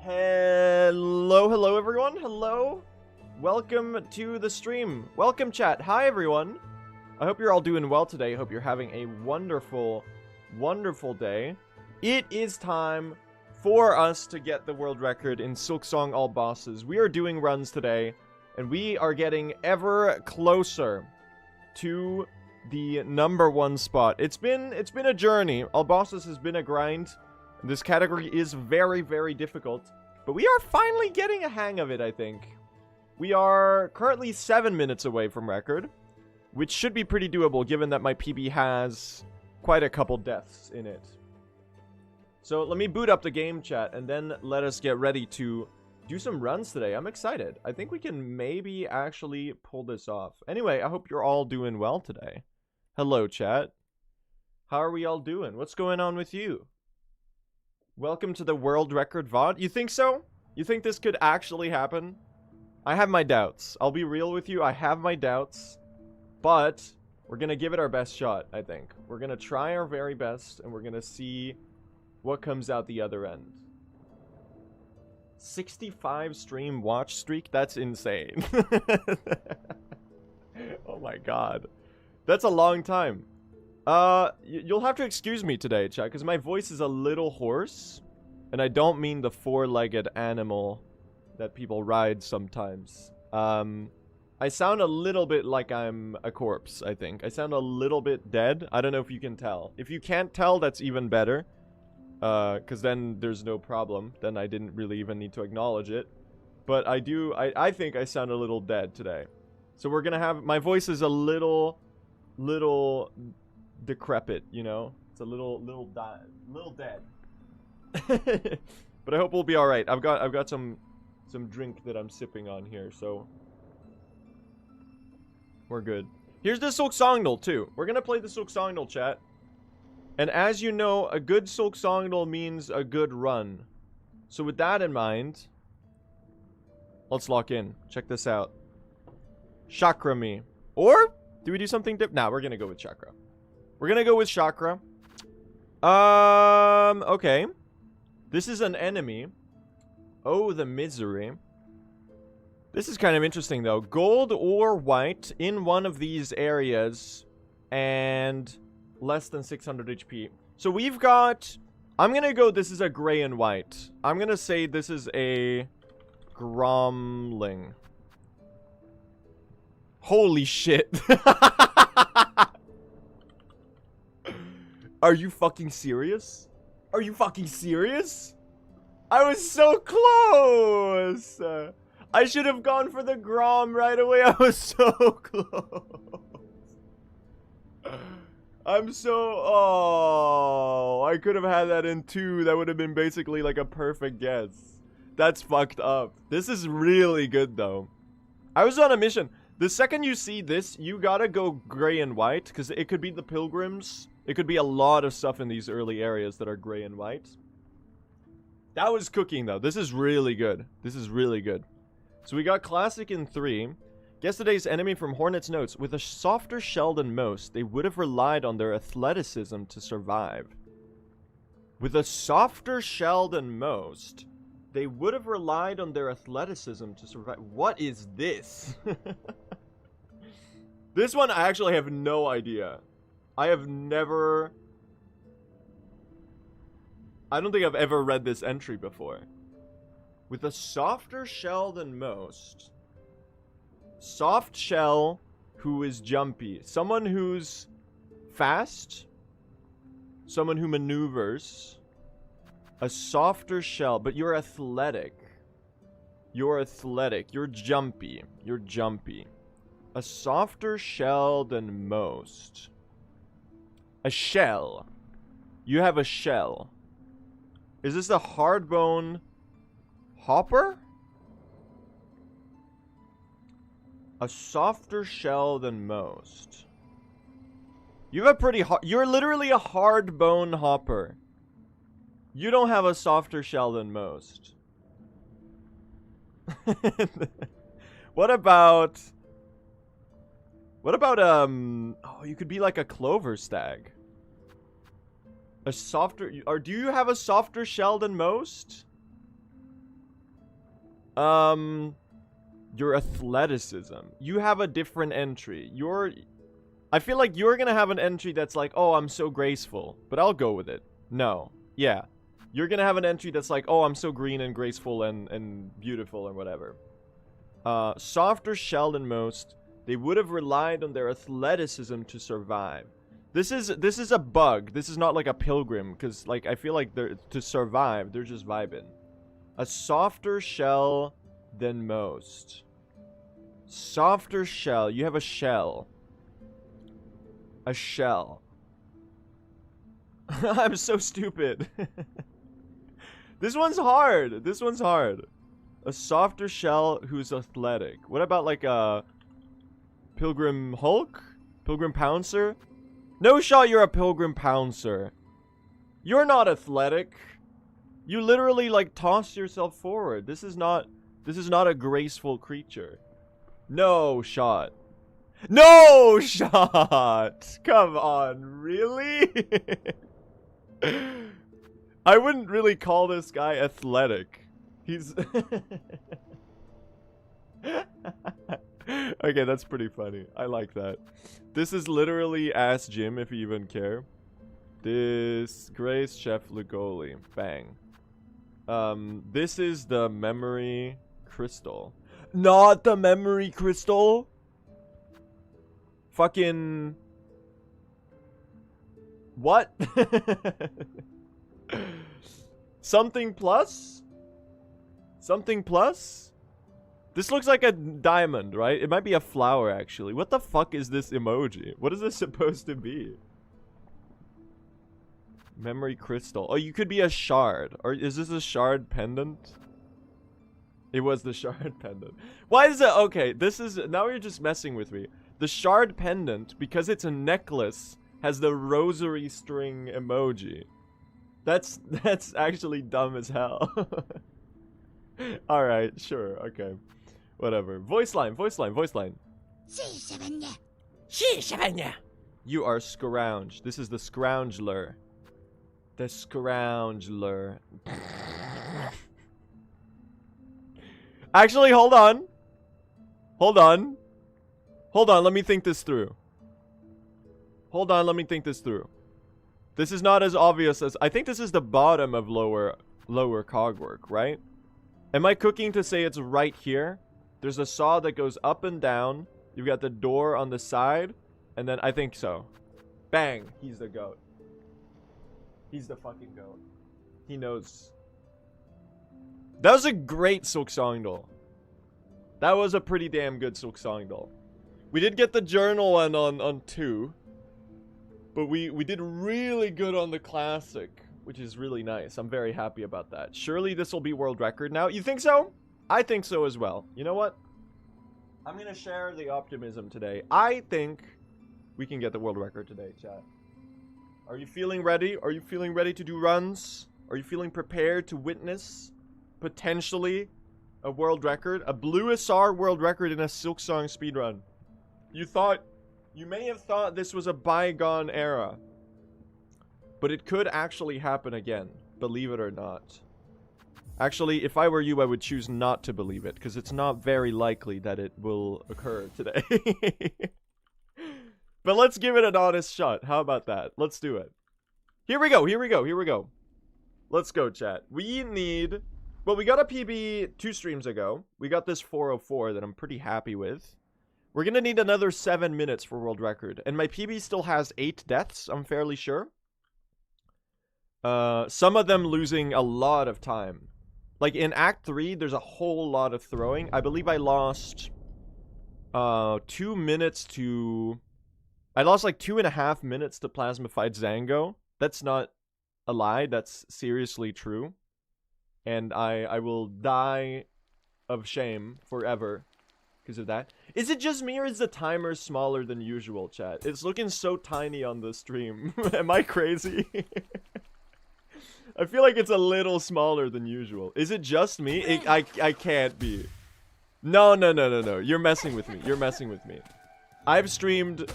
Hello everyone. Hello. Welcome to the stream. Welcome chat. Hi everyone. I hope you're all doing well today. I hope you're having a wonderful, wonderful day. It is time for us to get the world record in Silksong all bosses. We are doing runs today, and we are getting ever closer to the #1 spot. It's been a journey. All bosses has been a grind. This category is very, very difficult, but we are finally getting a hang of it, I think. We are currently 7 minutes away from record, which should be pretty doable given that my PB has quite a couple deaths in it. So let me boot up the game chat and then let us get ready to do some runs today. I'm excited. I think we can maybe actually pull this off. Anyway, I hope you're all doing well today. Hello, chat. How are we all doing? What's going on with you? Welcome to the world record VOD. You think so? You think this could actually happen? I have my doubts. I'll be real with you. I have my doubts. But we're going to give it our best shot, I think. We're going to try our very best, and we're going to see what comes out the other end. 65 stream watch streak? That's insane. Oh my god. That's a long time. You'll have to excuse me today, chat, because my voice is a little hoarse. And I don't mean the four-legged animal that people ride sometimes. I sound a little bit like I'm a corpse, I think. I sound a little bit dead. I don't know if you can tell. If you can't tell, that's even better. Because then there's no problem. Then I didn't really even need to acknowledge it. But I think I sound a little dead today. So we're gonna have, my voice is a little decrepit, you know? It's a little dead. But I hope we'll be alright. I've got some drink that I'm sipping on here, so we're good. Here's the Silksong too. We're gonna play the Silksong, chat. And as you know, a good Silksong means a good run. So with that in mind, let's lock in. Check this out. Chakra me. Or do we do something different? Nah, we're gonna go with Chakra. We're gonna go with Chakra. Okay. This is an enemy. Oh, the misery. This is kind of interesting, though. Gold or white in one of these areas. And less than 600 HP. So we've got... I'm gonna go, this is a gray and white. I'm gonna say this is a... Gromling. Holy shit. Are you fucking serious? Are you fucking serious? I was so close. I should have gone for the Grom right away. I was so close. I'm so... Oh, I could have had that in 2. That would have been basically like a perfect guess. That's fucked up. This is really good, though. I was on a mission. The second you see this, you gotta go gray and white, because it could be the pilgrims. It could be a lot of stuff in these early areas that are gray and white. That was cooking, though. This is really good. This is really good. So we got classic in 3. Guess today's enemy from Hornet's Notes. With a softer shell than most, they would have relied on their athleticism to survive. With a softer shell than most, they would have relied on their athleticism to survive. What is this? This one, I actually have no idea. I have never... I don't think I've ever read this entry before. With a softer shell than most. Soft shell who is jumpy. Someone who's fast. Someone who maneuvers. A softer shell, but you're athletic. You're athletic. You're jumpy. You're jumpy. A softer shell than most. A shell. You have a shell. Is this a hardbone hopper? A softer shell than most. You have a pretty you're literally a hardbone hopper. You don't have a softer shell than most. What about... oh, you could be like a clover stag. A softer... Or do you have a softer shell than most? Your athleticism. You have a different entry. I feel like you're gonna have an entry that's like, oh, I'm so graceful. But I'll go with it. No. Yeah. You're gonna have an entry that's like, oh, I'm so green and graceful and beautiful and whatever. Softer shell than most. They would have relied on their athleticism to survive. This is a bug. This is not like a pilgrim, because like I feel like to survive, they're just vibing. A softer shell than most. Softer shell. You have a shell. A shell. I'm so stupid. This one's hard. This one's hard. A softer shell who's athletic. What about like a Pilgrim Hulk? Pilgrim Pouncer? No shot you're a Pilgrim Pouncer. You're not athletic. You literally like toss yourself forward. This is not a graceful creature. No shot. No shot. Come on, really? I wouldn't really call this guy athletic. He's okay, that's pretty funny. I like that. This is literally Ask Jim, if you even care. Disgrace Chef Lugoli. Bang. This is the memory crystal. Not the memory crystal. Fucking... What? Something plus? Something plus? This looks like a diamond, right? It might be a flower, actually. What the fuck is this emoji? What is this supposed to be? Memory crystal. Oh, you could be a shard. Or is this a shard pendant? It was the shard pendant. Why is it? Okay, this is... Now you're just messing with me. The shard pendant, because it's a necklace, has the rosary string emoji. That's actually dumb as hell. Alright, sure, okay. Whatever. Voice line, voice line, voice line. You are scrounge. This is the scroungler. The scroungler. Actually, hold on. Hold on. Hold on, let me think this through. Hold on, let me think this through. This is not as obvious as... I think this is the bottom of lower cogwork, right? Am I cooking to say it's right here? There's a saw that goes up and down. You've got the door on the side. And then I think so. Bang! He's the goat. He's the fucking goat. He knows. That was a great Silksong doll. That was a pretty damn good Silksong doll. We did get the journal one on 2. But we did really good on the classic, which is really nice. I'm very happy about that. Surely this will be world record now. You think so? I think so as well. You know what? I'm going to share the optimism today. I think we can get the world record today, chat. Are you feeling ready? Are you feeling ready to do runs? Are you feeling prepared to witness potentially a world record? A Blue SR world record in a Silksong speedrun. You may have thought this was a bygone era. But it could actually happen again. Believe it or not. Actually, if I were you, I would choose not to believe it. Because it's not very likely that it will occur today. But let's give it an honest shot. How about that? Let's do it. Here we go. Here we go. Here we go. Let's go, chat. We need... Well, we got a PB 2 streams ago. We got this 404 that I'm pretty happy with. We're going to need another 7 minutes for world record. And my PB still has 8 deaths, I'm fairly sure. Some of them losing a lot of time. Like in Act 3, there's a whole lot of throwing. I believe I lost 2 minutes to... I lost like 2.5 minutes to Plasma Fight Zango. That's not a lie. That's seriously true. And I will die of shame forever because of that. Is it just me or is the timer smaller than usual, chat? It's looking so tiny on the stream. Am I crazy? I feel like it's a little smaller than usual. Is it just me? I can't be. No. You're messing with me. You're messing with me. I've streamed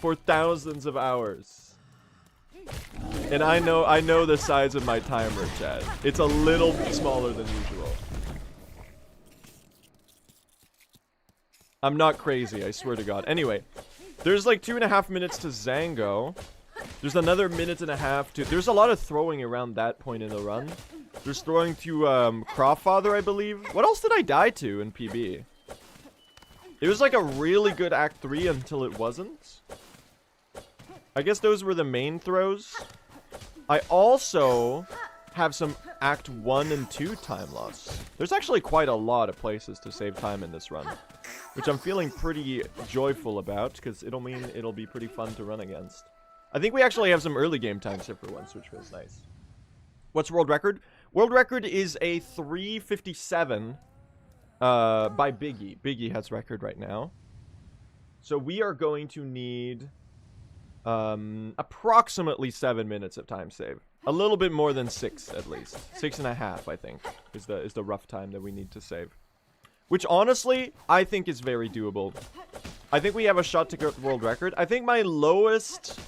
for thousands of hours. And I know the size of my timer, chat. It's a little smaller than usual. I'm not crazy, I swear to God. Anyway, there's like 2.5 minutes to Zango. There's another minute and a half to... There's a lot of throwing around that point in the run. There's throwing to Crawfather, I believe. What else did I die to in PB? It was like a really good Act 3 until it wasn't. I guess those were the main throws. I also have some Act 1 and 2 time loss. There's actually quite a lot of places to save time in this run, which I'm feeling pretty joyful about, because it'll mean it'll be pretty fun to run against. I think we actually have some early game times here for once, which feels nice. What's world record? World record is a 3:57 by Biggie. Biggie has record right now. So we are going to need approximately 7 minutes of time save. A little bit more than 6 at least. 6.5, I think, is the rough time that we need to save. Which honestly, I think is very doable. I think we have a shot to get world record. I think my lowest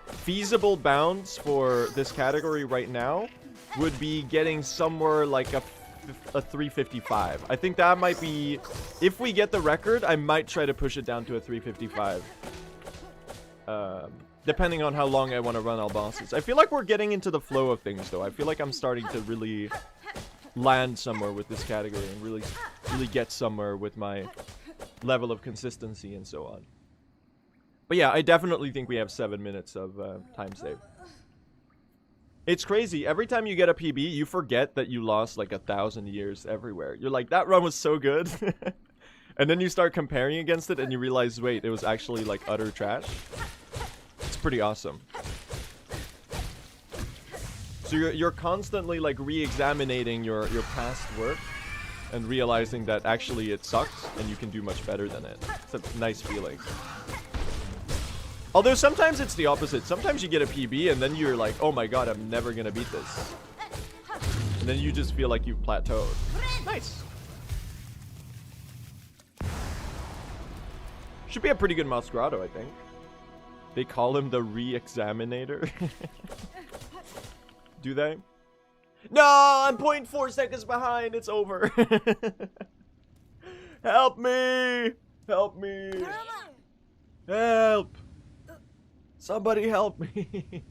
feasible bounds for this category right now would be getting somewhere like a 3:55. I think that might be... If we get the record, I might try to push it down to a 3:55. Depending on how long I want to run all bosses. I feel like we're getting into the flow of things, though. I feel like I'm starting to really land somewhere with this category and really get somewhere with my level of consistency and so on. But yeah, I definitely think we have 7 minutes of time save. It's crazy. Every time you get a PB, you forget that you lost like 1,000 years everywhere. You're like, that run was so good. And then you start comparing against it and you realize, wait, it was actually like utter trash. It's pretty awesome. So you're constantly like re-examining your past work and realizing that actually it sucked and you can do much better than it. It's a nice feeling. Although sometimes it's the opposite. Sometimes you get a PB and then you're like, oh my god, I'm never gonna beat this. And then you just feel like you've plateaued. Nice. Should be a pretty good Masquerado, I think. They call him the re-examinator. Do they? No, I'm 0.4 seconds behind. It's over. Help me! Help me! Help! Somebody help me!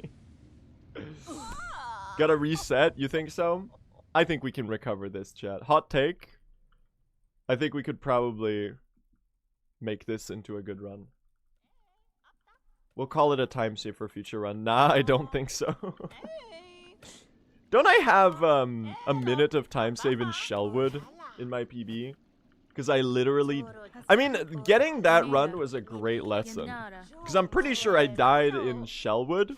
Gotta reset? You think so? I think we can recover this, chat. Hot take. I think we could probably make this into a good run. We'll call it a time save for future run. Nah, I don't think so. Don't I have a minute of time save in Shellwood in my PB? Because I literally... I mean, getting that run was a great lesson. Because I'm pretty sure I died in Shellwood.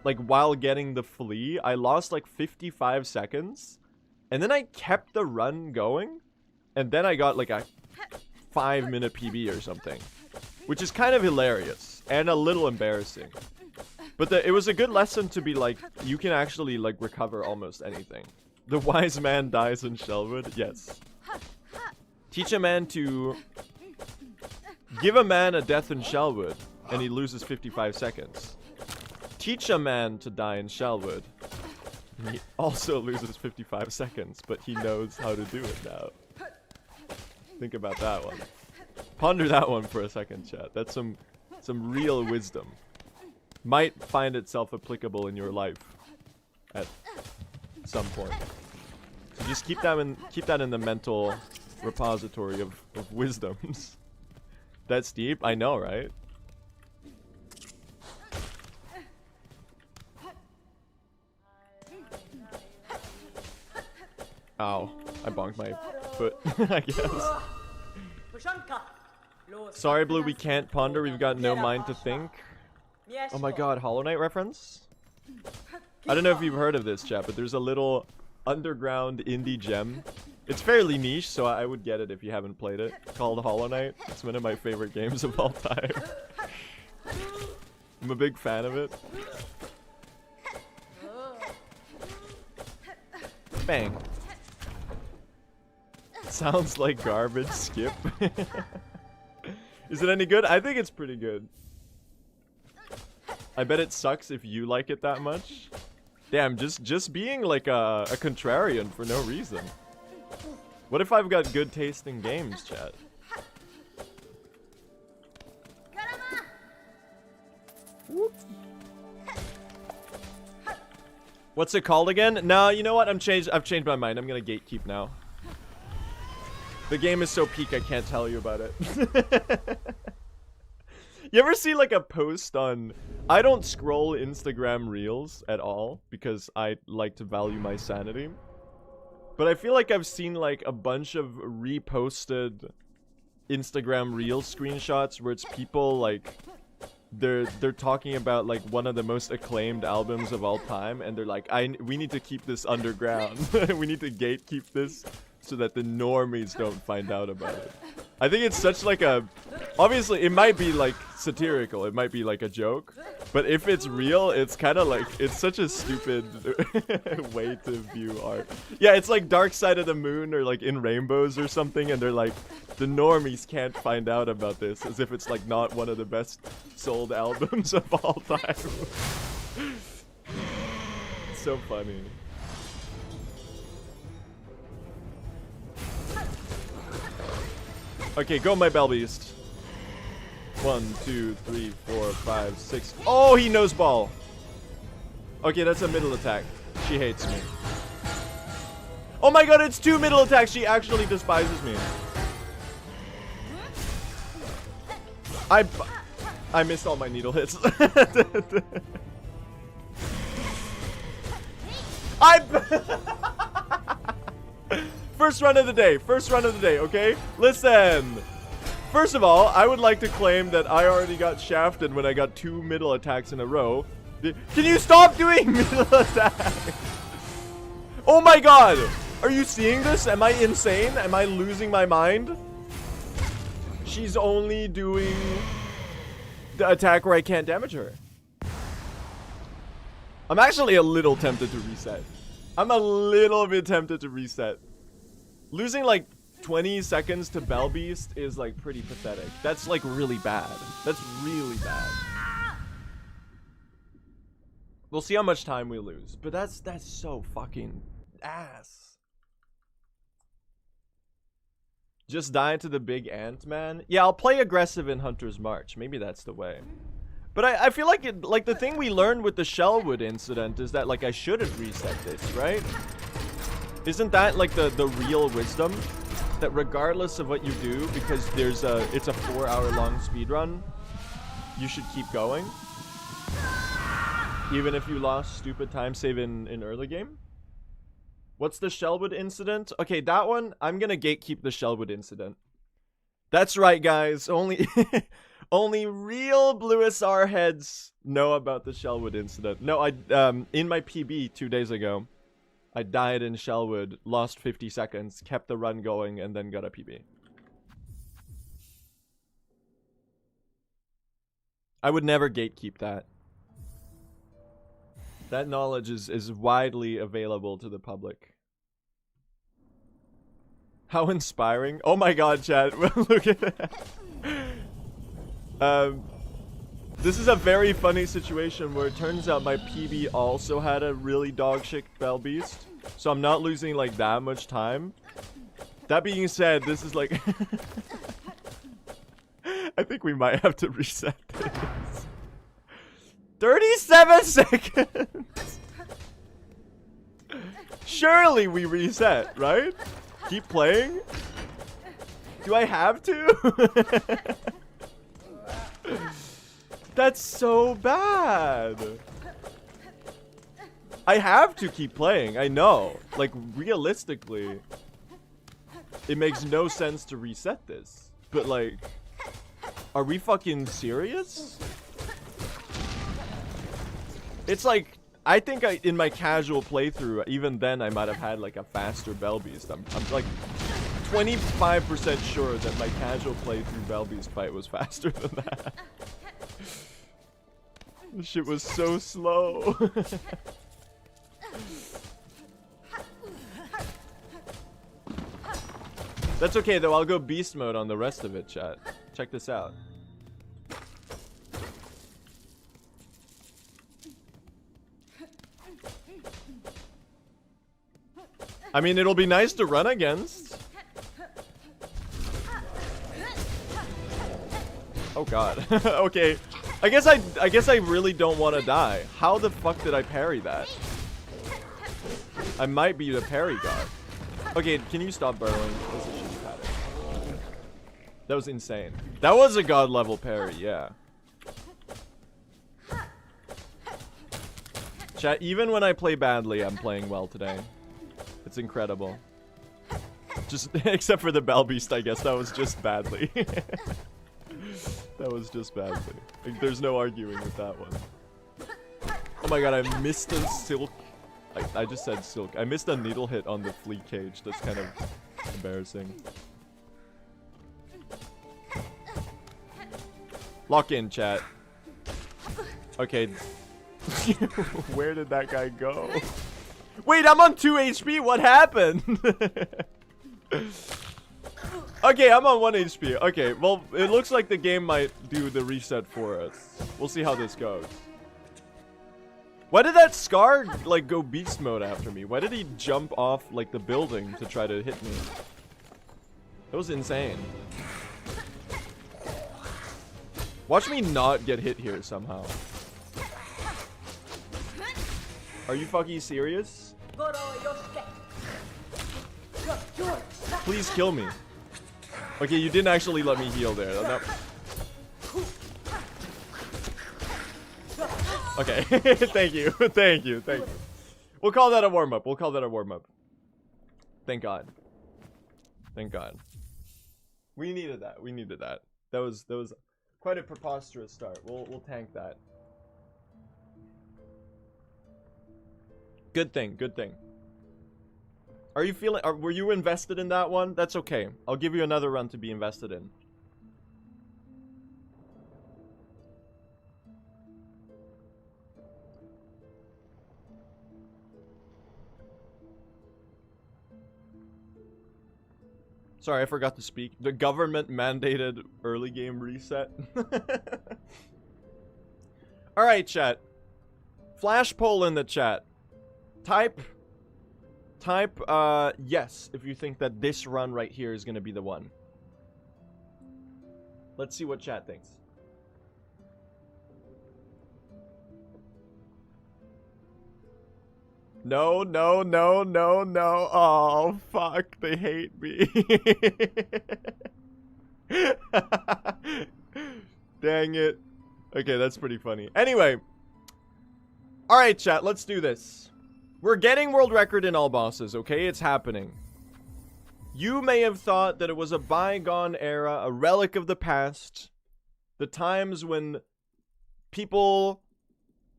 Like, while getting the flea. I lost like 55 seconds. And then I kept the run going. And then I got like a 5-minute PB or something. Which is kind of hilarious. And a little embarrassing. But it was a good lesson to be like, you can actually like recover almost anything. The wise man dies in Shellwood? Yes. Teach a man to... Give a man a death in Shellwood, and he loses 55 seconds. Teach a man to die in Shellwood, and he also loses 55 seconds, but he knows how to do it now. Think about that one. Ponder that one for a second, chat. That's some real wisdom. Might find itself applicable in your life at some point. So just keep that in the mental repository of wisdoms. That's deep, I know, right? Ow, I bonked my foot, I guess. Sorry, Blue, we can't ponder, we've got no mind to think. Oh my god, Hollow Knight reference? I don't know if you've heard of this, chat, but there's a little underground indie gem. It's fairly niche, so I would get it if you haven't played it. Called Hollow Knight. It's one of my favorite games of all time. I'm a big fan of it. Bang. Sounds like garbage, skip. Is it any good? I think it's pretty good. I bet it sucks if you like it that much. Damn, just being like a contrarian for no reason. What if I've got good taste in games, chat? What's it called again? No, you know what? I've changed my mind. I'm gonna gatekeep now. The game is so peak I can't tell you about it. You ever see like a post on... I don't scroll Instagram Reels at all because I like to value my sanity. But I feel like I've seen like a bunch of reposted Instagram Reels screenshots where it's people like... They're talking about like one of the most acclaimed albums of all time, and they're like, we need to keep this underground. We need to gatekeep this so that the normies don't find out about it. I think it's such like a... Obviously, it might be like satirical. It might be like a joke. But if it's real, it's kind of like... It's such a stupid way to view art. Yeah, it's like Dark Side of the Moon or like In Rainbows or something. And they're like, the normies can't find out about this. As if it's like not one of the best sold albums of all time. It's so funny. Okay, go my Bell Beast. 1, 2, 3, 4, 5, 6. Oh, he knows ball. Okay, that's a middle attack. She hates me. Oh my god, it's 2 middle attacks. She actually despises me. I missed all my needle hits. First run of the day, okay? Listen. First of all, I would like to claim that I already got shafted when I got 2 middle attacks in a row. Can you stop doing middle attacks? Oh my god. Are you seeing this? Am I insane? Am I losing my mind? She's only doing the attack where I can't damage her. I'm actually a little tempted to reset. I'm a little bit tempted to reset. Losing like 20 seconds to Bell Beast is like pretty pathetic. That's like really bad. That's really bad. We'll see how much time we lose, but that's so fucking ass. Just die to the big ant, man. Yeah, I'll play aggressive in Hunter's March. Maybe that's the way. But I feel like it, like the thing we learned with the Shellwood incident is that like I shouldn't reset this, right? Isn't that like the real wisdom? That regardless of what you do, because it's a 4-hour-long speedrun, you should keep going. Even if you lost stupid time save in early game? What's the Shellwood incident? Okay, that one, I'm gonna gatekeep the Shellwood incident. That's right, guys. Only real Blue SR heads know about the Shellwood incident. No, in my PB 2 days ago, I died in Shellwood, lost 50 seconds, kept the run going, and then got a PB. I would never gatekeep that. That knowledge is widely available to the public. How inspiring. Oh my god, chat. Look at that. This is a very funny situation where it turns out my PB also had a really dogshit Bell Beast. So I'm not losing like that much time. That being said, this is like... I think we might have to reset this. 37 seconds! Surely we reset, right? Keep playing? Do I have to? That's so bad. I have to keep playing, I know. Like, realistically, it makes no sense to reset this. But, like, are we fucking serious? It's like, I think in my casual playthrough, even then I might have had, like, a faster Bell Beast. I'm like, 25% sure that my casual playthrough Bell Beast fight was faster than that. This shit was so slow. That's okay though, I'll go beast mode on the rest of it, chat. Check this out. I mean, it'll be nice to run against. Oh god. Okay. I guess I really don't want to die. How the fuck did I parry that? I might be the parry god. Okay, can you stop burrowing? This is shitty pattern. That was insane. That was a god level parry, yeah. Chat, even when I play badly, I'm playing well today. It's incredible. Just, except for the Bell Beast, I guess. That was just badly. That was just badly. Like, there's no arguing with that one. Oh my god, I missed a silk. I just said silk. I missed a needle hit on the flea cage. That's kind of embarrassing. Lock in, chat. Okay. Where did that guy go? Wait, I'm on 2 HP. What happened? Okay, I'm on 1 HP. Okay, well, it looks like the game might do the reset for us. We'll see how this goes. Why did that Scar, like, go beast mode after me? Why did he jump off, like, the building to try to hit me? That was insane. Watch me not get hit here somehow. Are you fucking serious? Please kill me. Okay, you didn't actually let me heal there. No. Okay, thank you, thank you, thank you. We'll call that a warm-up. We'll call that a warm-up. Thank God. Thank God. We needed that. We needed that. That was quite a preposterous start. We'll tank that. Good thing. Good thing. Are you feeling? Were you invested in that one? That's okay. I'll give you another run to be invested in. Sorry, I forgot to speak. The government mandated early game reset. Alright, chat. Flash poll in the chat. Type yes if you think that this run right here is gonna be the one. Let's see what chat thinks. No, no, no, no, no. Oh, fuck. They hate me. Dang it. Okay, that's pretty funny. Anyway. Alright, chat. Let's do this. We're getting world record in all bosses, okay? It's happening. You may have thought that it was a bygone era, a relic of the past. The times when people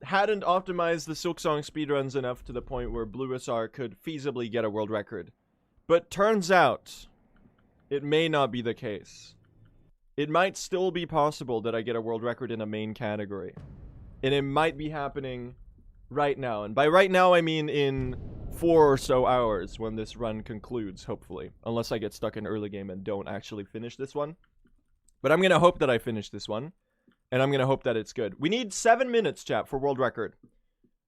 hadn't optimized the Silksong speedruns enough to the point where Blue SR could feasibly get a world record. But turns out, it may not be the case. It might still be possible that I get a world record in a main category. And it might be happening right now. And by right now, I mean in 4 or so hours when this run concludes, hopefully. Unless I get stuck in early game and don't actually finish this one. But I'm gonna hope that I finish this one. And I'm gonna hope that it's good. We need 7 minutes, chat, for world record.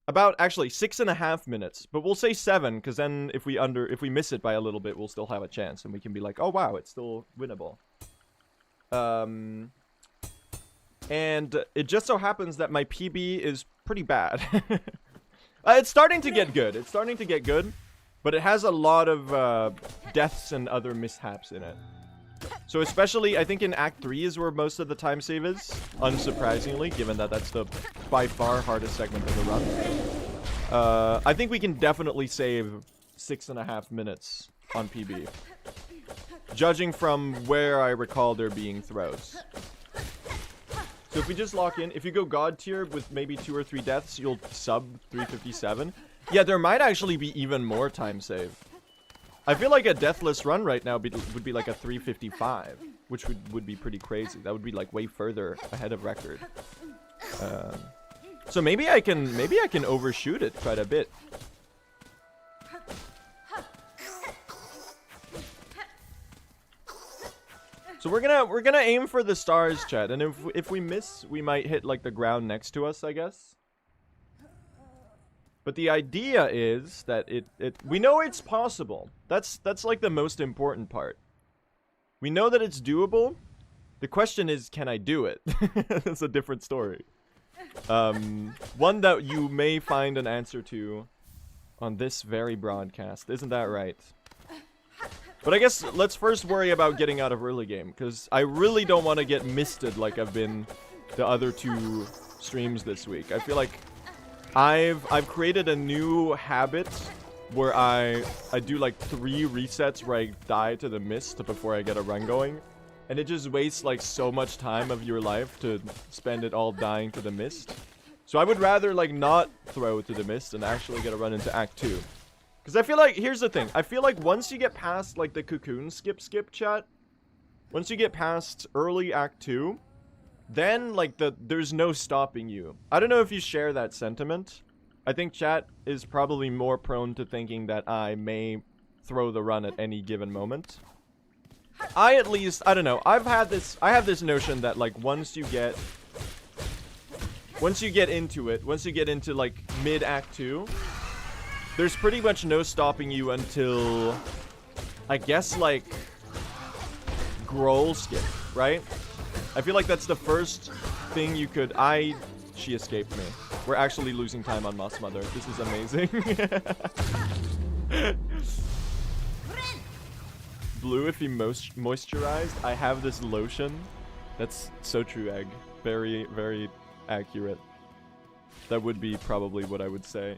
About, actually, 6.5 minutes. But we'll say 7, because then if we miss it by a little bit, we'll still have a chance. And we can be like, oh wow, it's still winnable. And it just so happens that my PB is pretty bad. It's starting to get good. It's starting to get good. But it has a lot of deaths and other mishaps in it. So especially, I think in Act 3 is where most of the time save is, unsurprisingly, given that that's the by far hardest segment of the run. I think we can definitely save 6.5 minutes on PB. Judging from where I recall there being throws. So if we just lock in, if you go God tier with maybe 2 or 3 deaths, you'll sub 357. Yeah, there might actually be even more time save. I feel like a deathless run right now would be like a 355, which would be pretty crazy. That would be like way further ahead of record. So maybe I can overshoot it quite a bit. So we're gonna aim for the stars, chat, and if we miss, we might hit like the ground next to us, I guess. But the idea is that we know it's possible. That's like the most important part. We know that it's doable. The question is, can I do it? That's a different story. One that you may find an answer to on this very broadcast. Isn't that right? But I guess let's first worry about getting out of early game, because I really don't want to get misted like I've been the other 2 streams this week. I feel like I've created a new habit where I do like 3 resets where I die to the mist before I get a run going. And it just wastes like so much time of your life to spend it all dying to the mist. So I would rather like not throw to the mist and actually get a run into Act 2. Because I feel like, here's the thing. I feel like once you get past like the cocoon skip chat, once you get past early Act 2, then like there's no stopping you. I don't know if you share that sentiment. I think chat is probably more prone to thinking that I may throw the run at any given moment. I at least, I don't know, I have this notion that like once you get into it, once you get into like mid Act 2, there's pretty much no stopping you until, I guess, like Grohl skip, right? I feel like that's the first thing you could, she escaped me. We're actually losing time on Moss Mother. This is amazing. Blue if he moisturized. I have this lotion. That's so true, Egg. Very, very accurate. That would be probably what I would say.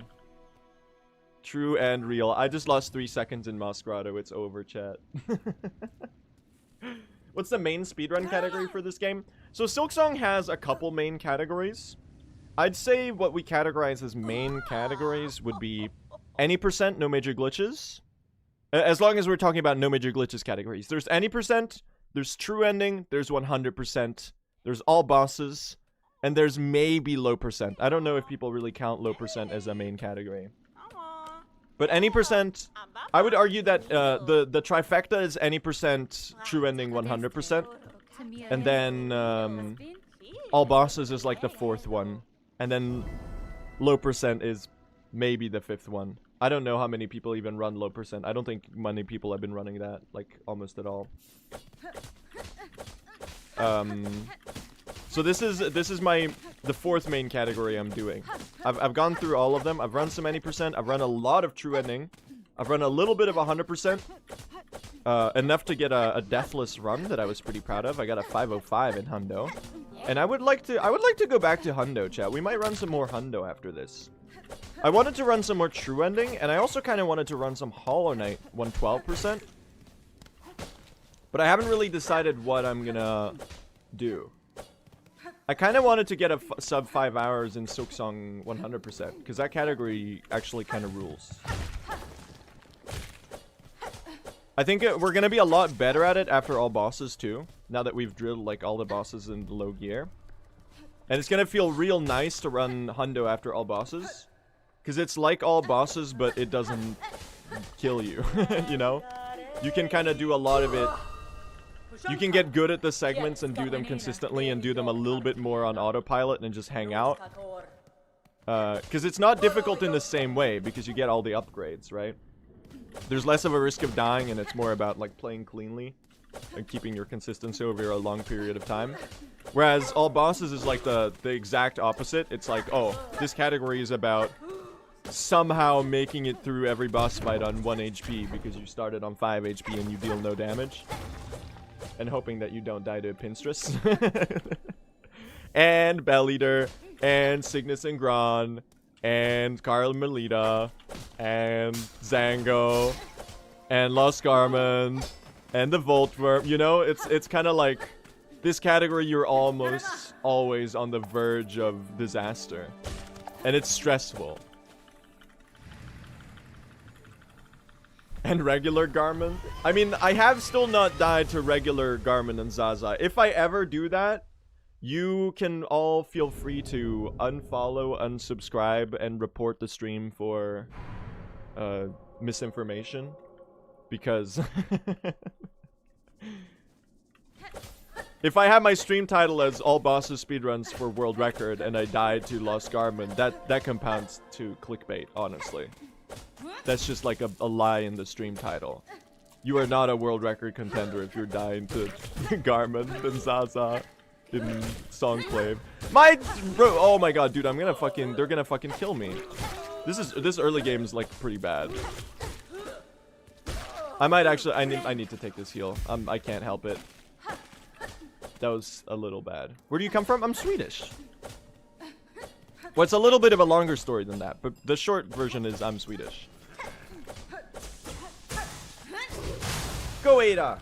True and real. I just lost 3 seconds in Moss Grotto. It's over, chat. What's the main speedrun category for this game? So Silksong has a couple main categories. I'd say what we categorize as main categories would be any percent, no major glitches. As long as we're talking about no major glitches categories. There's any percent, there's true ending, there's 100%, there's all bosses, and there's maybe low percent. I don't know if people really count low percent as a main category. But any percent, I would argue that the trifecta is any percent, true ending 100%. And then all bosses is like the 4th one. And then low percent is maybe the 5th one. I don't know how many people even run low percent. I don't think many people have been running that, like, almost at all. So this is the 4th main category I'm doing. I've gone through all of them. I've run some any percent. I've run a lot of true ending. I've run a little bit of 100%. Enough to get a deathless run that I was pretty proud of. I got a 505 in Hundo. And I would like to go back to Hundo, chat. We might run some more Hundo after this. I wanted to run some more true ending, and I also kind of wanted to run some Hollow Knight 112%. But I haven't really decided what I'm gonna do. I kind of wanted to get a sub 5 hours in Silksong 100%, because that category actually kind of rules. I think we're going to be a lot better at it after all bosses too, now that we've drilled like all the bosses in low gear. And it's going to feel real nice to run Hundo after all bosses, because it's like all bosses, but it doesn't kill you, you know? You can kind of do a lot of it. You can get good at the segments and do them consistently and do them a little bit more on autopilot and just hang out. Because it's not difficult in the same way, because you get all the upgrades, right? There's less of a risk of dying, and it's more about like playing cleanly and keeping your consistency over a long period of time. Whereas all bosses is like the exact opposite. It's like, oh, this category is about somehow making it through every boss fight on 1 HP because you started on 5 HP and you deal no damage. And hoping that you don't die to a Pinstress. And Bell Eater, and Cygnus and Gron, and Carl Melita, and Zango, and Lost Garment, and the Voltworm. You know, it's kind of like this category, you're almost always on the verge of disaster. And it's stressful. And regular Garmin. I mean, I have still not died to regular Garmin and Zaza. If I ever do that, you can all feel free to unfollow, unsubscribe, and report the stream for misinformation. Because if I have my stream title as All Bosses Speedruns for World Record and I died to Lost Garmin, that compounds to clickbait, honestly. That's just like a lie in the stream title. You are not a world record contender if you're dying to Garmin and Zaza in Songclave. Bro, oh my god, dude, they're gonna fucking kill me. This early game is like pretty bad. I might actually I need to take this heal. I can't help it. That was a little bad. Where do you come from? I'm Swedish. Well, it's a little bit of a longer story than that, but the short version is I'm Swedish. Go Ada.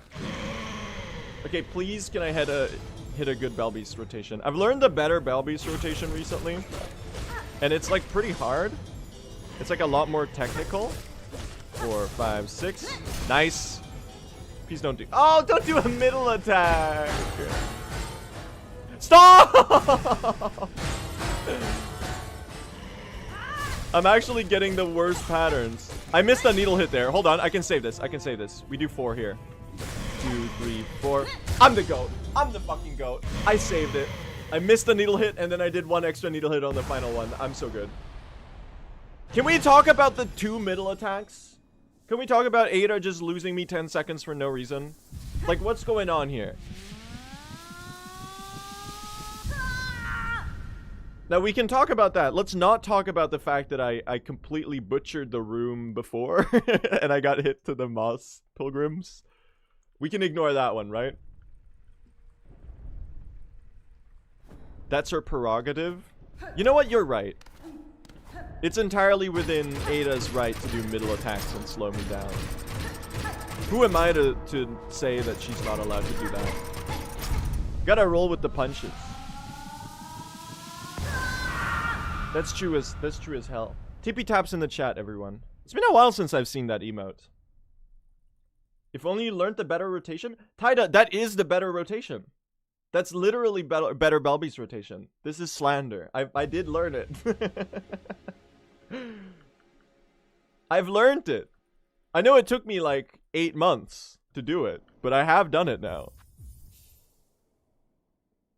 Okay, please can I hit a good Bell Beast rotation? I've learned the better Bell Beast rotation recently, and it's like pretty hard. It's like a lot more technical. 4, 5, 6. Nice. Please don't do. Oh, don't do a middle attack. Stop! I'm actually getting the worst patterns. I missed a needle hit there. Hold on, I can save this. I can save this. We do 4 here. 2, 3, 4. I'm the GOAT. I'm the fucking GOAT. I saved it. I missed the needle hit, and then I did 1 extra needle hit on the final one. I'm so good. Can we talk about the 2 middle attacks? Can we talk about Ada just losing me 10 seconds for no reason? Like, what's going on here? Now, we can talk about that. Let's not talk about the fact that I completely butchered the room before and I got hit to the moss pilgrims. We can ignore that one, right? That's her prerogative. You know what? You're right. It's entirely within Ada's right to do middle attacks and slow me down. Who am I to say that she's not allowed to do that? Gotta roll with the punches. That's true as hell. Tippy taps in the chat, everyone. It's been a while since I've seen that emote. If only you learned the better rotation. Taida, that is the better rotation. That's literally better Bell Beast rotation. This is slander. I did learn it. I've learned it. I know it took me like 8 months to do it, but I have done it now.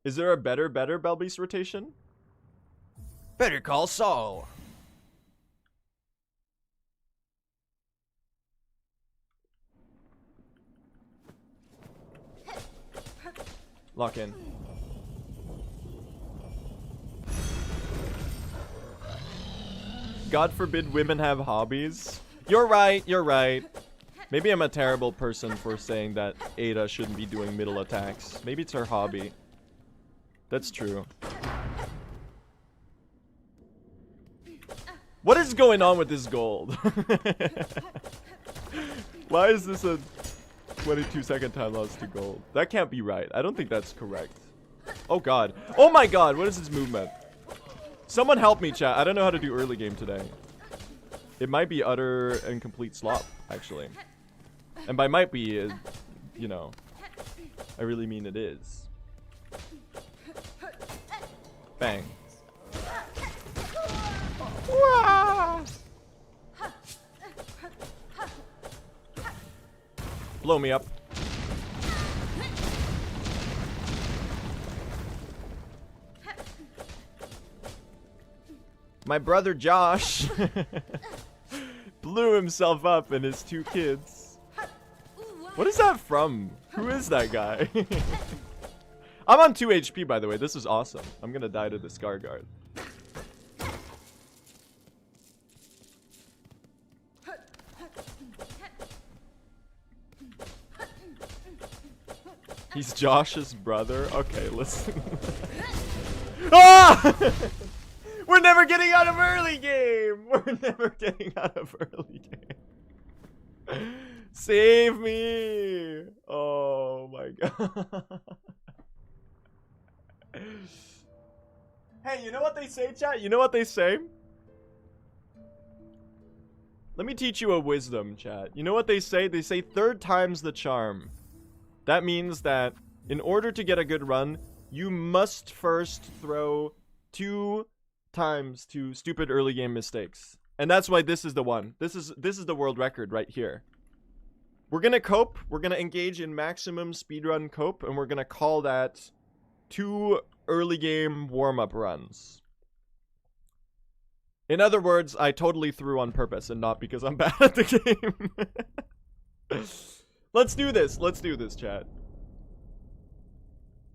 Is there a better Bell Beast rotation? Better call Saul. Lock in. God forbid women have hobbies. You're right, you're right. Maybe I'm a terrible person for saying that Ada shouldn't be doing middle attacks. Maybe it's her hobby. That's true. What is going on with this gold? Why is this a 22-second time loss to gold? That can't be right. I don't think that's correct. Oh god. Oh my god, what is this movement? Someone help me, chat. I don't know how to do early game today. It might be utter and complete slop, actually. And by might be, you know, I really mean it is. Bang. Blow me up. My brother Josh blew himself up and his 2 kids. What is that from? Who is that guy? I'm on 2 HP, by the way. This is awesome. I'm gonna die to the Scar Guard. He's Josh's brother? Okay, listen. Ah! We're never getting out of early game! We're never getting out of early game. Save me! Oh my god. Hey, you know what they say, chat? You know what they say? Let me teach you a wisdom, chat. You know what they say? They say 3rd time's the charm. That means that in order to get a good run, you must first throw 2 times to stupid early game mistakes. And that's why this is the one. This is the world record right here. We're gonna cope. We're gonna engage in maximum speedrun cope, and we're gonna call that 2 early game warm-up runs. In other words, I totally threw on purpose and not because I'm bad at the game. Let's do this. Let's do this, chat.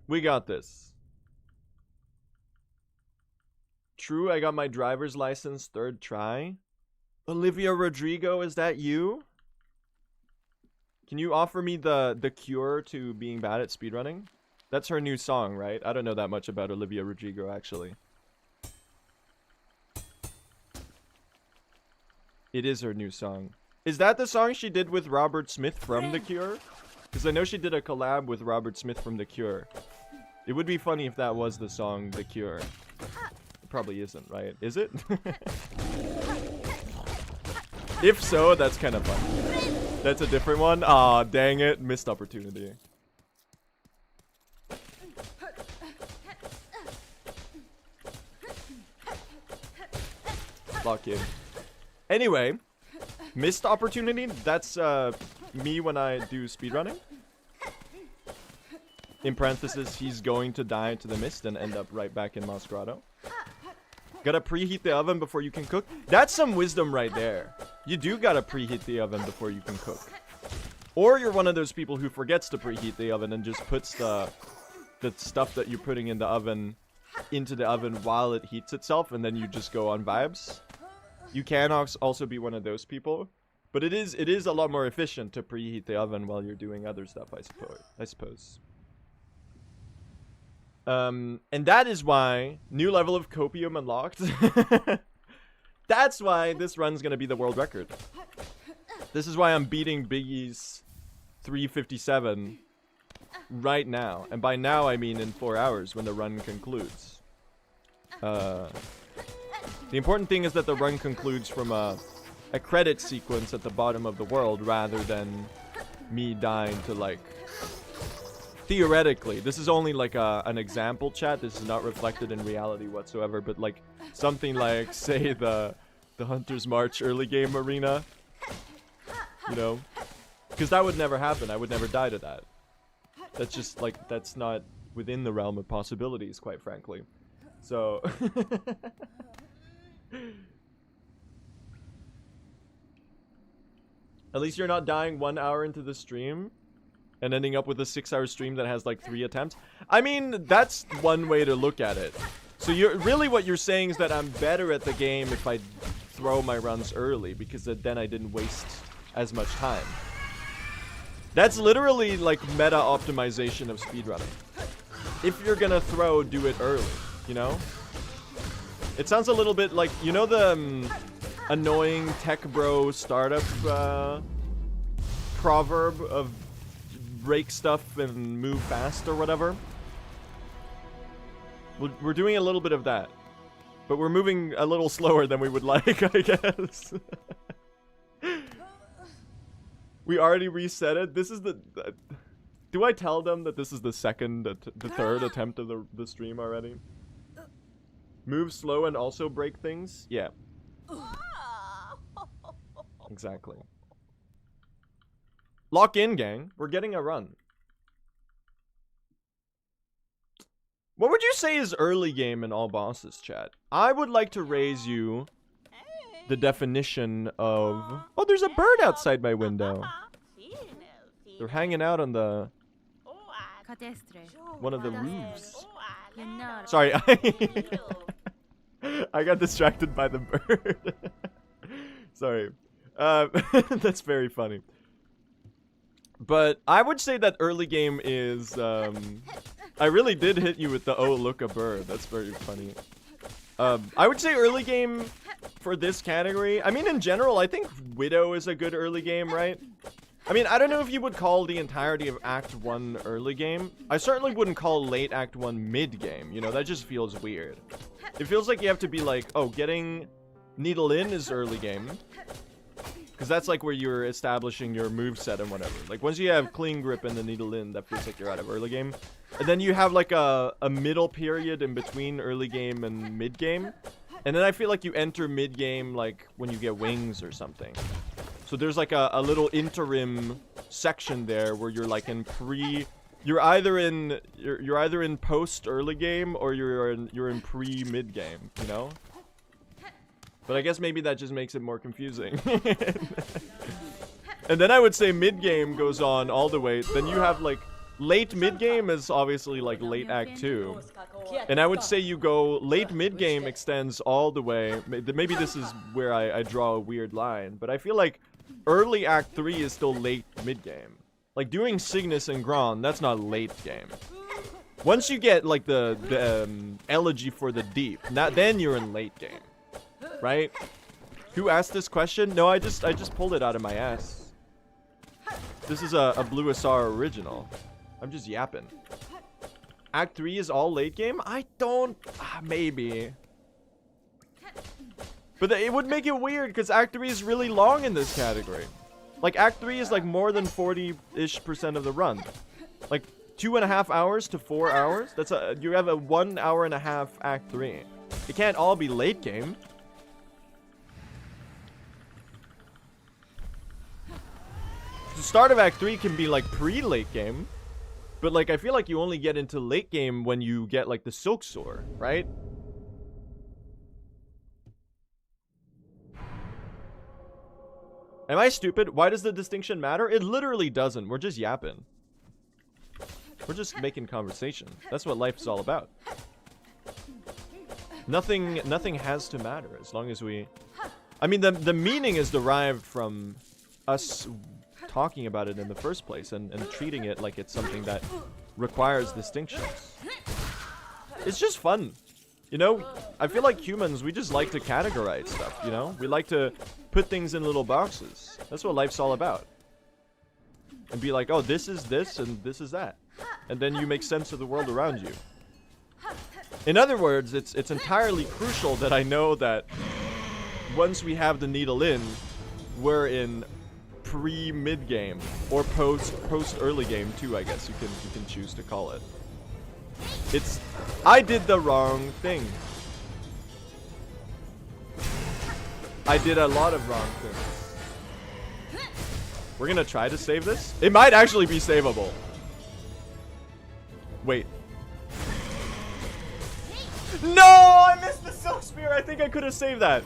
We got this. True, I got my driver's license 3rd try. Olivia Rodrigo, is that you? Can you offer me the cure to being bad at speedrunning? That's her new song, right? I don't know that much about Olivia Rodrigo, actually. It is her new song. Is that the song she did with Robert Smith from The Cure? Because I know she did a collab with Robert Smith from The Cure. It would be funny if that was the song The Cure. It probably isn't, right? Is it? If so, that's kind of fun. That's a different one? Aw, dang it. Missed opportunity. Lock in. Anyway, missed opportunity. That's me when I do speedrunning. In parenthesis, he's going to die to the mist and end up right back in Moss Grotto. Gotta preheat the oven before you can cook. That's some wisdom right there. You do gotta preheat the oven before you can cook. Or you're one of those people who forgets to preheat the oven and just puts the stuff that you're putting in the oven into the oven while it heats itself, and then you just go on vibes. You can also be one of those people, but it is a lot more efficient to preheat the oven while you're doing other stuff, I suppose. And that is why new level of copium unlocked. That's why this run's gonna be the world record. This is why I'm beating Biggie's 357 right now, and by now I mean in 4 hours when the run concludes. The important thing is that the run concludes from a credit sequence at the bottom of the world rather than me dying to, like, theoretically. This is only like an example, chat. This is not reflected in reality whatsoever, but like something like, say, the Hunter's March early game arena, you know, because that would never happen. I would never die to that. That's just like, that's not within the realm of possibilities, quite frankly. So at least you're not dying 1 hour into the stream and ending up with a 6-hour stream that has like 3 attempts. I mean, that's one way to look at it. So you're really, what you're saying is that I'm better at the game if I throw my runs early, because then I didn't waste as much time. That's literally like meta optimization of speedrunning. If you're gonna throw, do it early, you know? It sounds a little bit like, you know, the annoying tech bro startup proverb of break stuff and move fast or whatever? We're doing a little bit of that, but we're moving a little slower than we would like, I guess. We already reset it. This is the do I tell them that this is the third attempt of the stream already? Move slow and also break things? Yeah. Exactly. Lock in, gang. We're getting a run. What would you say is early game in all bosses, chat? I would like to raise you the definition of... Oh, there's a bird outside my window. They're hanging out on the... one of the roofs. Sorry, I got distracted by the bird. Sorry. That's very funny. But I would say that early game is, I really did hit you with the, oh, look, a bird. That's very funny. I would say early game for this category. I mean, in general, I think Widow is a good early game, right? I mean, I don't know if you would call the entirety of Act 1 early game. I certainly wouldn't call late Act 1 mid game. You know, that just feels weird. It feels like you have to be like, oh, getting Needle in is early game. Because that's like where you're establishing your moveset and whatever. Like, once you have clean grip and the needle in, that feels like you're out of early game. And then you have like a middle period in between early game and mid game. And then I feel like you enter mid game like when you get wings or something. So there's like a little interim section there where you're like in you're either in post early game or you're in pre mid game, you know? But I guess maybe that just makes it more confusing. And then I would say mid-game goes on all the way. Then you have, like, late mid-game is obviously like late Act 2. And I would say you go late mid-game extends all the way. Maybe this is where I draw a weird line. But I feel like early Act 3 is still late mid-game. Like doing Cygnus and Gron, that's not late game. Once you get like the Elegy for the Deep, then you're in late game. Right? Who asked this question? No, I just pulled it out of my ass. This is a Blue Asar original. I'm just yapping. Act 3 is all late game? I don't... maybe. But it would make it weird because Act 3 is really long in this category. Like Act 3 is like more than 40-ish% of the run. Like 2.5 hours to 4 hours? That's you have a 1 hour and a half Act 3. It can't all be late game. The start of Act 3 can be like pre-late game. But like I feel like you only get into late game when you get like the Silksong, right? Am I stupid? Why does the distinction matter? It literally doesn't. We're just yapping. We're just making conversation. That's what life is all about. Nothing has to matter as long as we... I mean, the meaning is derived from us talking about it in the first place and treating it like it's something that requires distinctions. It's just fun. You know, I feel like humans, we just like to categorize stuff, you know? We like to put things in little boxes. That's what life's all about. And be like, oh, this is this and this is that. And then you make sense of the world around you. In other words, it's entirely crucial that I know that once we have the needle in, we're in pre-mid game or post early game too, I guess you can choose to call it. I did the wrong thing. I did a lot of wrong things. We're gonna try to save this. It might actually be savable. Wait. No, I missed the Silk Spear. I think I could have saved that.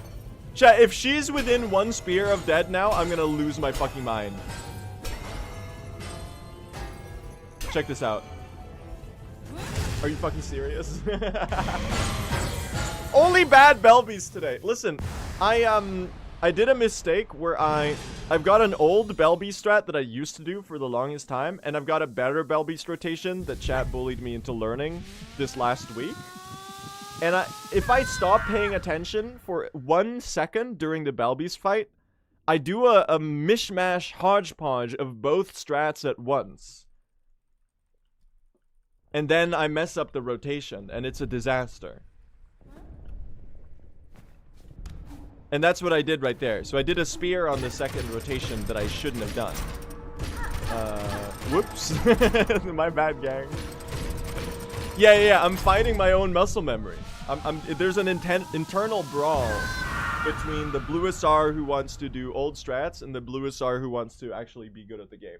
Chat, if she's within 1 spear of dead now, I'm gonna lose my fucking mind. Check this out. Are you fucking serious? Only bad Belbies today. Listen, I did a mistake where I've got an old Belby strat that I used to do for the longest time, and I've got a better Belbeast rotation that chat bullied me into learning this last week. And if I stop paying attention for 1 second during the Belbeast fight, I do a mishmash hodgepodge of both strats at once. And then I mess up the rotation, and it's a disaster. And that's what I did right there. So I did a spear on the second rotation that I shouldn't have done. Whoops. My bad, gang. Yeah, I'm fighting my own muscle memory. There's an internal brawl between the Blue Asar who wants to do old strats and the Blue Asar who wants to actually be good at the game.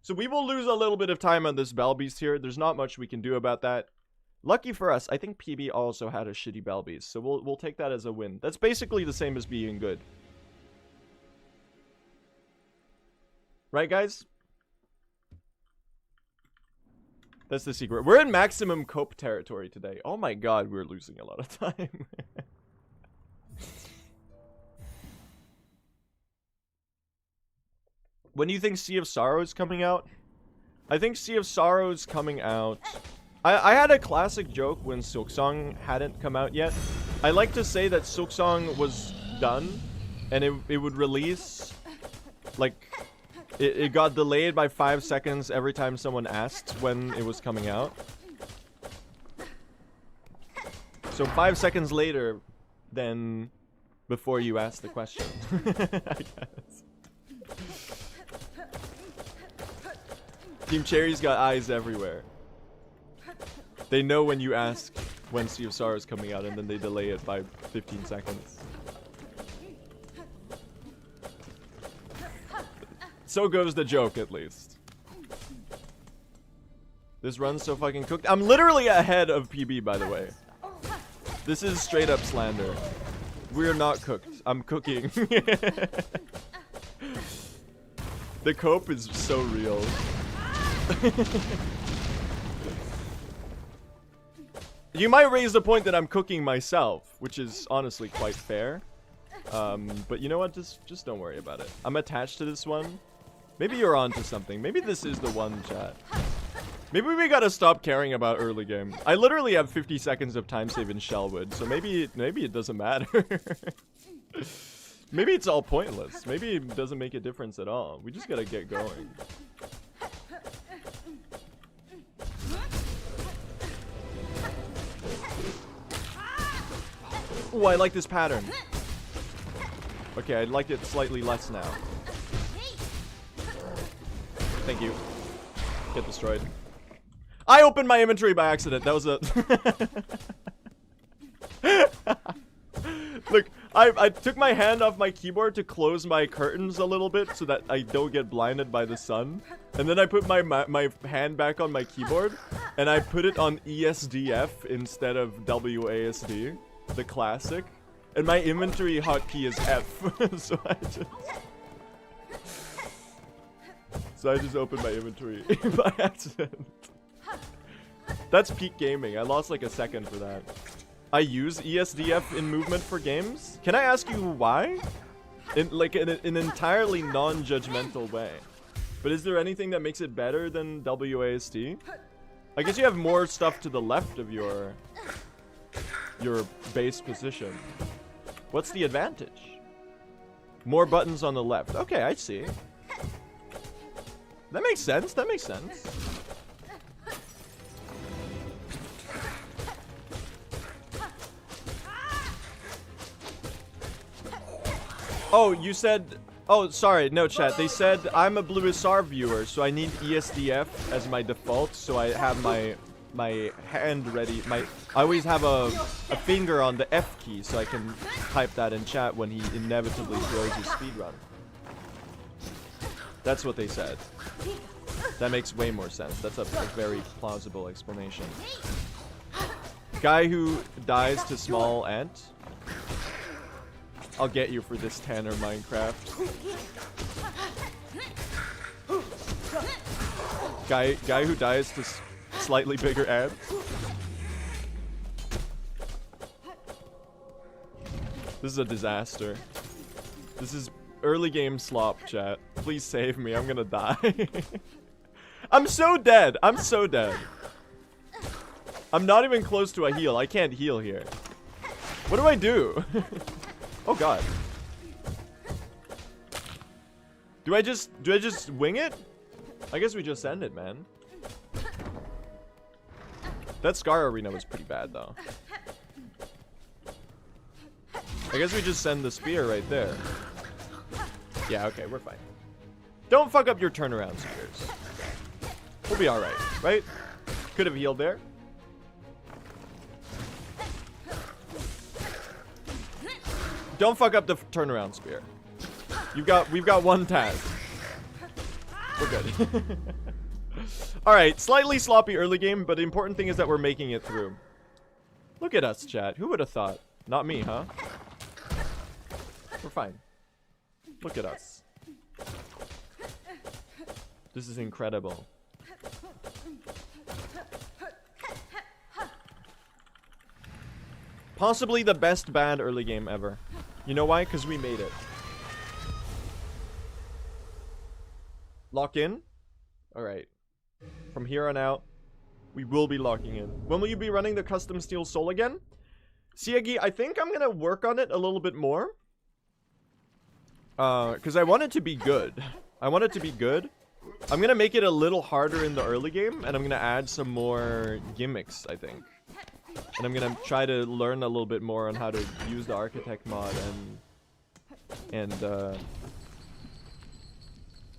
So we will lose a little bit of time on this Belbeast here. There's not much we can do about that. Lucky for us, I think PB also had a shitty Belbeast, so we'll take that as a win. That's basically the same as being good. Right, guys? That's the secret. We're in maximum cope territory today. Oh my god, we're losing a lot of time. When do you think Sea of Sorrow is coming out? I think Sea of Sorrow is coming out... I had a classic joke when Silksong hadn't come out yet. I like to say that Silksong was done, and it would release... Like, it got delayed by 5 seconds every time someone asked when it was coming out. So 5 seconds later than before you asked the question. I guess. Team Cherry's got eyes everywhere. They know when you ask when Sea of Sorrow is coming out, and then they delay it by 15 seconds. So goes the joke, at least. This run's so fucking cooked. I'm literally ahead of PB, by the way. This is straight up slander. We're not cooked. I'm cooking. The cope is so real. You might raise the point that I'm cooking myself, which is honestly quite fair. But you know what? Just don't worry about it. I'm attached to this one. Maybe you're onto something. Maybe this is the one, chat. Maybe we gotta stop caring about early game. I literally have 50 seconds of time save in Shellwood, so maybe it doesn't matter. Maybe it's all pointless. Maybe it doesn't make a difference at all. We just gotta get going. Oh, I like this pattern. Okay, I like it slightly less now. Thank you. Get destroyed. I opened my inventory by accident. That was a... Look, I took my hand off my keyboard to close my curtains a little bit so that I don't get blinded by the sun. And then I put my hand back on my keyboard and I put it on ESDF instead of WASD. The classic, and my inventory hotkey is F, so I just opened my inventory by accident. That's peak gaming. I lost like a second for that. I use ESDF in movement for games. Can I ask you why? In an entirely non-judgmental way. But is there anything that makes it better than WASD? I guess you have more stuff to the left of your base position. What's the advantage? More buttons on the left. Okay, I see. That makes sense. That makes sense. Oh, you said... Oh, sorry. No, chat. They said I'm a Blue SR viewer, so I need ESDF as my default, so I have my hand ready. I always have a finger on the F key so I can type that in chat when he inevitably throws his speedrun. That's what they said. That makes way more sense. That's a very plausible explanation. Guy who dies to small ant. I'll get you for this Tanner Minecraft. Guy who dies to slightly bigger ants. This is a disaster. This is early game slop, chat. Please save me. I'm gonna die. I'm so dead. I'm so dead. I'm not even close to a heal. I can't heal here. What do I do? Oh god. Do I just wing it? I guess we just end it, man. That Scar Arena was pretty bad, though. I guess we just send the spear right there. Yeah, okay, we're fine. Don't fuck up your turnaround spears. We'll be alright, right? Could have healed there. Don't fuck up the turnaround spear. We've got one task. We're good. Alright, slightly sloppy early game, but the important thing is that we're making it through. Look at us, chat. Who would have thought? Not me, huh? We're fine. Look at us. This is incredible. Possibly the best bad early game ever. You know why? Because we made it. Lock in? Alright. From here on out, we will be locking in. When will you be running the custom steel soul again? Siagi, I think I'm gonna work on it a little bit more. Because I want it to be good. I want it to be good. I'm gonna make it a little harder in the early game, and I'm gonna add some more gimmicks, I think. And I'm gonna try to learn a little bit more on how to use the architect mod and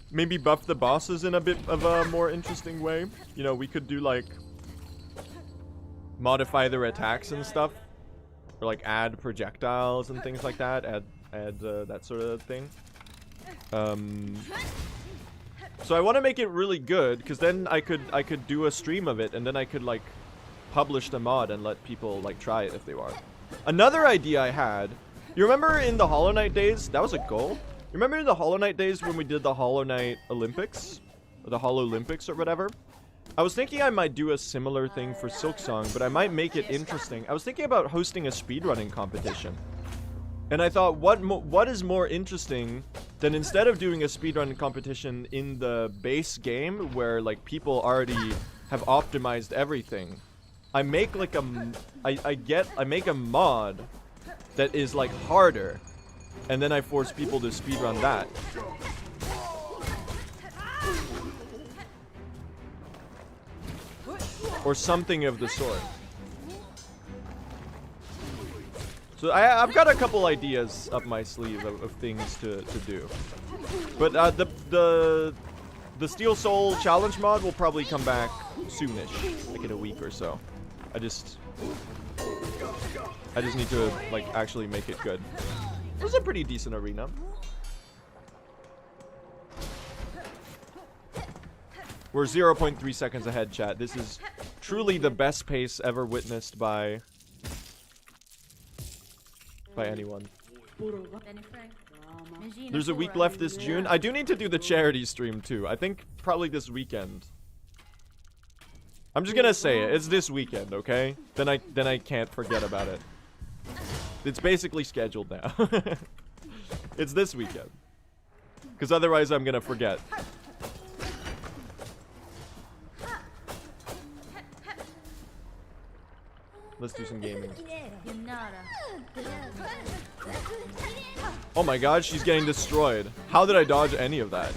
maybe buff the bosses in a bit of a more interesting way. You know, we could do like modify their attacks and stuff, or like add projectiles and things like that. Add that sort of thing. So I want to make it really good, because then I could do a stream of it, and then I could like publish the mod and let people like try it if they want. Another idea I had, you remember in the Hollow Knight days, that was a goal. You remember in the Hollow Knight days when we did the Hollow Knight Olympics, or the Hollow Olympics or whatever? I was thinking I might do a similar thing for Silksong, but I might make it interesting. I was thinking about hosting a speedrunning competition. And I thought, what is more interesting than instead of doing a speedrun competition in the base game where like people already have optimized everything, I make like I make a mod that is like harder, and then I force people to speedrun that. Or something of the sort. So I've got a couple ideas up my sleeve of things to do. But the Steel Soul challenge mod will probably come back soonish, like in a week or so. I just need to like actually make it good. It was a pretty decent arena. We're 0.3 seconds ahead, chat. This is truly the best pace ever witnessed by anyone. There's a week left this June. I do need to do the charity stream too. I think probably this weekend. I'm just gonna say it. It's this weekend, okay? Then I can't forget about it. It's basically scheduled now. It's this weekend. Because otherwise I'm gonna forget. Let's do some gaming. Oh my god, she's getting destroyed. How did I dodge any of that?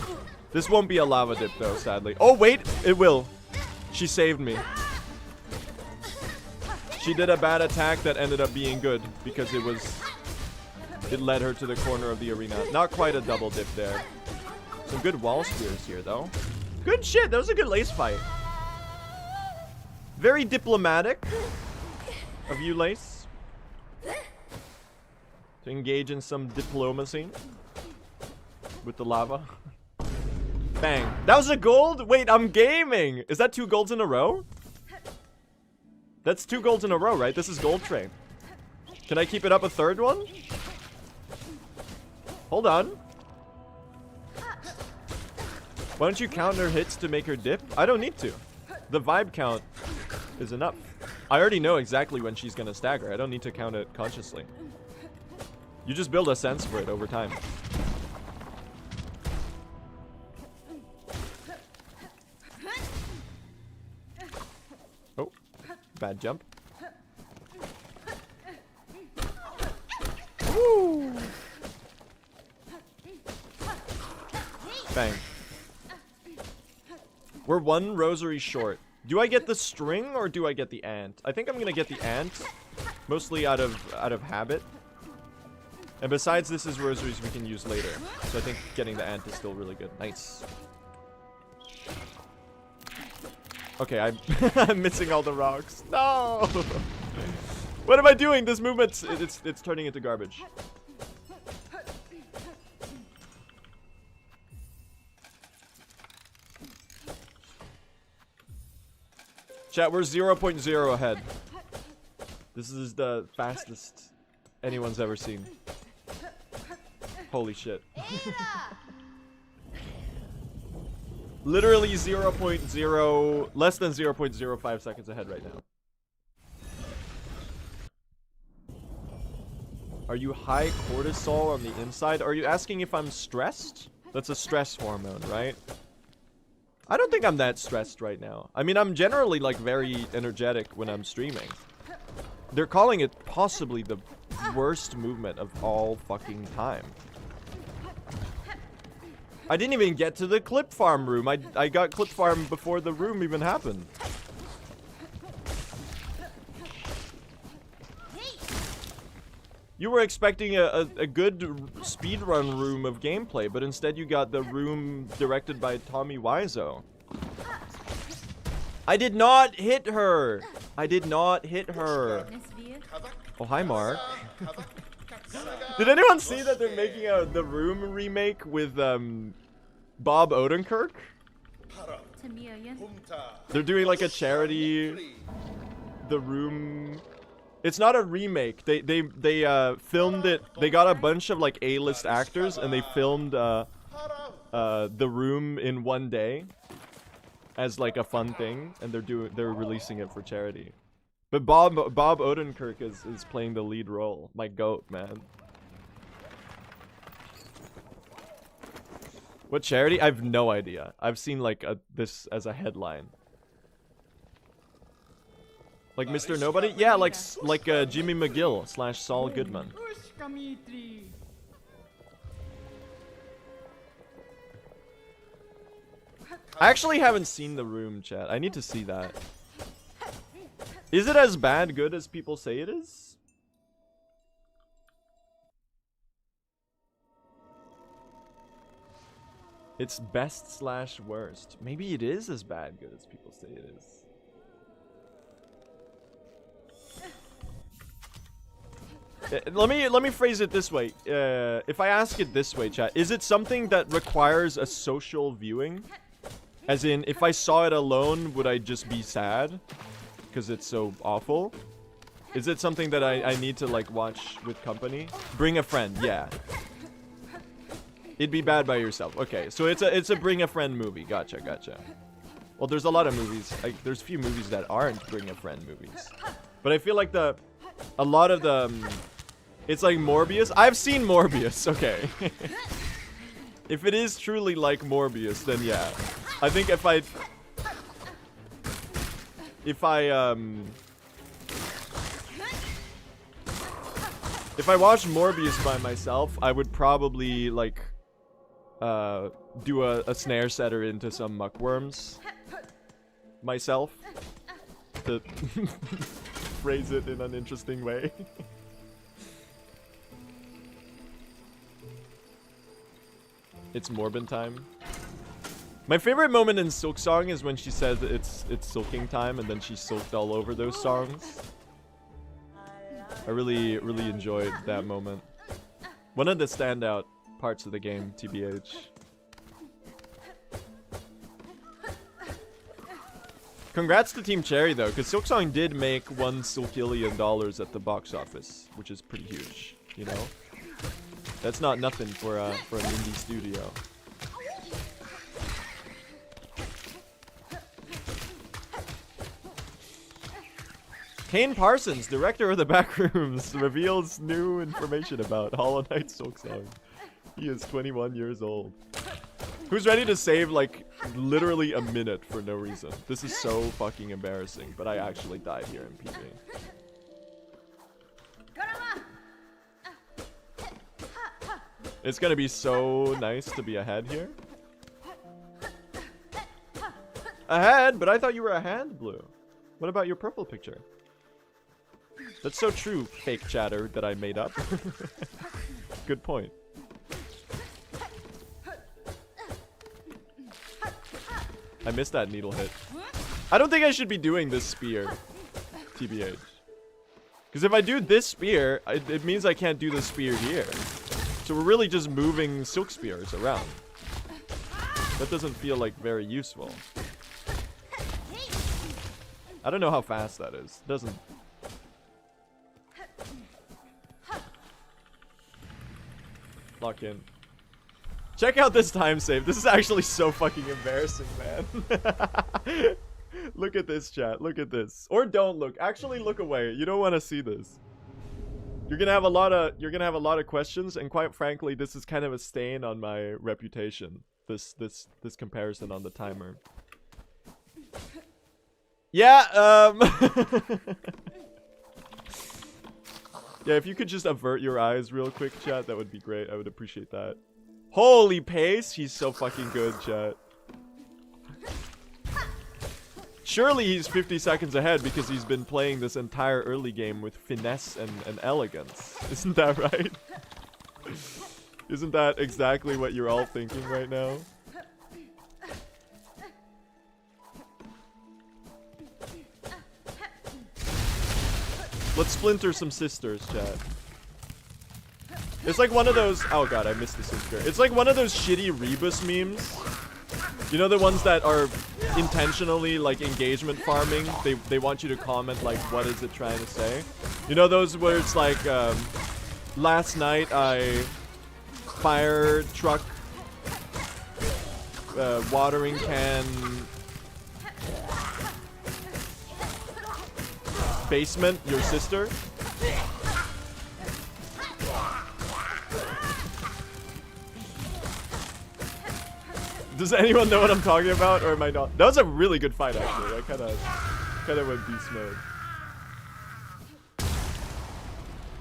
This won't be a lava dip though, sadly. Oh wait, it will. She saved me. She did a bad attack that ended up being good because it led her to the corner of the arena. Not quite a double dip there. Some good wall spears here though. Good shit, that was a good lace fight. Very diplomatic of you, Lace, to engage in some diplomacy with the lava. Bang. That was a gold? Wait, I'm gaming. Is that 2 golds in a row? That's 2 golds in a row, right? This is gold train. Can I keep it up a third one? Hold on. Why don't you count her hits to make her dip? I don't need to. The vibe count is enough. I already know exactly when she's gonna stagger. I don't need to count it consciously. You just build a sense for it over time. Oh, bad jump. Woo! Bang. We're 1 rosary short. Do I get the string or do I get the ant? I think I'm gonna get the ant, mostly out of habit. And besides, this is rosaries we can use later. So I think getting the ant is still really good. Nice. Okay, I'm missing all the rocks. No! What am I doing? This movement, it's turning into garbage. Chat, we're 0.0 ahead. This is the fastest anyone's ever seen. Holy shit. Literally 0.0, less than 0.05 seconds ahead right now. Are you high cortisol on the inside? Are you asking if I'm stressed? That's a stress hormone, right? I don't think I'm that stressed right now. I mean, I'm generally like very energetic when I'm streaming. They're calling it possibly the worst movement of all fucking time. I didn't even get to the clip farm room. I got clip farm before the room even happened. You were expecting a good speedrun room of gameplay, but instead you got the room directed by Tommy Wiseau. I did not hit her! I did not hit her. Oh, hi, Mark. Did anyone see that they're making the Room remake with Bob Odenkirk? They're doing like a charity The Room. It's not a remake. They filmed it. They got a bunch of like A-list actors and they filmed The Room in one day. as like a fun thing, and they're releasing it for charity. But Bob Odenkirk is playing the lead role. My goat, man. What charity? I have no idea. I've seen like this as a headline. Like Mr. Nobody? Yeah, like Jimmy McGill / Saul Goodman. I actually haven't seen The Room, chat. I need to see that. Is it as good as people say it is? It's best / worst. Maybe it is as good as people say it is. Let me phrase it this way. If I ask it this way, chat, is it something that requires a social viewing? As in, if I saw it alone, would I just be sad? Because it's so awful? Is it something that I need to like watch with company? Bring a friend, yeah. It'd be bad by yourself. Okay, so it's a bring a friend movie. Gotcha. Well, there's a lot of movies. Like, there's few movies that aren't bring a friend movies. But I feel like a lot of the it's like Morbius. I've seen Morbius. Okay. If it is truly like Morbius, then yeah. I think if I watched Morbius by myself, I would probably like do a snare setter into some muckworms myself to phrase it in an interesting way. It's Morbin time. My favorite moment in Silksong is when she said it's silking time, and then she silked all over those songs. I really enjoyed that moment. One of the standout parts of the game, TBH. Congrats to Team Cherry though, because Silksong did make $1 silkillion at the box office, which is pretty huge, you know? That's not nothing for an indie studio. Kane Parsons, director of the Backrooms, reveals new information about Hollow Knight Silksong. He is 21 years old. Who's ready to save, like, literally a minute for no reason? This is so fucking embarrassing, but I actually died here in PB. It's gonna be so nice to be ahead here. Ahead? But I thought you were a hand blue. What about your purple picture? That's so true, fake chatter that I made up. Good point. I missed that needle hit. I don't think I should be doing this spear, TBH. Because if I do this spear, it means I can't do the spear here. So we're really just moving silk spears around. That doesn't feel like very useful. I don't know how fast that is. It doesn't. Lock in. Check out this time save. This is actually so fucking embarrassing, man. Look at this, chat. Look at this. Or don't look. Actually look away. You don't want to see this. You're gonna have a lot of questions, and quite frankly, this is kind of a stain on my reputation. This comparison on the timer. Yeah, yeah, if you could just avert your eyes real quick, chat, that would be great. I would appreciate that. Holy pace! He's so fucking good, chat. Surely he's 50 seconds ahead because he's been playing this entire early game with finesse and elegance. Isn't that right? Isn't that exactly what you're all thinking right now? Let's splinter some sisters, chat. It's like one of those... Oh god, I missed the sister. It's like one of those shitty Rebus memes. You know, the ones that are intentionally like engagement farming? They want you to comment like, what is it trying to say? You know those where it's like, last night I fire truck watering can basement your sister. Does anyone know what I'm talking about, or am I not? That was a really good fight, actually. I kind of went beast mode.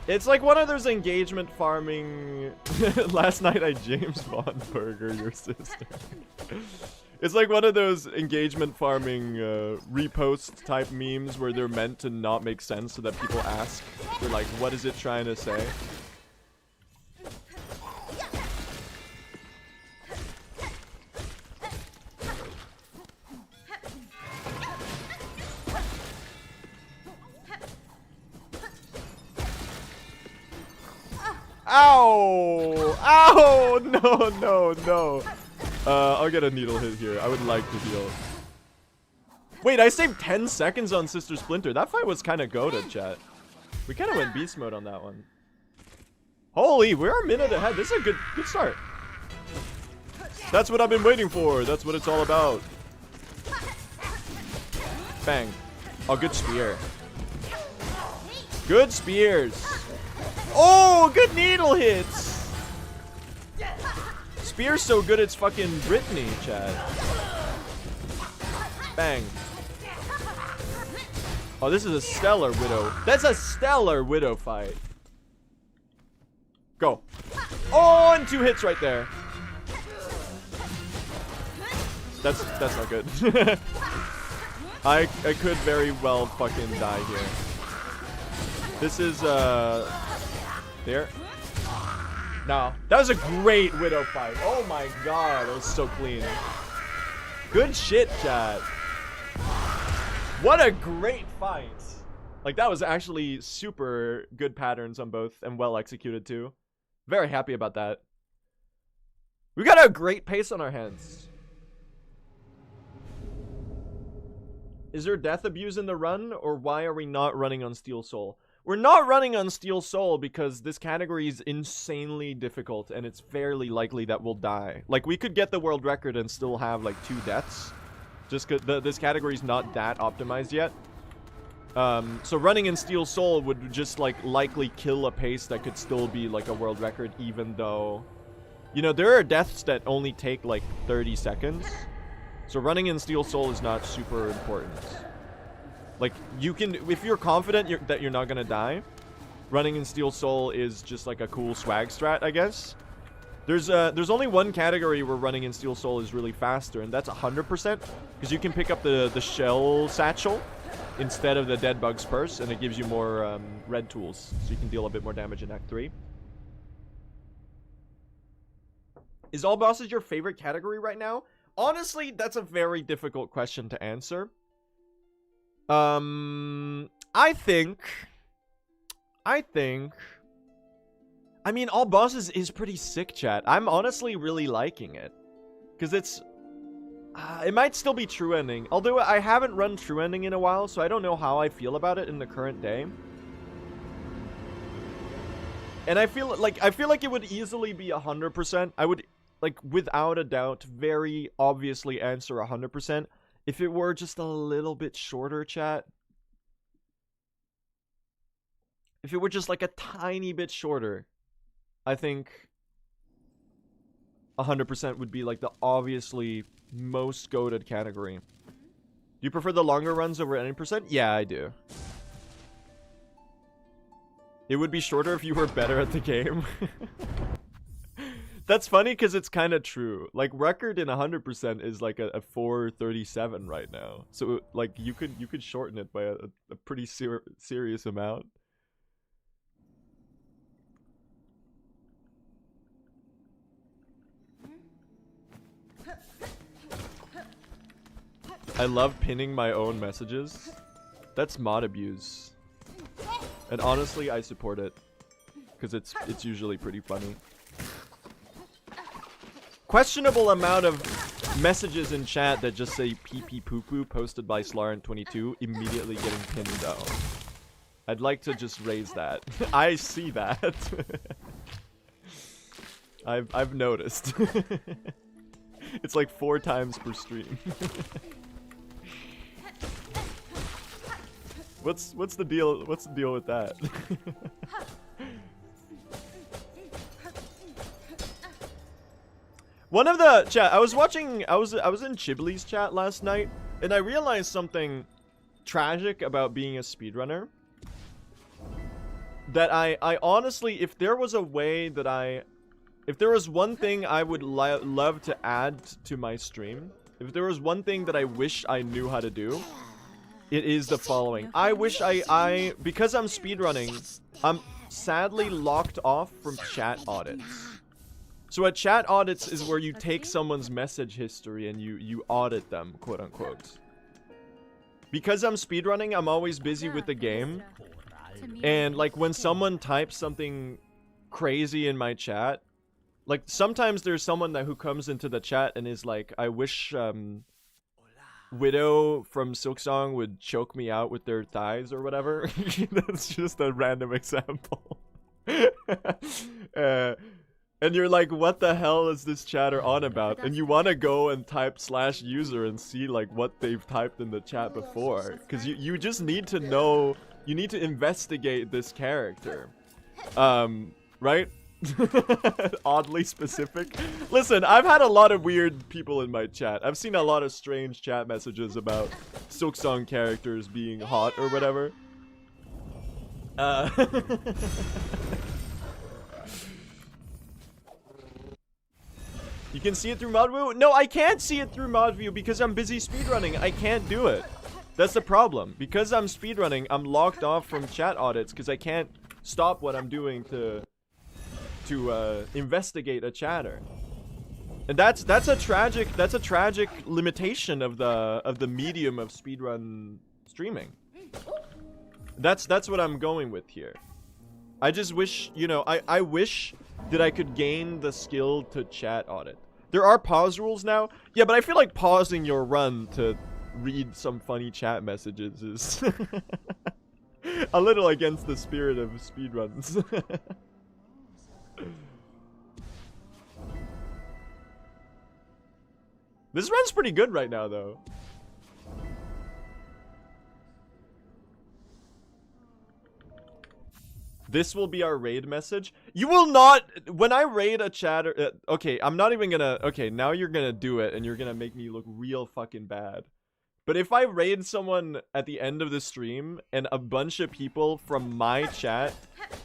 It's like one of those engagement farming. Last night I James Bond burger your sister. It's like one of those engagement farming repost type memes where they're meant to not make sense so that people ask. They're like, what is it trying to say? Ow! Ow! No, no, no. I'll get a needle hit here. I would like to heal. Wait, I saved 10 seconds on Sister Splinter. That fight was kind of goated, chat. We kind of went beast mode on that one. Holy, we're a minute ahead. This is a good start. That's what I've been waiting for. That's what it's all about. Bang. Oh, good spear. Good spears. Oh, good needle hits. Spear's so good it's fucking Brittany, Chad. Bang. Oh, this is a stellar Widow. That's a stellar Widow fight. Go. Oh, and 2 hits right there. That's not good. I could very well fucking die here. This is there. No, that was a great Widow fight. Oh my god, that was so clean. Good shit, chat. What a great fight. Like, that was actually super good patterns on both and well executed too. Very happy about that. We got a great pace on our hands. Is there death abuse in the run, or why are we not running on Steel Soul? We're not running on Steel Soul because this category is insanely difficult and it's fairly likely that we'll die. Like, we could get the world record and still have like 2 deaths. Just because this category is not that optimized yet. So running in Steel Soul would just like likely kill a pace that could still be like a world record, even though, you know, there are deaths that only take like 30 seconds. So running in Steel Soul is not super important. Like, you can, if you're confident that you're not gonna die, running in Steel Soul is just like a cool swag strat, I guess. There's only one category where running in Steel Soul is really faster, and that's 100%, because you can pick up the shell satchel instead of the dead bug's purse, and it gives you more red tools, so you can deal a bit more damage in Act 3. Is all bosses your favorite category right now? Honestly, that's a very difficult question to answer. I think, I mean, all bosses is pretty sick, chat. I'm honestly really liking it. Because it's, it might still be True Ending. Although I haven't run True Ending in a while, so I don't know how I feel about it in the current day. And I feel like it would easily be 100%. I would, like, without a doubt, very obviously answer 100%. If it were just a little bit shorter, chat. If it were just like a tiny bit shorter, I think 100% would be like the obviously most goated category. Do you prefer the longer runs over any percent? Yeah, I do. It would be shorter if you were better at the game. That's funny because it's kind of true. Like, record in 100% is like a 437 right now. So like you could shorten it by a pretty serious amount. I love pinning my own messages. That's mod abuse. And honestly, I support it because it's usually pretty funny. Questionable amount of messages in chat that just say pee pee poo poo posted by Slarn22 immediately getting pinned though. I'd like to just raise that. I see that. I've noticed. It's like 4 times per stream. What's the deal? What's the deal with that? One of the chat, I was in Chibli's chat last night, and I realized something tragic about being a speedrunner. That I honestly, if there was a way that if there was one thing I would love to add to my stream, if there was one thing that I wish I knew how to do, it is the following. I wish because I'm speedrunning, I'm sadly locked off from chat audits. So at chat audits is where you take someone's message history and you audit them, quote unquote. Because I'm speedrunning, I'm always busy with the game. And like when someone types something crazy in my chat, like sometimes there's someone who comes into the chat and is like, I wish Widow from Silksong would choke me out with their thighs or whatever. That's just a random example. And you're like, what the hell is this chatter on about? And you want to go and type /user and see like what they've typed in the chat before. Because you just need to know, you need to investigate this character. Right? Oddly specific. Listen, I've had a lot of weird people in my chat. I've seen a lot of strange chat messages about Silksong characters being hot or whatever. You can see it through mod view? No, I can't see it through mod view because I'm busy speedrunning. I can't do it. That's the problem. Because I'm speedrunning, I'm locked off from chat audits because I can't stop what I'm doing to investigate a chatter. And that's a tragic limitation of the medium of speedrun streaming. That's what I'm going with here. I just wish, you know, I wish that I could gain the skill to chat audit. There are pause rules now. Yeah, but I feel like pausing your run to read some funny chat messages is a little against the spirit of speedruns. This run's pretty good right now, though. This will be our raid message. You will not, when I raid a chatter, okay, I'm not even gonna, okay, now you're gonna do it and you're gonna make me look real fucking bad. But if I raid someone at the end of the stream and a bunch of people from my chat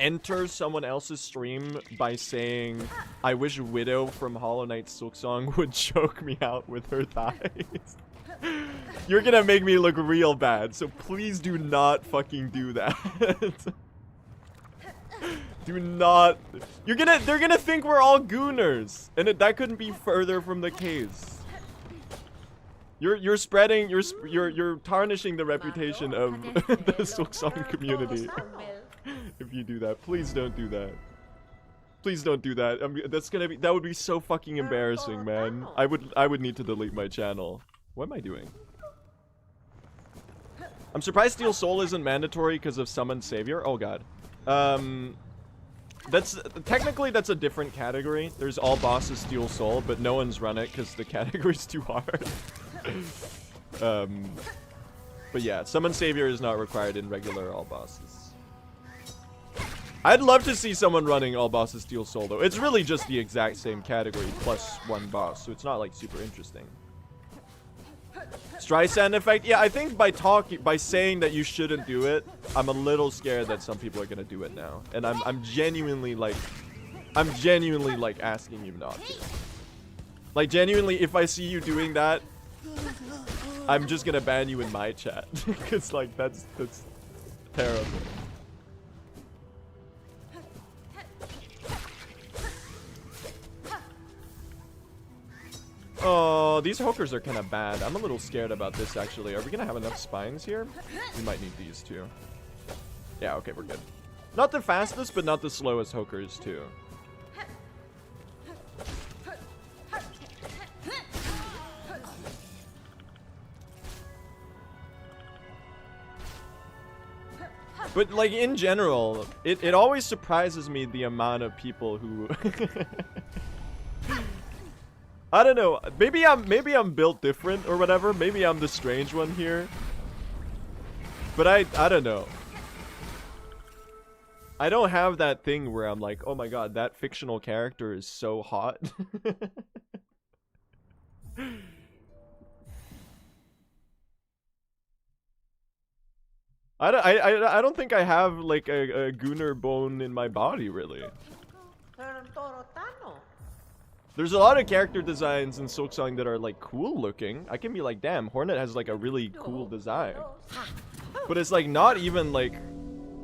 enter someone else's stream by saying, I wish Widow from Hollow Knight Silksong would choke me out with her thighs. You're gonna make me look real bad, so please do not fucking do that. Do not. They're gonna think we're all gooners, and that couldn't be further from the case. You're spreading, you're tarnishing the reputation of the Silksong community. If you do that, please don't do that. Please don't do that. I mean, that would be so fucking embarrassing, man. I would need to delete my channel. What am I doing? I'm surprised Steel Soul isn't mandatory because of Summon Savior. Oh god. That's technically that's a different category. There's all bosses Steel Soul, but no one's run it because the category's too hard. But yeah, Summon Savior is not required in regular all bosses. I'd love to see someone running all bosses Steel Soul though. It's really just the exact same category plus one boss, so it's not like super interesting. Streisand effect? Yeah, I think by saying that you shouldn't do it, I'm a little scared that some people are gonna do it now. And I'm genuinely like asking you not to. Like genuinely, if I see you doing that, I'm just gonna ban you in my chat. Because like that's terrible. Oh, these hokers are kind of bad. I'm a little scared about this, actually. Are we going to have enough spines here? We might need these, too. Yeah, okay, we're good. Not the fastest, but not the slowest hokers, too. But, like, in general, it always surprises me the amount of people who... I don't know. Maybe I'm built different or whatever. Maybe I'm the strange one here. But I don't know. I don't have that thing where I'm like, oh my god, that fictional character is so hot. I don't think I have like a gooner bone in my body really. There's a lot of character designs in Silksong that are like cool looking. I can be like, damn, Hornet has like a really cool design. But it's like not even like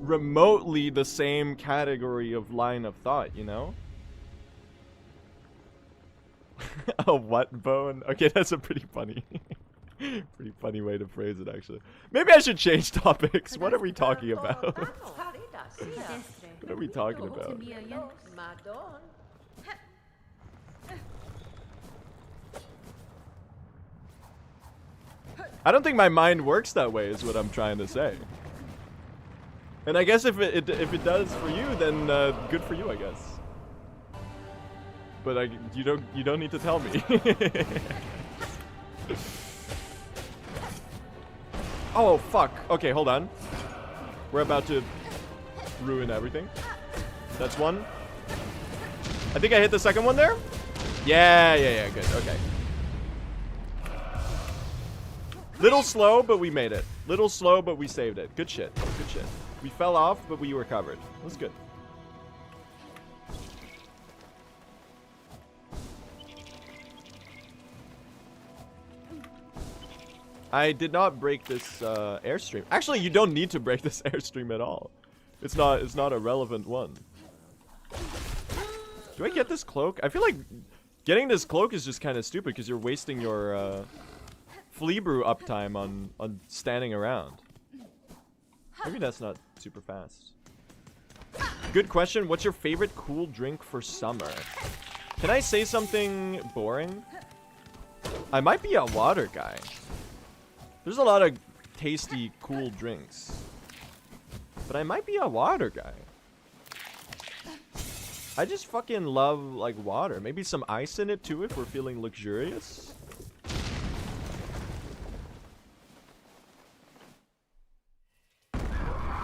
remotely the same category of line of thought, you know? A what bone? Okay, that's a pretty funny pretty funny way to phrase it actually. Maybe I should change topics. What are we talking about? What are we talking about? I don't think my mind works that way is what I'm trying to say. And I guess if it does for you, then good for you, I guess. But you don't need to tell me. Oh fuck. Okay, hold on. We're about to ruin everything. That's one. I think I hit the second one there. Yeah, good. Okay. Little slow, but we made it. Little slow, but we saved it. Good shit. Good shit. We fell off, but we recovered. That was good. I did not break this airstream. Actually, you don't need to break this airstream at all. It's not a relevant one. Do I get this cloak? I feel like getting this cloak is just kind of stupid because you're wasting your flea brew uptime on standing around. Maybe that's not super fast. Good question. What's your favorite cool drink for summer? Can I say something boring? I might be a water guy. There's a lot of tasty, cool drinks. But I might be a water guy. I just fucking love, like, water. Maybe some ice in it, too, if we're feeling luxurious.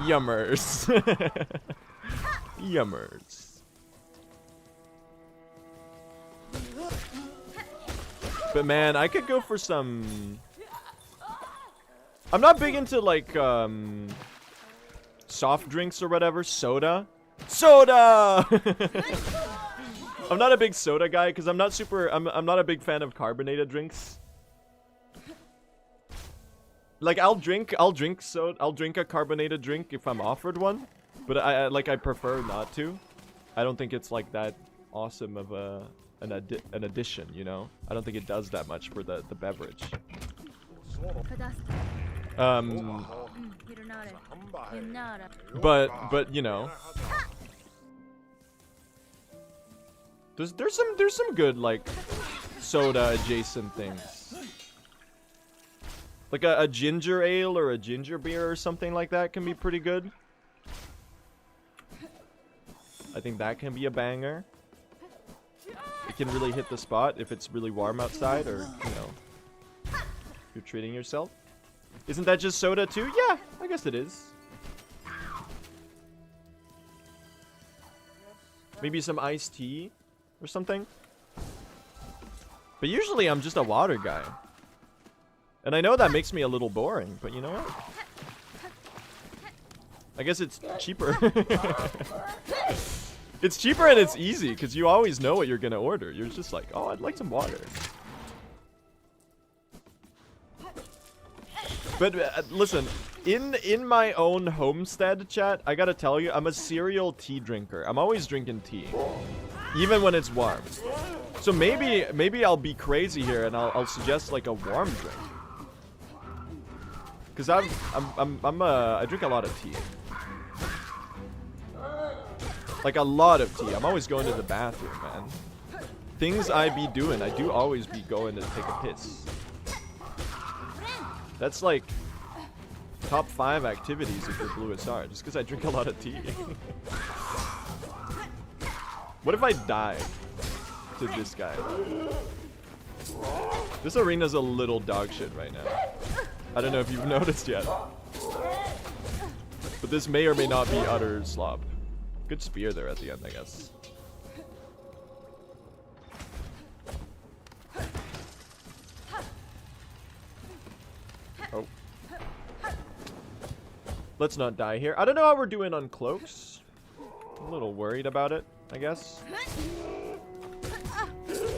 Yummers. Yummers. But man, I could go for some... I'm not big into like soft drinks or whatever. Soda. I'm not a big soda guy because I'm not a big fan of carbonated drinks. Like I'll drink a carbonated drink if I'm offered one, but I prefer not to. I don't think it's like that awesome of an addition, you know? I don't think it does that much for the beverage. But you know, there's some good like soda adjacent things, like a ginger ale or a ginger beer or something like that can be pretty good. I think that can be a banger. It can really hit the spot if it's really warm outside, or you know, you're treating yourself. Isn't that just soda too? Yeah, I guess it is. Maybe some iced tea or something. But usually I'm just a water guy. And I know that makes me a little boring, but you know what? I guess it's cheaper. It's cheaper and it's easy because you always know what you're gonna order. You're just like, oh, I'd like some water. But listen, in my own homestead, chat, I gotta tell you, I'm a serial tea drinker. I'm always drinking tea, even when it's warm. So maybe I'll be crazy here and I'll suggest like a warm drink. Cause I drink a lot of tea. Like a lot of tea. I'm always going to the bathroom, man. Things I be doing, I do always be going to take a piss. That's like top 5 activities if you're Blue SR, just because I drink a lot of tea. What if I die to this guy? This arena's a little dog shit right now. I don't know if you've noticed yet. But this may or may not be utter slop. Good spear there at the end, I guess. Oh. Let's not die here. I don't know how we're doing on cloaks. I'm a little worried about it, I guess.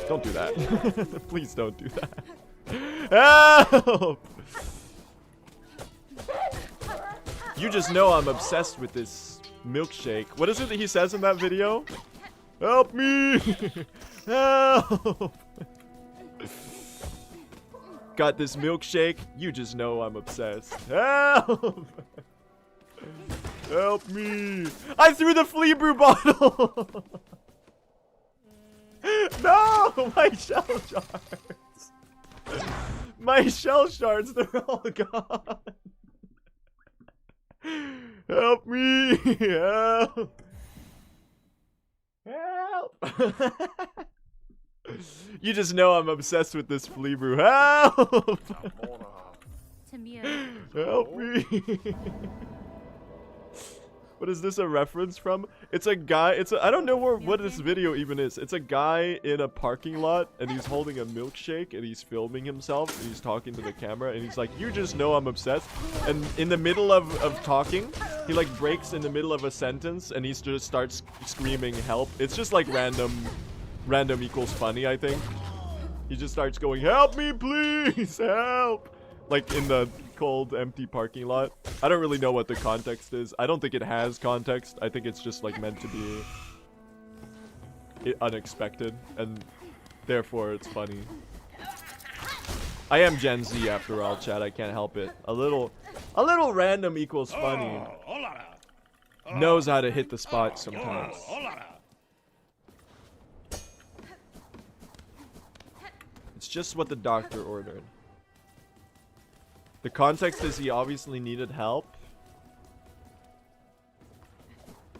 Don't do that. Please don't do that. Help! You just know I'm obsessed with this milkshake. What is it that he says in that video? Help me! Help! Got this milkshake. You just know I'm obsessed. Help! Help me! I threw the flea brew bottle! No! My shell shards! My shell shards, they're all gone! Help me! Help! Help! You just know I'm obsessed with this flea brew. Help! Help me! What is this a reference from? It's a guy, I don't know what this video even is. It's a guy in a parking lot and he's holding a milkshake and he's filming himself and he's talking to the camera and he's like, you just know I'm obsessed. And in the middle of talking, he like breaks in the middle of a sentence and he just starts screaming help. It's just like random equals funny, I think. He just starts going, help me please, help! Like in the cold, empty parking lot. I don't really know what the context is. I don't think it has context. I think it's just like meant to be unexpected, and therefore it's funny. I am Gen Z after all, chat. I can't help it. A little random equals funny. Knows how to hit the spot sometimes. It's just what the doctor ordered. The context is he obviously needed help.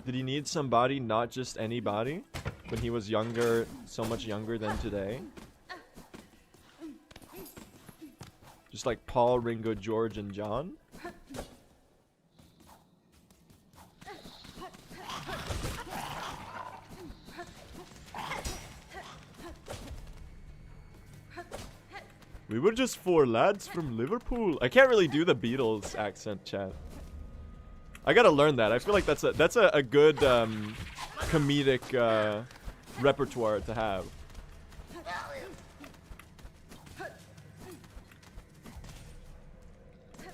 Did he need somebody, not just anybody? When he was younger, so much younger than today? Just like Paul, Ringo, George, and John? We were just 4 lads from Liverpool. I can't really do the Beatles accent, chat. I gotta learn that. I feel like that's a good comedic repertoire to have.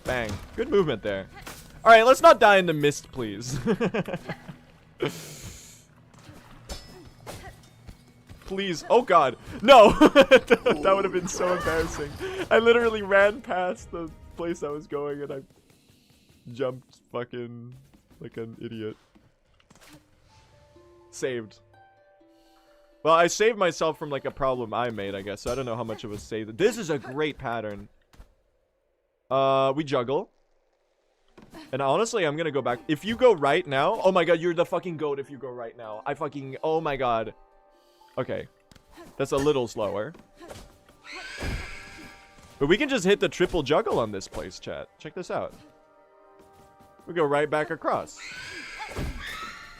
Bang. Good movement there. Alright, let's not die in the mist, please. Please. Oh god. No! That would have been so embarrassing. I literally ran past the place I was going and I jumped fucking like an idiot. Saved. Well, I saved myself from like a problem I made, I guess. So I don't know how much of a save. This is a great pattern. We juggle. And honestly, I'm gonna go back. If you go right now... Oh my god, you're the fucking goat if you go right now. Oh my god. Okay, that's a little slower. But we can just hit the triple juggle on this place, chat. Check this out. We go right back across.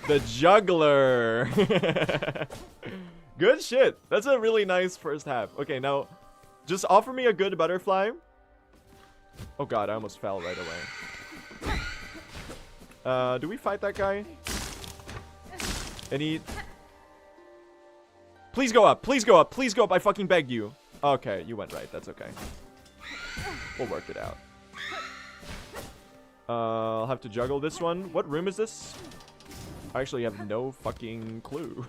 The juggler. Good shit. That's a really nice first half. Okay, now, just offer me a good butterfly. Oh god, I almost fell right away. Do we fight that guy? Any... Please go up. Please go up. Please go up. I fucking begged you. Okay, you went right. That's okay. We'll work it out. I'll have to juggle this one. What room is this? I actually have no fucking clue.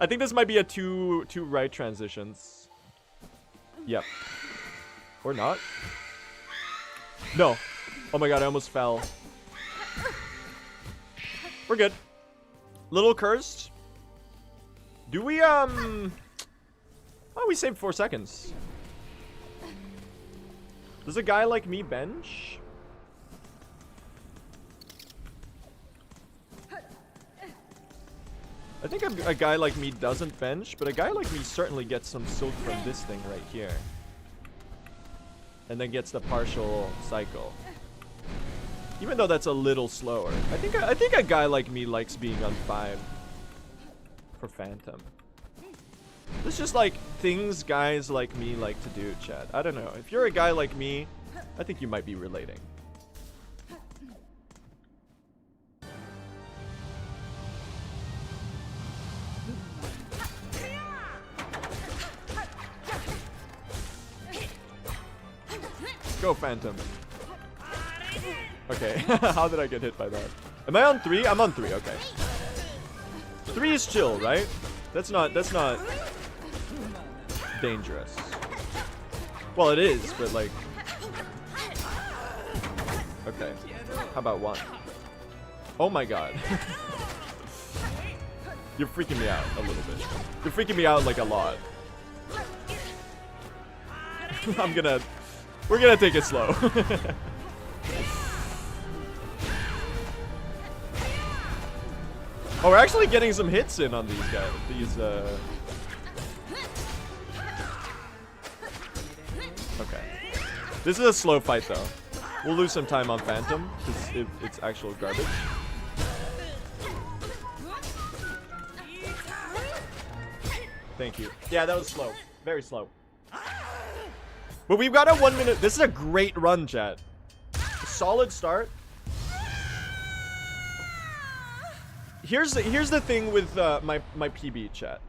I think this might be a two right transitions. Yep. Or not. No. Oh my god, I almost fell. We're good. Little cursed. Do we, oh, we saved 4 seconds. Does a guy like me bench? I think a guy like me doesn't bench, but a guy like me certainly gets some silk from this thing right here. And then gets the partial cycle. Even though that's a little slower. I think a guy like me likes being on 5 for Phantom. It's just like things guys like me like to do, chat. I don't know. If you're a guy like me, I think you might be relating. Go, Phantom. Okay, how did I get hit by that? Am I on 3? I'm on 3, okay. 3 is chill, right? That's not dangerous. Well, it is, but like... Okay, how about 1? Oh my god. You're freaking me out a little bit. You're freaking me out like a lot. We're gonna take it slow. Oh, we're actually getting some hits in on these guys. Okay. This is a slow fight, though. We'll lose some time on Phantom, because it's actual garbage. Thank you. Yeah, that was slow. Very slow. But we've got a 1 minute. This is a great run, chat. Solid start. Here's the thing with my PB chat.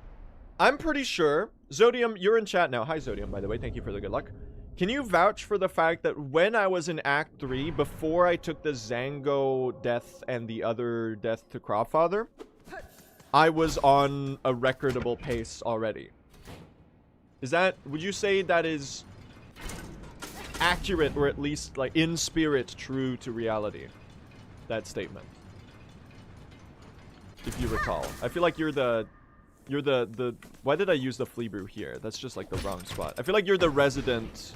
I'm pretty sure Zodium, you're in chat now. Hi Zodium, by the way. Thank you for the good luck. Can you vouch for the fact that when I was in Act 3, before I took the Zango death and the other death to Cropfather, I was on a recordable pace already? Would you say that is accurate, or at least like in spirit true to reality, that statement? If you recall. I feel like you're the why did I use the flea brew here? That's just like the wrong spot. I feel like you're the resident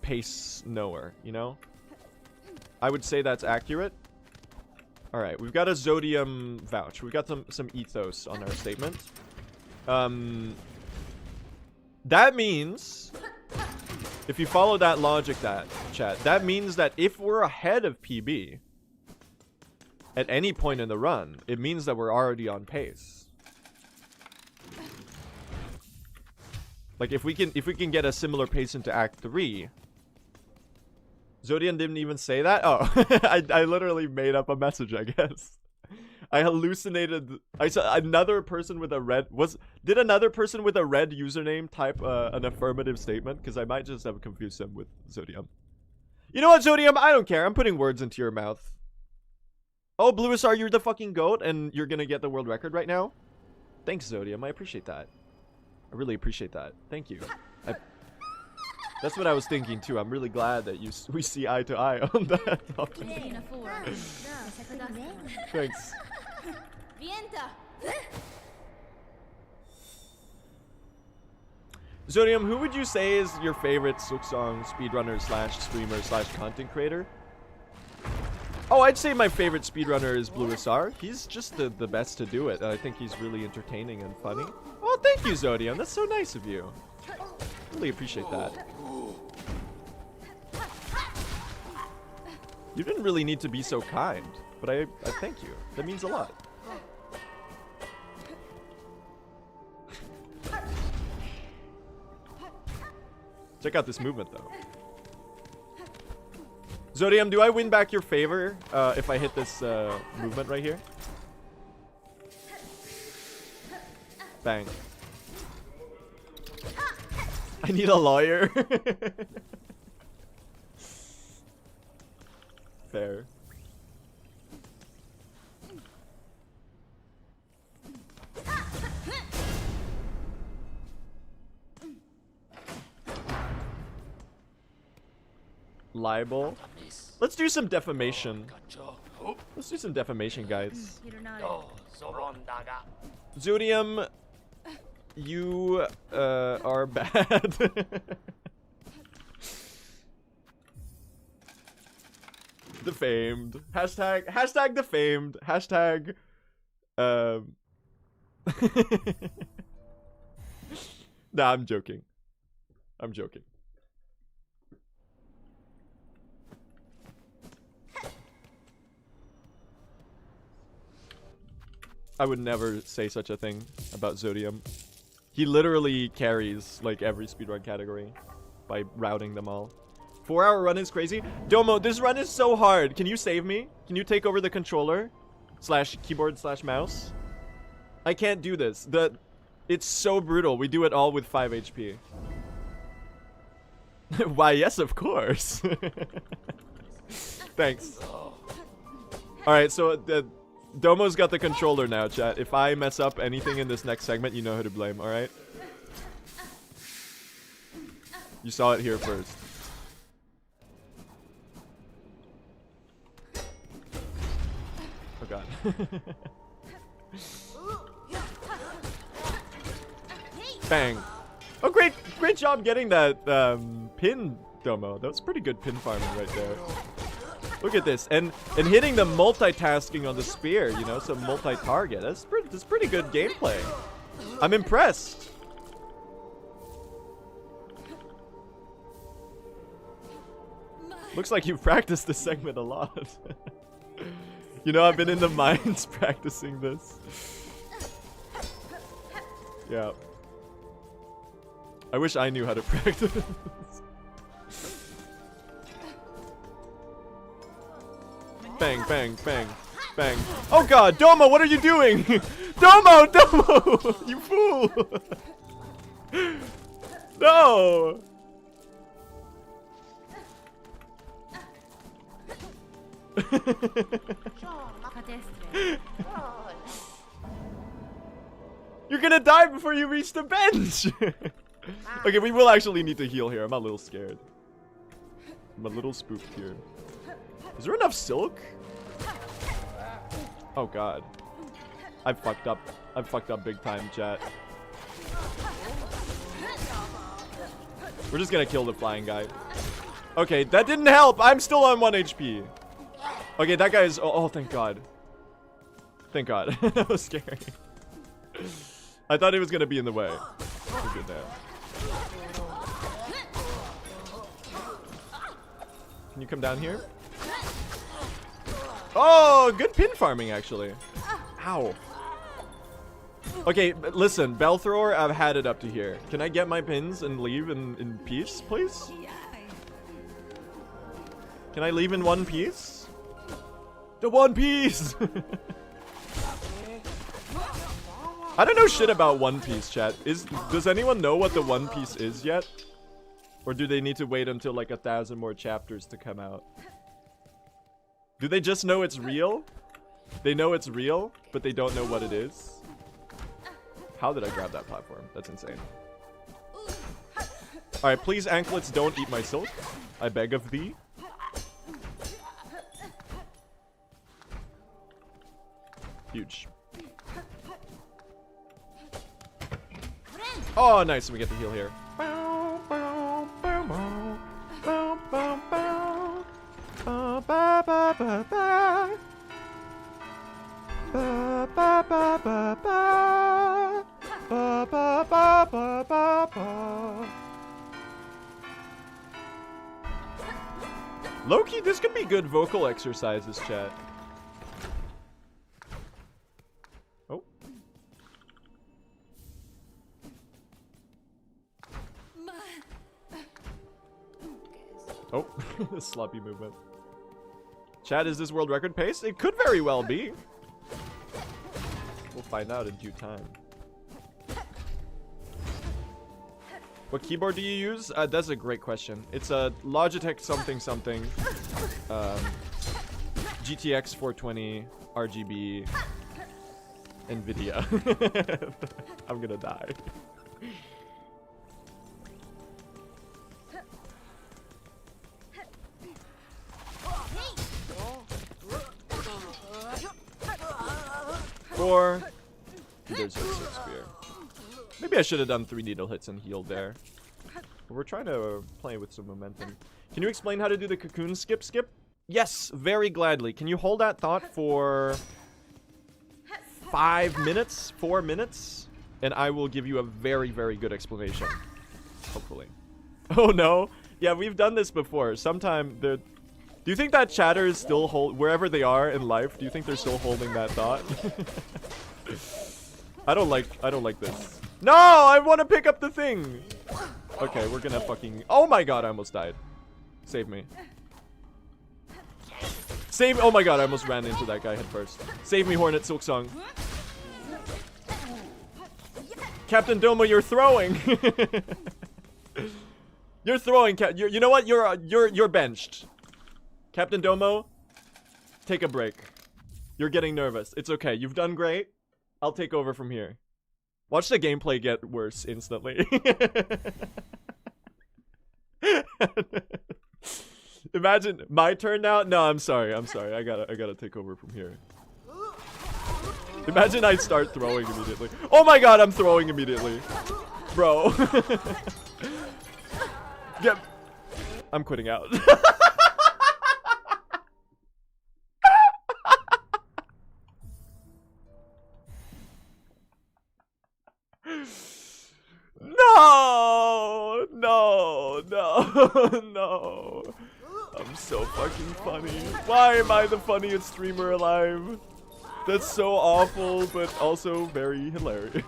pace knower, you know? I would say that's accurate. Alright, we've got a Zodium vouch. We've got some ethos on our statement. That means, if you follow that logic, chat, that means that if we're ahead of PB at any point in the run, it means that we're already on pace. Like if we can get a similar pace into Act 3. Zodian didn't even say that? Oh, I literally made up a message, I guess. I hallucinated. I saw another person with a red did another person with a red username type an affirmative statement? Because I might just have confused him with Zodium. You know what, Zodium? I don't care. I'm putting words into your mouth. Oh, Bluisar, you're the fucking goat, and you're gonna get the world record right now? Thanks, Zodium. I appreciate that. I really appreciate that. Thank you. That's what I was thinking too. I'm really glad that we see eye to eye on that topic. Thanks. Zodium, who would you say is your favorite Silksong speedrunner / streamer / content creator? Oh, I'd say my favorite speedrunner is Bluisar. He's just the best to do it. I think he's really entertaining and funny. Oh, thank you, Zodium. That's so nice of you. Really appreciate that. You didn't really need to be so kind, but I thank you. That means a lot. Check out this movement, though. Zodium, do I win back your favor if I hit this movement right here? Bang. I need a lawyer. Fair. Libel. Let's do some defamation. Let's do some defamation, guys. Zodium, you are bad. Defamed. Hashtag defamed. Hashtag Nah, I'm joking. I'm joking. I would never say such a thing about Zodium. He literally carries like every speedrun category by routing them all. 4-hour run is crazy. Domo, this run is so hard. Can you save me? Can you take over the controller / keyboard / mouse? I can't do this. It's so brutal. We do it all with 5 HP. Why, yes, of course. Thanks. Alright, so Domo's got the controller now, chat. If I mess up anything in this next segment, you know who to blame, alright? You saw it here first. Oh god. Bang. Oh, great job getting that pin, Domo. That was pretty good pin farming right there. Look at this, and hitting the multitasking on the spear, you know, so multi-target. That's pretty good gameplay. I'm impressed. Looks like you've practiced this segment a lot. You know, I've been in the mines practicing this. Yeah. I wish I knew how to practice. Bang, bang, bang, bang. Oh god, Domo, what are you doing? Domo! You fool! No! You're gonna die before you reach the bench! Okay, we will actually need to heal here. I'm a little scared. I'm a little spooked here. Is there enough silk? Oh god. I fucked up. I fucked up big time, chat. We're just gonna kill the flying guy. Okay, that didn't help. I'm still on 1 HP. Okay, that guy is... Oh, thank god. Thank god. That was scary. I thought he was gonna be in the way. We're good now. Can you come down here? Oh, good pin farming, actually. Ow. Okay, listen, Bell Thrower, I've had it up to here. Can I get my pins and leave in peace, please? Can I leave in one piece? The One Piece! I don't know shit about One Piece, chat. Does anyone know what the One Piece is yet? Or do they need to wait until like 1,000 more chapters to come out? Do they just know it's real? They know it's real, but they don't know what it is? How did I grab that platform? That's insane. Alright, please, anklets, don't eat my silk. I beg of thee. Huge. Oh, nice. We get to heal here. Low-key, this could be good vocal exercises, chat. Oh. Oh, sloppy movement. Chat, is this world record pace? It could very well be. We'll find out in due time. What keyboard do you use? That's a great question. It's a Logitech something something. GTX 420 RGB NVIDIA. I'm gonna die. Or there's a six spear. Maybe I should have done 3 needle hits and healed there. But we're trying to play with some momentum. Can you explain how to do the cocoon skip? Yes, very gladly. Can you hold that thought for 5 minutes? 4 minutes? And I will give you a very, very good explanation. Hopefully. Oh no. Yeah, we've done this before. Sometime Do you think that chatter is still wherever they are in life? Do you think they're still holding that thought? I don't like this. No, I want to pick up the thing. Okay, we're gonna fucking. Oh my god, I almost died. Save me. Save. Oh my god, I almost ran into that guy head first. Save me, Hornet Silksong. Captain Domo, you're throwing. You're throwing. You know what? You're benched. Captain Domo, take a break. You're getting nervous. It's okay. You've done great. I'll take over from here. Watch the gameplay get worse instantly. Imagine my turn now. No, I'm sorry. I gotta take over from here. Imagine I start throwing immediately. Oh my god, I'm throwing immediately. Bro. Yep. I'm quitting out. No, no, no, no. I'm so fucking funny. Why am I the funniest streamer alive? That's so awful, but also very hilarious.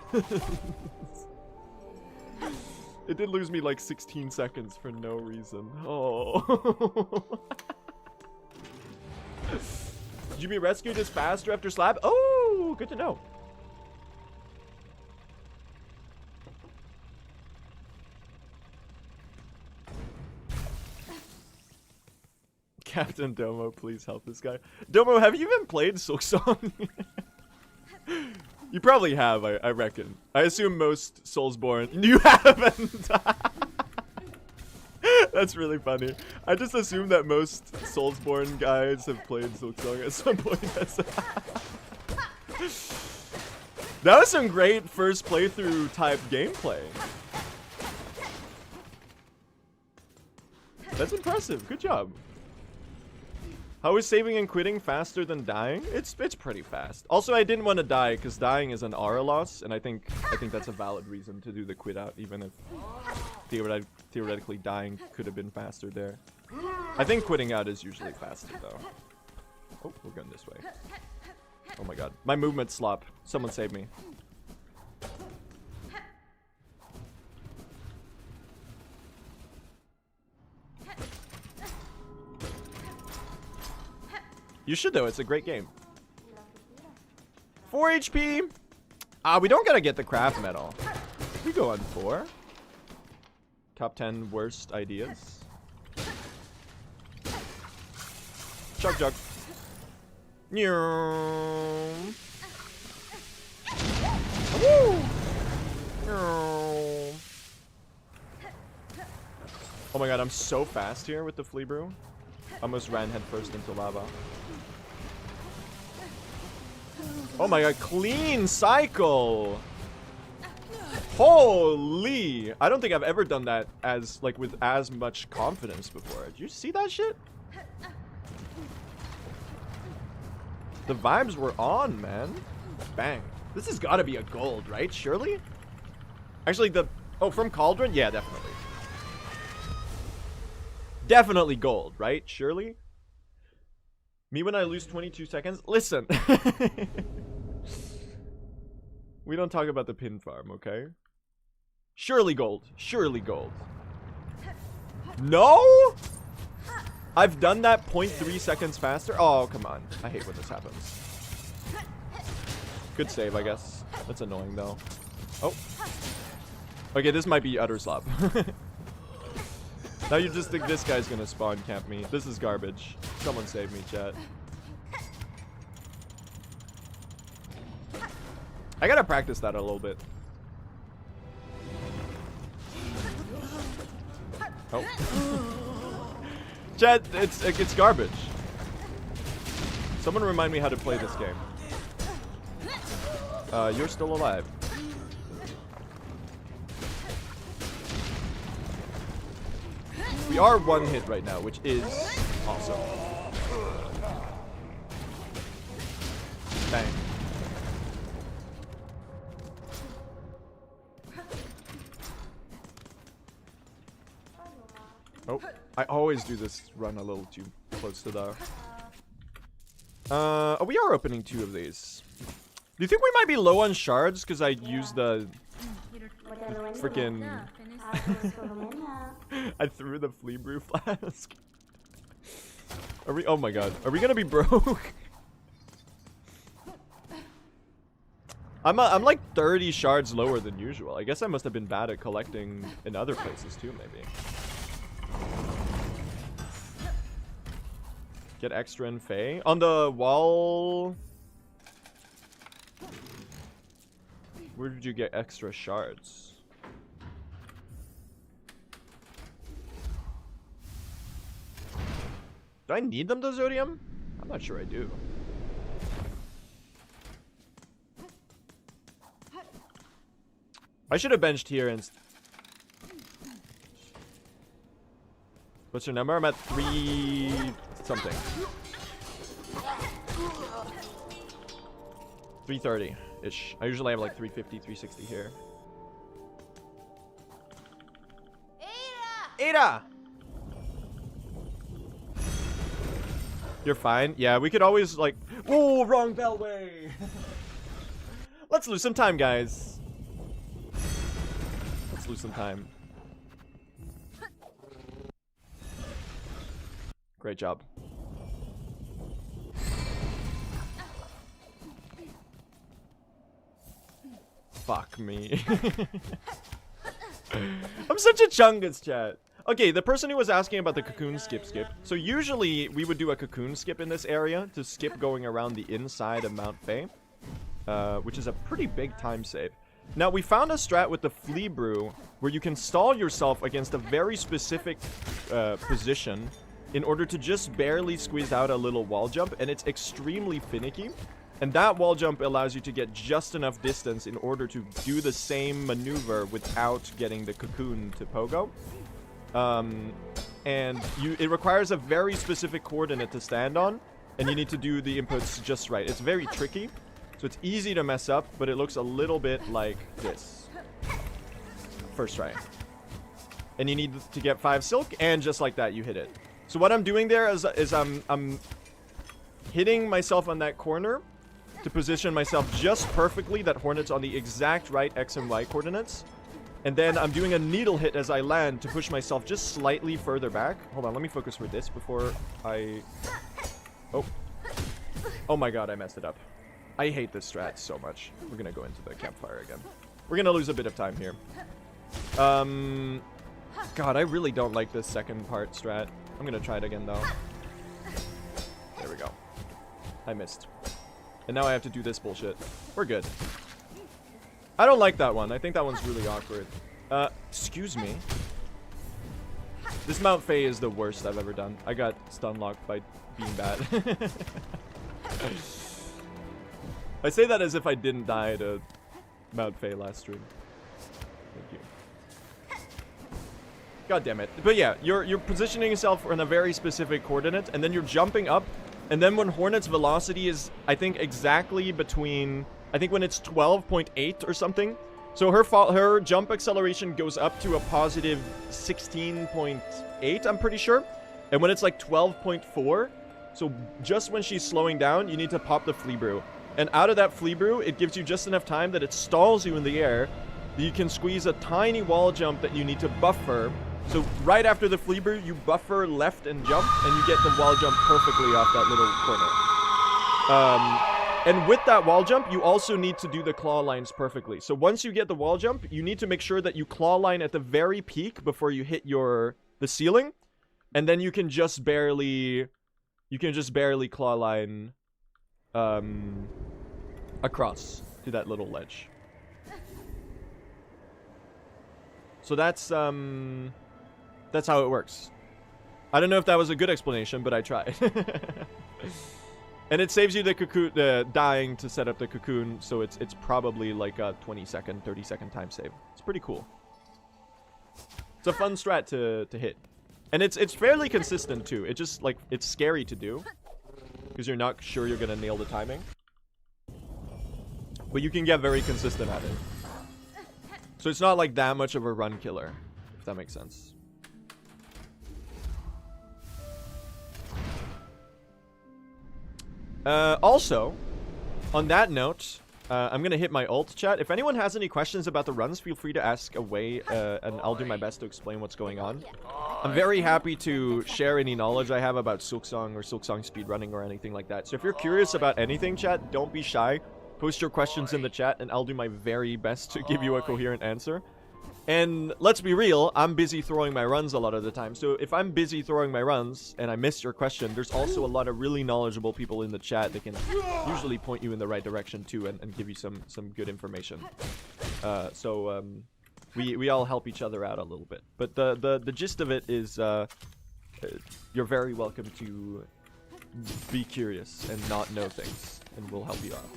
It did lose me like 16 seconds for no reason. Oh. Did you be rescued as faster after slap? Oh, good to know. Captain Domo, please help this guy. Domo, have you even played Silksong? You probably have, I reckon. I assume most Soulsborne. You haven't! That's really funny. I just assume that most Soulsborne guys have played Silksong at some point. That was some great first playthrough type gameplay. That's impressive. Good job. How is saving and quitting faster than dying? It's pretty fast. Also, I didn't want to die because dying is an aura loss, and I think that's a valid reason to do the quit out, even if theoretically dying could have been faster there. I think quitting out is usually faster though. Oh, we're going this way. Oh my god, my movement slop. Someone save me. You should though, it's a great game. 4 HP. We don't gotta get the craft medal. We go on 4. Top 10 worst ideas. Chug jug. Woo! Oh my god, I'm so fast here with the flea brew. Almost ran headfirst into lava. Oh my god, clean cycle! Holy! I don't think I've ever done that with as much confidence before. Did you see that shit? The vibes were on, man. Bang. This has gotta be a gold, right? Surely? Actually, from Cauldron? Yeah, definitely. Definitely gold, right? Surely? Me when I lose 22 seconds? Listen. We don't talk about the pin farm, okay? Surely gold. Surely gold. No? I've done that 0.3 seconds faster? Oh, come on. I hate when this happens. Good save, I guess. That's annoying, though. Oh. Okay, this might be utter slop. Now you just think this guy's gonna spawn camp me. This is garbage. Someone save me, chat. I gotta practice that a little bit. Oh. Chat, it's garbage. Someone remind me how to play this game. You're still alive. We are one hit right now, which is awesome. Bang. Oh, I always do this run a little too close to the... Oh, we are opening 2 of these. Do you think we might be low on shards? Because I used the freaking... I threw the flea brew flask. Are we... Oh my god. Are we gonna be broke? I'm like 30 shards lower than usual. I guess I must have been bad at collecting in other places too, maybe. Get extra in Fae. On the wall... Where did you get extra shards? Do I need them, the Zodium? I'm not sure I do. I should have benched here and... What's your number? I'm at 3... something. 330-ish. I usually have like 350, 360 here. Ada! You're fine? Yeah, we could always like... Oh, wrong bellway! Let's lose some time, guys. Let's lose some time. Great job. Fuck me. I'm such a chungus, chat. Okay, the person who was asking about the cocoon skip. So usually we would do a cocoon skip in this area to skip going around the inside of Mount Fae, which is a pretty big time save. Now, we found a strat with the flea brew where you can stall yourself against a very specific position in order to just barely squeeze out a little wall jump, and it's extremely finicky. And that wall jump allows you to get just enough distance in order to do the same maneuver without getting the cocoon to pogo. And it requires a very specific coordinate to stand on, and you need to do the inputs just right. It's very tricky, so it's easy to mess up, but it looks a little bit like this. First try. And you need to get 5 silk, and just like that, you hit it. So what I'm doing there is I'm hitting myself on that corner to position myself just perfectly that Hornet's on the exact right X and Y coordinates. And then I'm doing a needle hit as I land to push myself just slightly further back. Hold on, let me focus for this before I... Oh. Oh my god, I messed it up. I hate this strat so much. We're gonna go into the campfire again. We're gonna lose a bit of time here. God, I really don't like this second part strat. I'm gonna try it again, though. There we go. I missed. And now I have to do this bullshit. We're good. I don't like that one. I think that one's really awkward. Excuse me. This Mount Fae is the worst I've ever done. I got stun locked by being bad. I say that as if I didn't die to Mount Fae last stream. Thank you. God damn it. But yeah, you're positioning yourself in a very specific coordinate, and then you're jumping up, and then when Hornet's velocity is, I think, exactly between... I think when it's 12.8 or something. So her jump acceleration goes up to a positive 16.8, I'm pretty sure. And when it's like 12.4, so just when she's slowing down, you need to pop the flea brew. And out of that flea brew, it gives you just enough time that it stalls you in the air. You can squeeze a tiny wall jump that you need to buffer. So right after the flea brew, you buffer left and jump, and you get the wall jump perfectly off that little corner. And with that wall jump, you also need to do the claw lines perfectly. So once you get the wall jump, you need to make sure that you claw line at the very peak before you hit the ceiling. And then you can just barely claw line across to that little ledge. So that's how it works. I don't know if that was a good explanation, but I tried. And it saves you the cocoon, dying to set up the cocoon, so it's probably like a 20-second, 30-second time save. It's pretty cool. It's a fun strat to hit. And it's fairly consistent too. It just like it's scary to do because you're not sure you're gonna nail the timing. But you can get very consistent at it. So it's not like that much of a run killer, if that makes sense. Also, on that note, I'm gonna hit my ult chat. If anyone has any questions about the runs, feel free to ask away, and I'll do my best to explain what's going on. I'm very happy to share any knowledge I have about Silksong or Silksong speedrunning or anything like that. So if you're curious about anything, chat, don't be shy. Post your questions in the chat, and I'll do my very best to give you a coherent answer. And let's be real, I'm busy throwing my runs a lot of the time. So if I'm busy throwing my runs and I missed your question, there's also a lot of really knowledgeable people in the chat that can usually point you in the right direction too, and give you some good information. We all help each other out a little bit. But the gist of it is you're very welcome to be curious and not know things, and we'll help you out.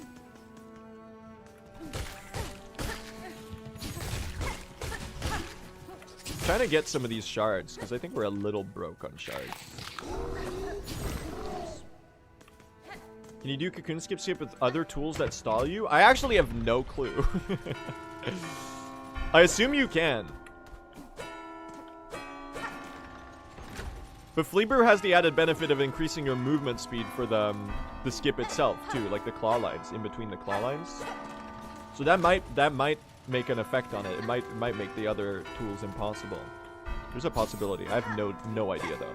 Trying to get some of these shards, because I think we're a little broke on shards. Can you do cocoon skip with other tools that stall you? I actually have no clue. I assume you can. But Flea Brew has the added benefit of increasing your movement speed for the skip itself too, like the claw lines, in between the claw lines. So that might make an effect on it. It might make the other tools impossible. There's a possibility. I have no idea though.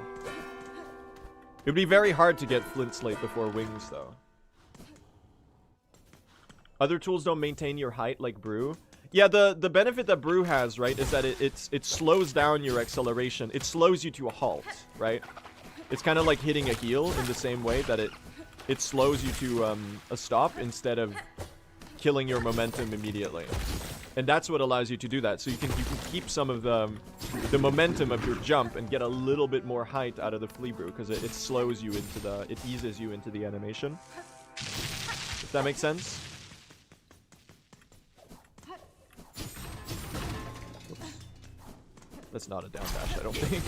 It would be very hard to get Flint Slate before wings though. Other tools don't maintain your height like Brew. Yeah, the benefit that Brew has, right, is that it slows down your acceleration. It slows you to a halt, right? It's kind of like hitting a heel in the same way that it slows you to a stop instead of killing your momentum immediately. And that's what allows you to do that. So you can keep some of the momentum of your jump and get a little bit more height out of the Flea Brew, because it slows you into it eases you into the animation. If that makes sense. Oops. That's not a down dash, I don't think.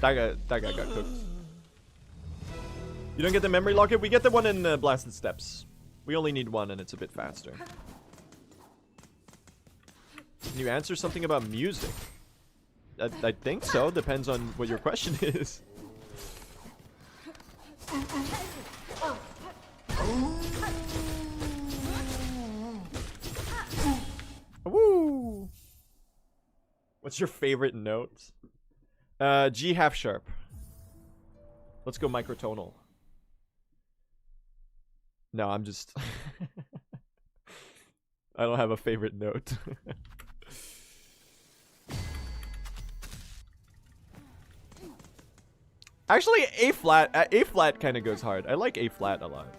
That guy got cooked. You don't get the memory locket? We get the one in Blasted Steps. We only need one, and it's a bit faster. Can you answer something about music? I think so. Depends on what your question is. Woo! What's your favorite note? G half sharp. Let's go microtonal. No, I'm just... I don't have a favorite note. Actually, A flat kind of goes hard. I like A flat a lot.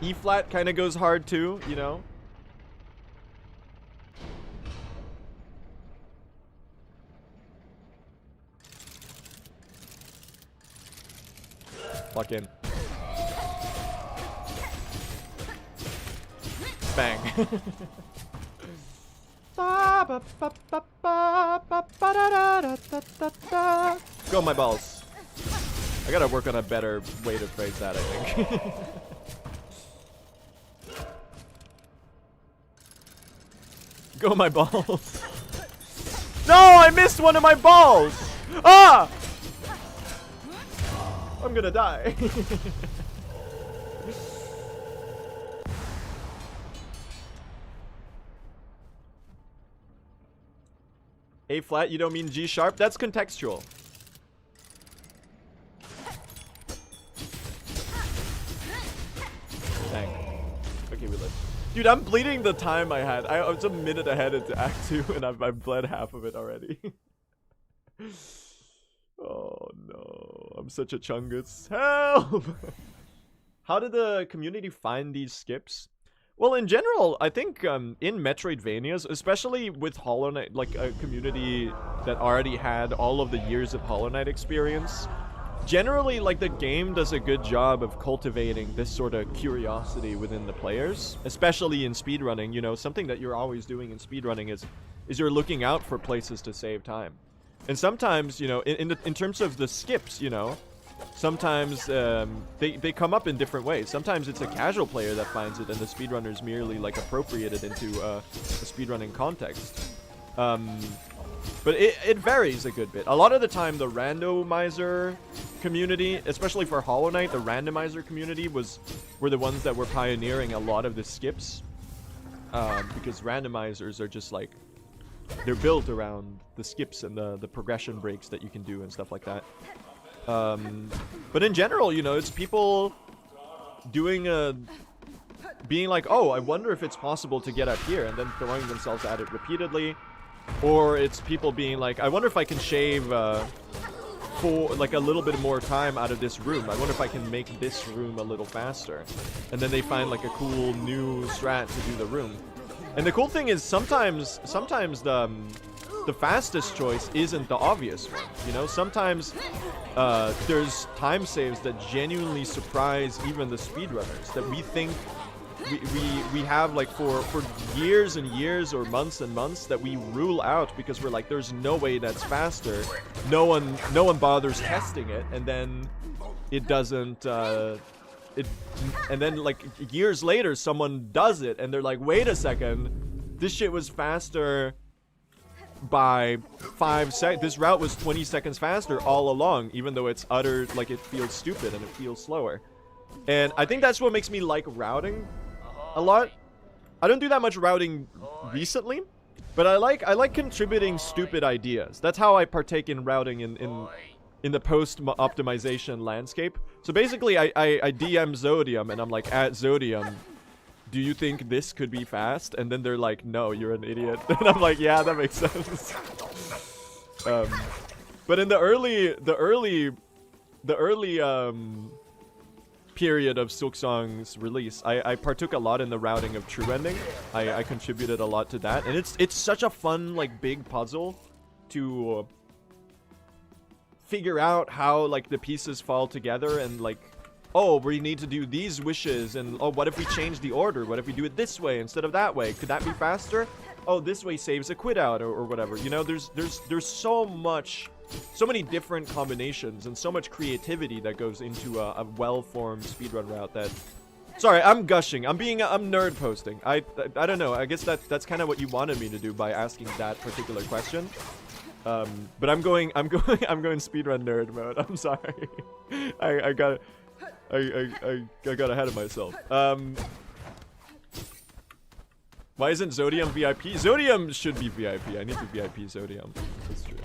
E flat kind of goes hard too, you know? Lock in. Bang. Go my balls. I gotta work on a better way to phrase that, I think. Go my balls. No, I missed one of my balls. Ah! I'm gonna die. A flat, you don't mean G sharp? That's contextual. Dang. Okay, we live. Dude, I'm bleeding the time I had. I was a minute ahead into Act 2 and I've bled half of it already. Oh no, I'm such a chungus. Help! How did the community find these skips? Well, in general, I think in Metroidvanias, especially with Hollow Knight, like a community that already had all of the years of Hollow Knight experience, generally, like, the game does a good job of cultivating this sort of curiosity within the players, especially in speedrunning. You know, something that you're always doing in speedrunning is you're looking out for places to save time. And sometimes, you know, in terms of the skips, you know, Sometimes they come up in different ways. Sometimes it's a casual player that finds it, and the speedrunners merely like appropriate it into a speedrunning context. But it varies a good bit. A lot of the time, the randomizer community, especially for Hollow Knight, the randomizer community were the ones that were pioneering a lot of the skips. Because randomizers are just like, they're built around the skips and the progression breaks that you can do and stuff like that. But in general, you know, it's people doing being like, oh, I wonder if it's possible to get up here, and then throwing themselves at it repeatedly. Or it's people being like, I wonder if I can shave for like a little bit more time out of this room. I wonder if I can make this room a little faster. And then they find like a cool new strat to do the room. And the cool thing is sometimes the fastest choice isn't the obvious one. You know, sometimes there's time saves that genuinely surprise even the speedrunners that we think we have like for years and years or months and months that we rule out because we're like, there's no way that's faster. No one bothers testing it, and then it doesn't and then like years later someone does it and they're like, wait a second, this shit was faster by 5 seconds. This route was 20 seconds faster all along, even though it's like it feels stupid and it feels slower. And I think that's what makes me like routing a lot. I don't do that much routing recently, but I like contributing stupid ideas. That's how I partake in routing in the post-optimization landscape. So basically, I DM Zodium, and I'm like, at Zodium, do you think this could be fast? And then they're like, no, you're an idiot. And I'm like, yeah, that makes sense. But in the early period of Silksong's release, I partook a lot in the routing of True Ending. I contributed a lot to that, and it's such a fun like big puzzle to figure out how like the pieces fall together, and like, oh, we need to do these wishes, and oh, what if we change the order? What if we do it this way instead of that way? Could that be faster? Oh, this way saves a quit out or whatever. You know, there's so many different combinations and so much creativity that goes into a well-formed speedrun route that... Sorry, I'm gushing. I'm nerd posting. I don't know. I guess that's kind of what you wanted me to do by asking that particular question. But I'm going speedrun nerd mode. I'm sorry. I got ahead of myself. Why isn't Zodium VIP? Zodium should be VIP. I need to VIP Zodium. That's true.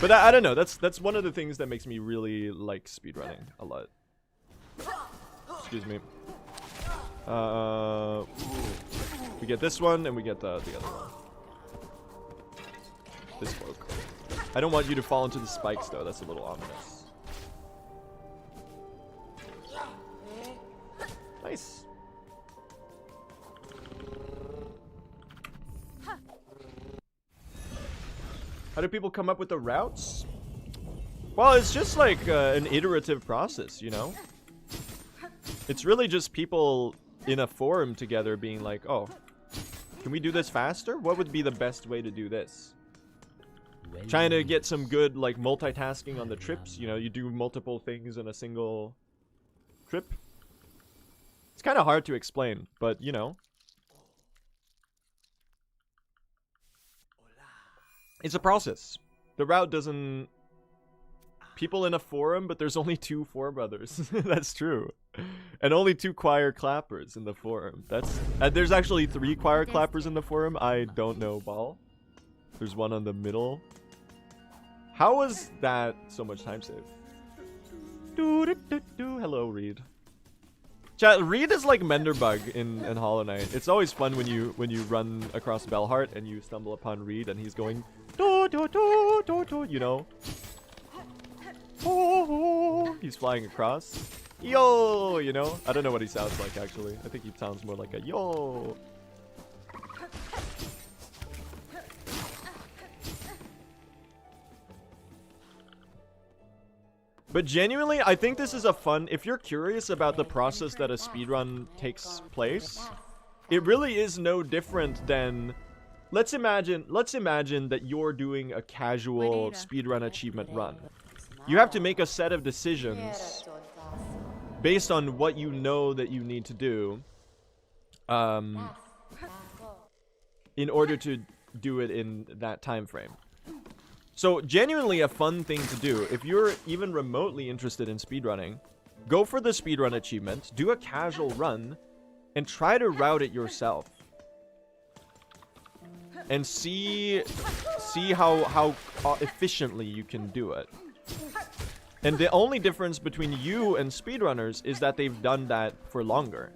But I don't know. That's one of the things that makes me really like speedrunning a lot. Excuse me. We get this one, and we get the other one. This broke. I don't want you to fall into the spikes, though. That's a little ominous. Nice. How do people come up with the routes? Well, it's just like an iterative process, you know? It's really just people in a forum together being like, oh, can we do this faster? What would be the best way to do this? Trying to get some good like multitasking on the trips. You know, you do multiple things in a single trip. It's kind of hard to explain, but you know. It's a process. The route doesn't... People in a forum, but there's only 2 four brothers. That's true. And only 2 choir clappers in the forum. That's... there's actually 3 choir clappers in the forum. I don't know, Ball. There's one on the middle. How was that so much time save? Hello, Reed. Chat, Reed is like Menderbug in Hollow Knight. It's always fun when you run across Bellheart and you stumble upon Reed and he's going you know. He's flying across. Yo, you know. I don't know what he sounds like actually. I think he sounds more like a yo. But genuinely, I think this is a fun... If you're curious about the process that a speedrun takes place, it really is no different than... Let's imagine that you're doing a casual speedrun achievement run. You have to make a set of decisions based on what you know that you need to do in order to do it in that time frame. So genuinely a fun thing to do. If you're even remotely interested in speedrunning, go for the speedrun achievement, do a casual run, and try to route it yourself. And see how efficiently you can do it. And the only difference between you and speedrunners is that they've done that for longer.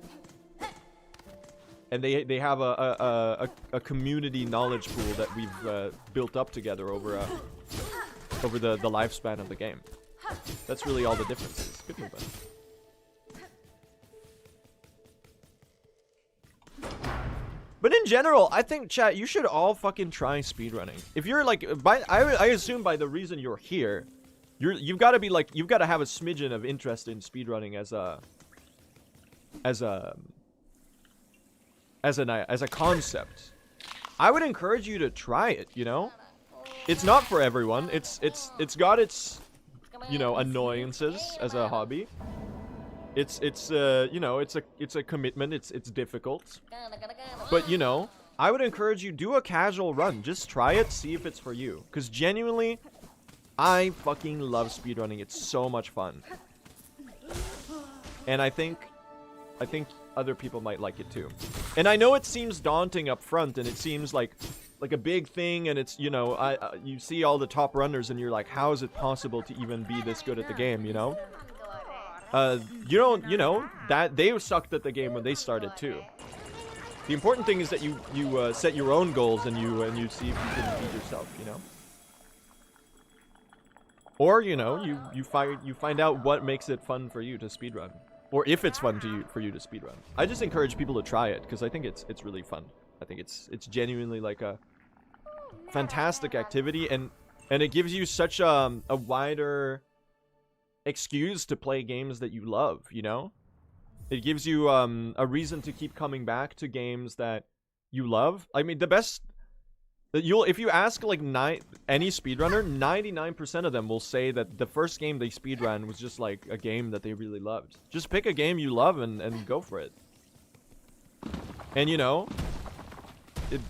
And they have a community knowledge pool that we've built up together over the lifespan of the game. That's really all the difference is. Good movement. But in general, I think, chat, you should all fucking try speedrunning. If you're like, I assume by the reason you're here, you've got to be like, you've got to have a smidgen of interest in speedrunning as a concept. I would encourage you to try it, you know? It's not for everyone. It's got its, you know, annoyances as a hobby. It's you know, it's a commitment. It's difficult. But, you know, I would encourage you, do a casual run. Just try it, see if it's for you. Because genuinely, I fucking love speedrunning. It's so much fun. And I think other people might like it too. And I know it seems daunting up front, and it seems like a big thing, and it's, you know, you see all the top runners and you're like, how is it possible to even be this good at the game, you know? You know, that they sucked at the game when they started too. The important thing is that you set your own goals and you see if you can beat yourself, you know? Or, you know, you find out what makes it fun for you to speedrun. Or if it's fun for you to speedrun. I just encourage people to try it because I think it's really fun. I think it's genuinely like a fantastic activity, and it gives you such a wider excuse to play games that you love, you know? It gives you a reason to keep coming back to games that you love. I mean, the best that if you ask like any speedrunner, 99% of them will say that the first game they speedrun was just like a game that they really loved. Just pick a game you love and go for it. And you know,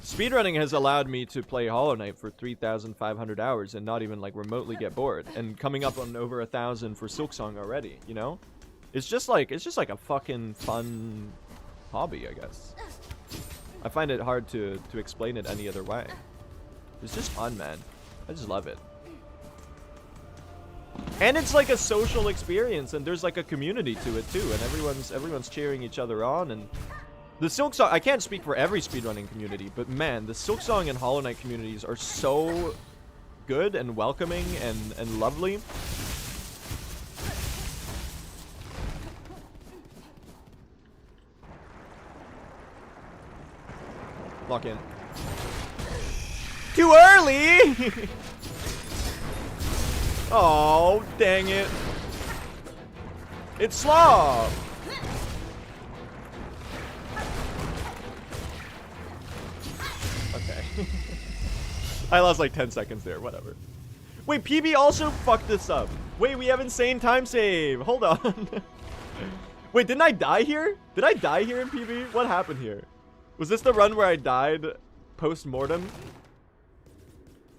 speedrunning has allowed me to play Hollow Knight for 3,500 hours and not even like remotely get bored. And coming up on over 1,000 for Silksong already, you know? It's just like a fucking fun hobby, I guess. I find it hard to explain it any other way. It's just fun, man. I just love it. And it's like a social experience, and there's like a community to it too, and everyone's cheering each other on. And the Silksong, I can't speak for every speedrunning community, but man, the Silksong and Hollow Knight communities are so good and welcoming and lovely. Lock in. Too early! Oh, dang it. It's Slav! Okay. I lost like 10 seconds there, whatever. Wait, PB also fucked this up. Wait, we have insane time save. Hold on. Wait, didn't I die here? Did I die here in PB? What happened here? Was this the run where I died post-mortem?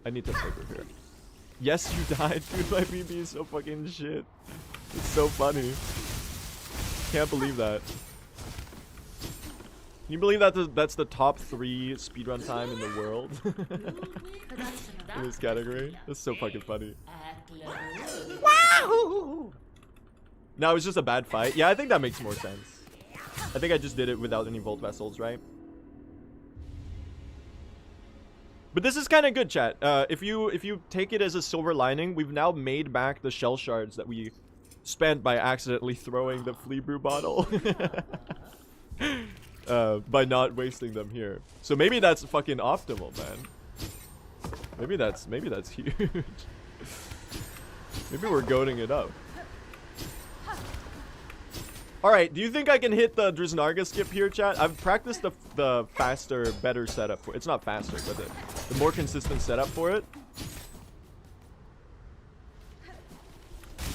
I need to paper here. Yes, you died, dude. My BB is so fucking shit. It's so funny. Can't believe that. Can you believe that that's the top 3 speedrun time in the world? In this category? That's so fucking funny. Wow! No, it was just a bad fight. Yeah, I think that makes more sense. I think I just did it without any Volt Vessels, right? But this is kind of good, chat. If you take it as a silver lining, we've now made back the shell shards that we spent by accidentally throwing the flea brew bottle. By not wasting them here. So maybe that's fucking optimal, man. Maybe that's huge. Maybe we're goating it up. Alright, do you think I can hit the Drisnarga skip here, chat? I've practiced the faster, better setup for it. It's not faster, but the more consistent setup for it.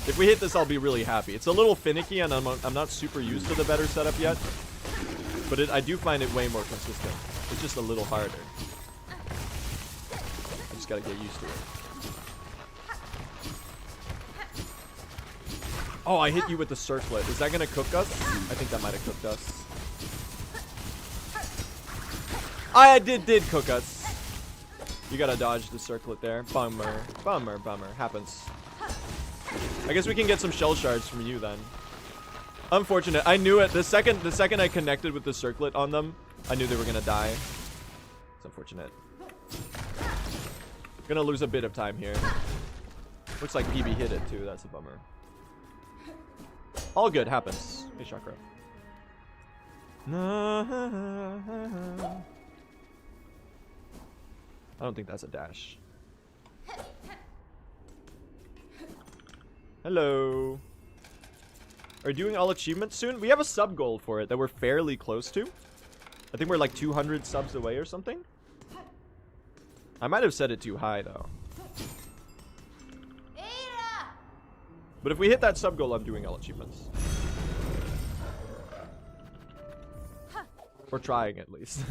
If we hit this, I'll be really happy. It's a little finicky, and I'm not super used to the better setup yet. But I do find it way more consistent. It's just a little harder. I just gotta get used to it. Oh, I hit you with the circlet. Is that gonna cook us? I think that might have cooked us. I did cook us. You gotta dodge the circlet there. Bummer. Bummer. Happens. I guess we can get some shell shards from you then. Unfortunate. I knew it. The second I connected with the circlet on them, I knew they were gonna die. It's unfortunate. Gonna lose a bit of time here. Looks like PB hit it too. That's a bummer. All good. Happens. Hey, Chakra. I don't think that's a dash. Hello. Are you doing all achievements soon? We have a sub goal for it that we're fairly close to. I think we're like 200 subs away or something. I might have set it too high though. But if we hit that sub goal, I'm doing all achievements. Or trying at least.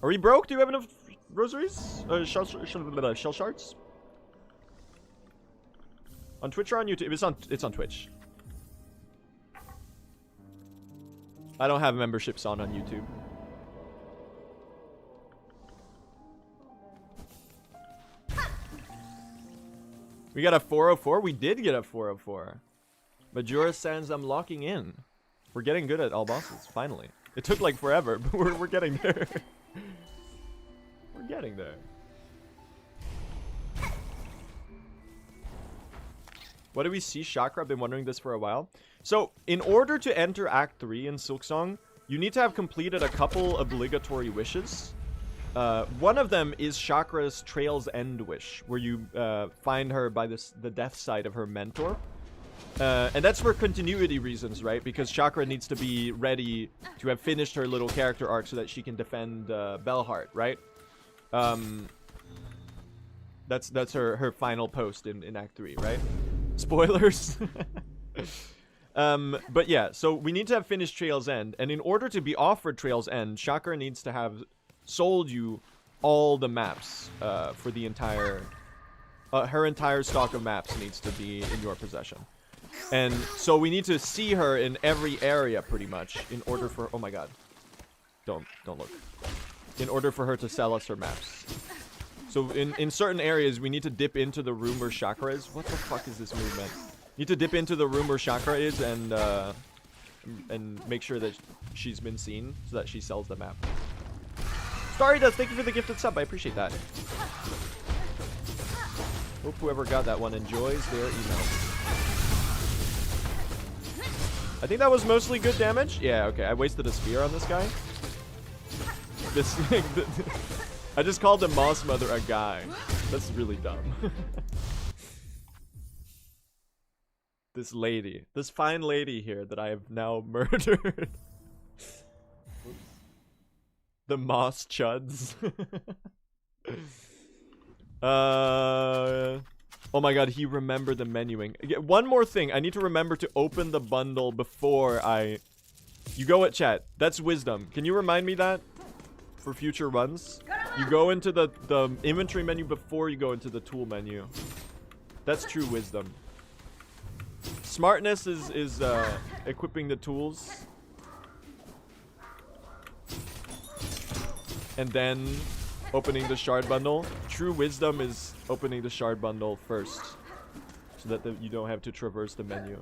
Are we broke? Do you have enough rosaries? Shell shards? On Twitch or on YouTube? It's on Twitch. I don't have memberships on YouTube. We got a 404? We did get a 404. Majora Sans, I'm locking in. We're getting good at all bosses, finally. It took like forever, but we're getting there. We're getting there. What do we see, Chakra? I've been wondering this for a while. So, in order to enter Act 3 in Silksong, you need to have completed a couple obligatory wishes. One of them is Chakra's Trail's End wish, where you find her by the death side of her mentor. And that's for continuity reasons, right? Because Chakra needs to be ready to have finished her little character arc so that she can defend Bellheart, right? That's her final post in Act 3, right? Spoilers. But yeah, so we need to have finished Trail's End, and in order to be offered Trail's End, Chakra needs to have sold you all the maps for the entire... her entire stock of maps needs to be in your possession. And so we need to see her in every area, pretty much, in order for... Oh my god. Don't look. In order for her to sell us her maps. So in certain areas, we need to dip into the room where Chakra is. What the fuck is this movement? Need to dip into the room where Chakra is and make sure that she's been seen so that she sells the map. Starry does, thank you for the gifted sub. I appreciate that. Hope whoever got that one enjoys their email. I think that was mostly good damage. Yeah, okay. I wasted a spear on this guy. This I just called the Moss Mother a guy. That's really dumb. This lady. This fine lady here that I have now murdered. The Moss Chuds. Oh my god, he remembered the menuing. One more thing. I need to remember to open the bundle before I... You go at chat. That's wisdom. Can you remind me that? For future runs? You go into the inventory menu before you go into the tool menu. That's true wisdom. Smartness is equipping the tools. And then opening the shard bundle. True wisdom is opening the shard bundle first. So that you don't have to traverse the menu.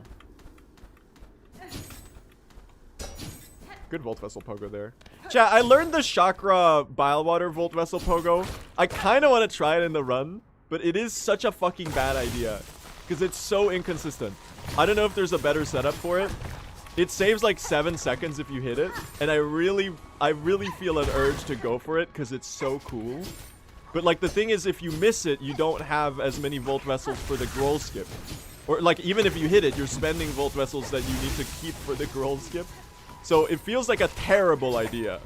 Good Volt Vessel Pogo there. Chat, I learned the Chakra Bilewater Volt Vessel Pogo. I kind of want to try it in the run, but it is such a fucking bad idea. Because it's so inconsistent. I don't know if there's a better setup for it. It saves like 7 seconds if you hit it. And I really feel an urge to go for it because it's so cool. But like the thing is, if you miss it, you don't have as many Volt Vessels for the Growl skip. Or like even if you hit it, you're spending Volt Vessels that you need to keep for the Growl skip. So it feels like a terrible idea.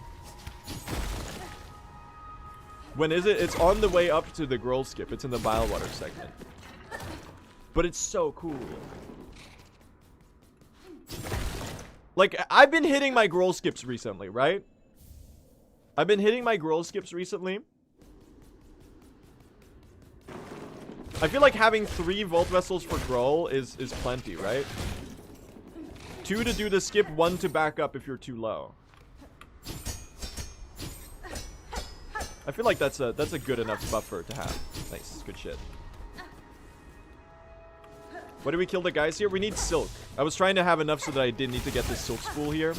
When is it? It's on the way up to the girl skip. It's in the Bilewater segment. But it's so cool. Like, I've been hitting my girl skips recently, right? I've been hitting my girl skips recently. I feel like having 3 Vault Vessels for Growl is plenty, right? 2 to do the skip, 1 to back up if you're too low. I feel like that's a good enough buffer to have. Nice, good shit. What do we kill the guys here? We need Silk. I was trying to have enough so that I didn't need to get this Silk Spool here.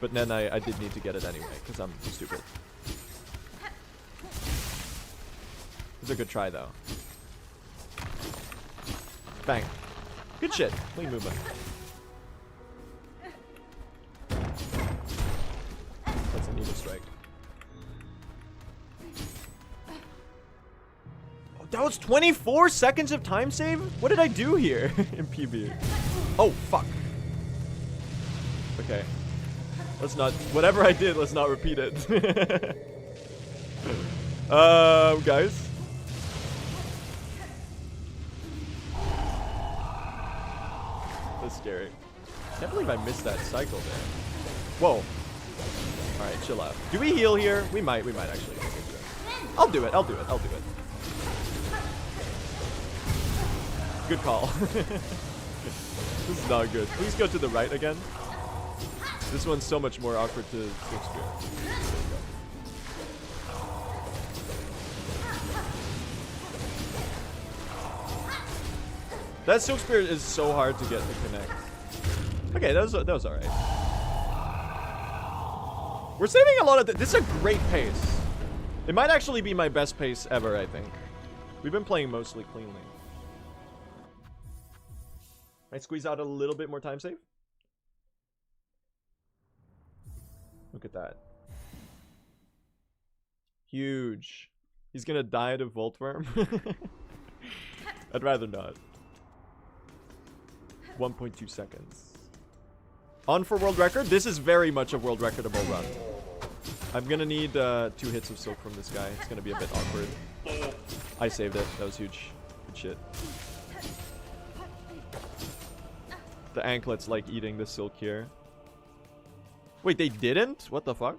But then I did need to get it anyway, because I'm stupid. It's a good try, though. Bang. Good shit. Clean movement. That's a needle strike. Oh, that was 24 seconds of time save? What did I do here in PB? Oh, fuck. Okay. Let's not... Whatever I did, let's not repeat it. Guys. That's scary. Can't believe I missed that cycle there. Whoa. Alright, chill out. Do we heal here? We might actually. I'll do it. Good call. This is not good. Please go to the right again. This one's so much more awkward to experience. That Silk Spear is so hard to get to connect. Okay, that was alright. We're saving a lot of... This is a great pace. It might actually be my best pace ever, I think. We've been playing mostly cleanly. Might squeeze out a little bit more time save. Look at that. Huge. He's gonna die to Volt Worm. I'd rather not. 1.2 seconds. On for world record. This is very much a world recordable run. I'm gonna need 2 hits of Silk from this guy. It's gonna be a bit awkward. I saved it. That was huge. Good shit. The anklet's like eating the Silk here. Wait, they didn't? What the fuck?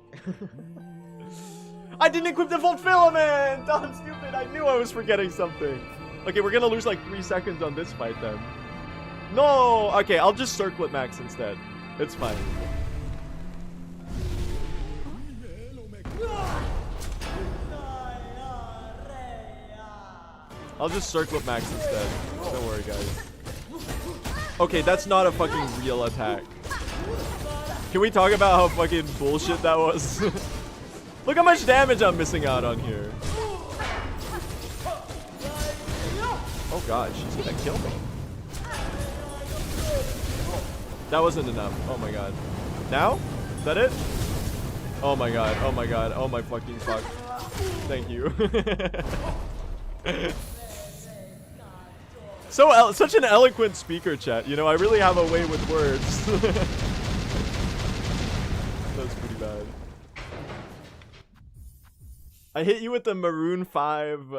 I didn't equip the Volt Filament! Oh, I'm stupid. I knew I was forgetting something. Okay, we're gonna lose like 3 seconds on this fight then. No! Okay, I'll just Circlet Max instead. It's fine. I'll just Circlet Max instead. Don't worry, guys. Okay, that's not a fucking real attack. Can we talk about how fucking bullshit that was? Look how much damage I'm missing out on here. Oh god, she's gonna kill me. That wasn't enough. Oh my god. Now? Is that it? Oh my god. Oh my god. Oh my fucking fuck. Thank you. Such an eloquent speaker, chat. You know, I really have a way with words. That's pretty bad. I hit you with the Maroon 5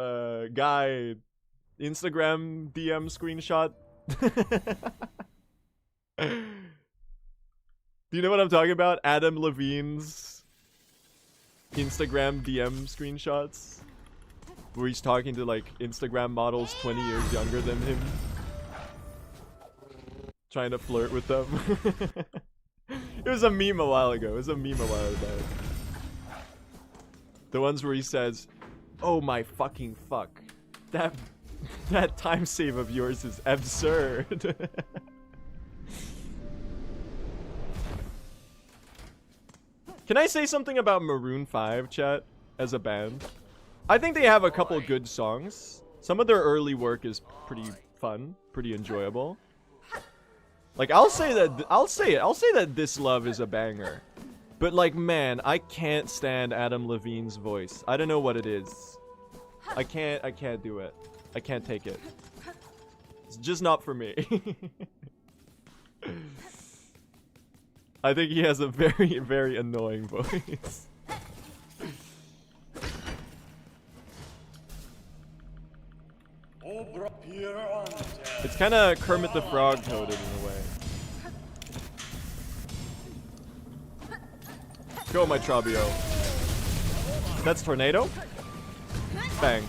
guy Instagram DM screenshot. Do you know what I'm talking about? Adam Levine's Instagram DM screenshots. Where he's talking to like Instagram models 20 years younger than him. Trying to flirt with them. It was a meme a while ago. The ones where he says, "Oh my fucking fuck. That time save of yours is absurd." Can I say something about Maroon 5, chat, as a band? I think they have a couple good songs. Some of their early work is pretty fun, pretty enjoyable. Like, I'll say that This Love is a banger. But like, man, I can't stand Adam Levine's voice. I don't know what it is. I can't do it. I can't take it. It's just not for me. I think he has a very, very annoying voice. It's kind of Kermit the Frog coded in a way. Go, my Trabio. That's Tornado? Bang.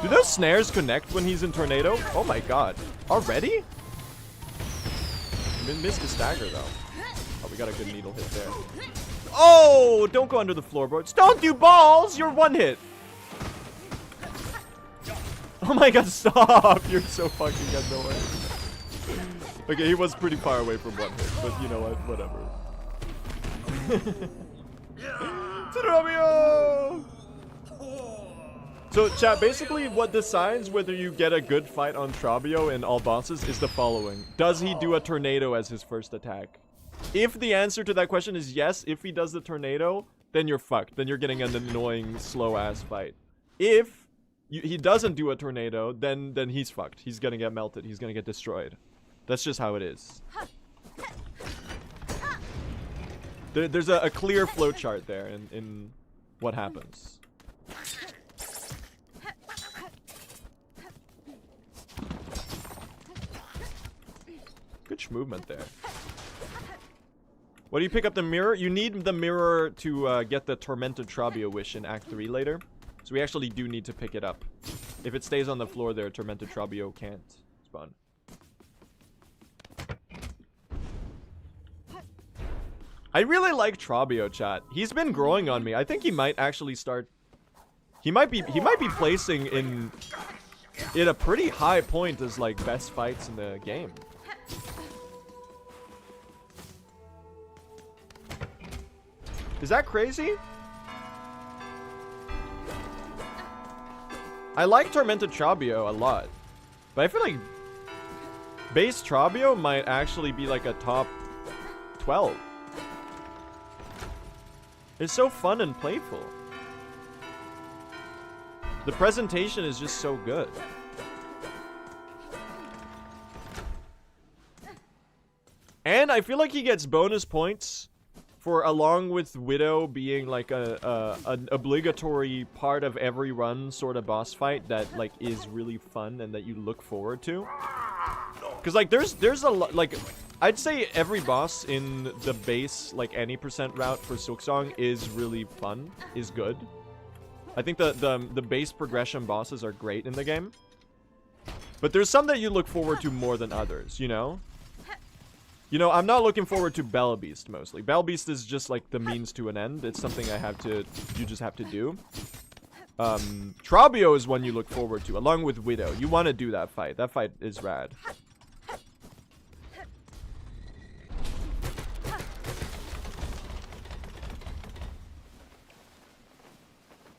Do those snares connect when he's in Tornado? Oh my god. Already? Missed a stagger though. Oh, we got a good needle hit there. Oh! Don't go under the floorboards. Don't do balls! You're one hit. Oh my god, stop! You're so fucking annoying. Okay, he was pretty far away from one hit, but you know what? Whatever. Trabio! So, chat, basically what decides whether you get a good fight on Trabio in all bosses is the following. Does he do a tornado as his first attack? If the answer to that question is yes, if he does the tornado, then you're fucked. Then you're getting an annoying, slow-ass fight. If he doesn't do a tornado, then he's fucked. He's gonna get melted. He's gonna get destroyed. That's just how it is. There's a clear flowchart there in what happens. Good movement there. What do you pick up the mirror? You need the mirror to get the Tormented Trabio wish in Act 3 later. So we actually do need to pick it up. If it stays on the floor there, Tormented Trabio can't spawn. I really like Trabio, chat. He's been growing on me. I think he might actually start... He might be placing in a pretty high point as like best fights in the game. Is that crazy? I like Tormented Trabio a lot, but I feel like base Trabio might actually be like a top 12. It's so fun and playful. The presentation is just so good. And I feel like he gets bonus points for, along with Widow being like an obligatory part of every run sort of boss fight that like is really fun and that you look forward to. Because like there's a lot, like I'd say every boss in the base like any percent route for Silksong is really fun, is good. I think the base progression bosses are great in the game. But there's some that you look forward to more than others, you know? You know, I'm not looking forward to Bell Beast mostly. Bell Beast is just like the means to an end. It's something you just have to do. Trabio is one you look forward to, along with Widow. You want to do that fight. That fight is rad.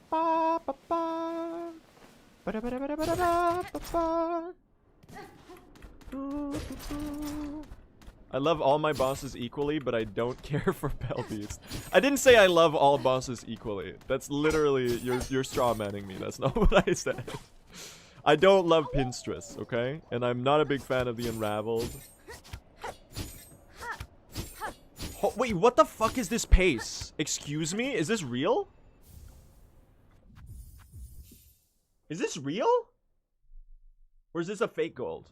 Ba, ba, ba. Ba, da, ba, da, ba, da, ba, da, ba, ba. I love all my bosses equally, but I don't care for Bell Beast. I didn't say I love all bosses equally. That's literally, you're straw-manning me. That's not what I said. I don't love Pinstress, okay? And I'm not a big fan of the Unraveled. Oh, wait, what the fuck is this pace? Excuse me? Is this real? Is this real? Or is this a fake gold?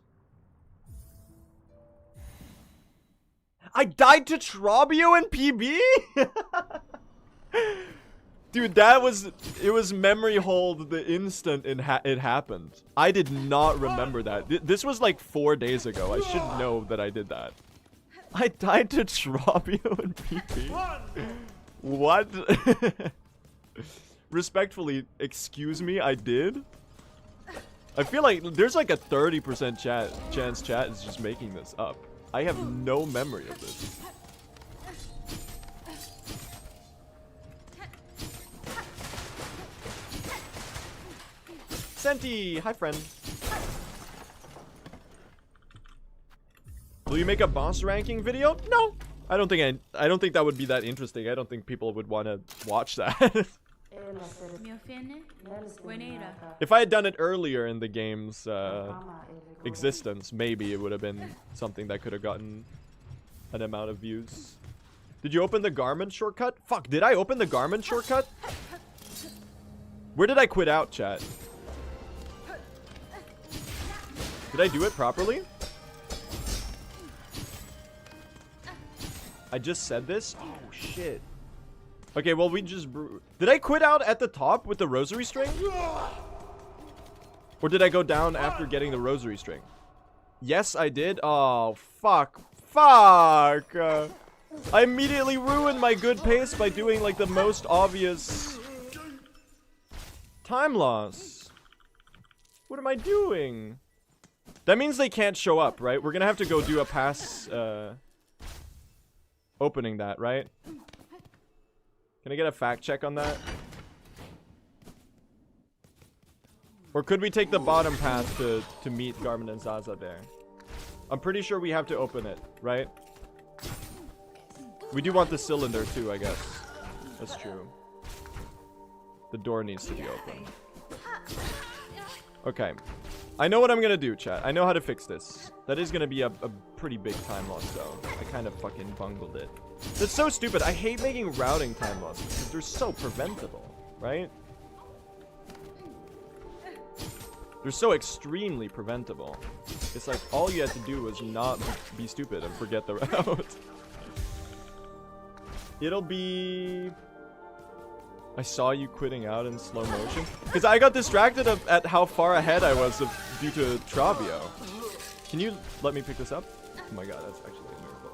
I died to Trabio and PB? Dude, it was memory hold the instant it happened. I did not remember that. This was like 4 days ago. I should know that I did that. I died to Trabio and PB? What? Respectfully, excuse me, I did? I feel like there's like a 30% chance chat is just making this up. I have no memory of this. Senti, hi friend. Will you make a boss ranking video? No. I don't think that would be that interesting. I don't think people would want to watch that. If I had done it earlier in the game's existence, maybe it would have been something that could have gotten an amount of views. Did you open the Garmin shortcut? Fuck, did I open the Garmin shortcut? Where did I quit out, chat? Did I do it properly? I just said this? Oh, shit. Okay, well, we just... Did I quit out at the top with the rosary string? Or did I go down after getting the rosary string? Yes, I did. Oh, fuck. Fuck! I immediately ruined my good pace by doing, like, the most obvious... time loss. What am I doing? That means they can't show up, right? We're gonna have to go do a pass, opening that, right? Can I get a fact check on that? Or could we take the bottom path to meet Garmin and Zaza there? I'm pretty sure we have to open it, right? We do want the cylinder too, I guess. That's true. The door needs to be open. Okay. I know what I'm gonna do, chat. I know how to fix this. That is gonna be a pretty big time loss, though. I kind of fucking bungled it. That's so stupid. I hate making routing time losses because they're so preventable, right? They're so extremely preventable. It's like all you had to do was not be stupid and forget the route. It'll be... I saw you quitting out in slow motion. Because I got distracted at how far ahead I was due to Travio. Can you let me pick this up? Oh my god, that's actually a miracle.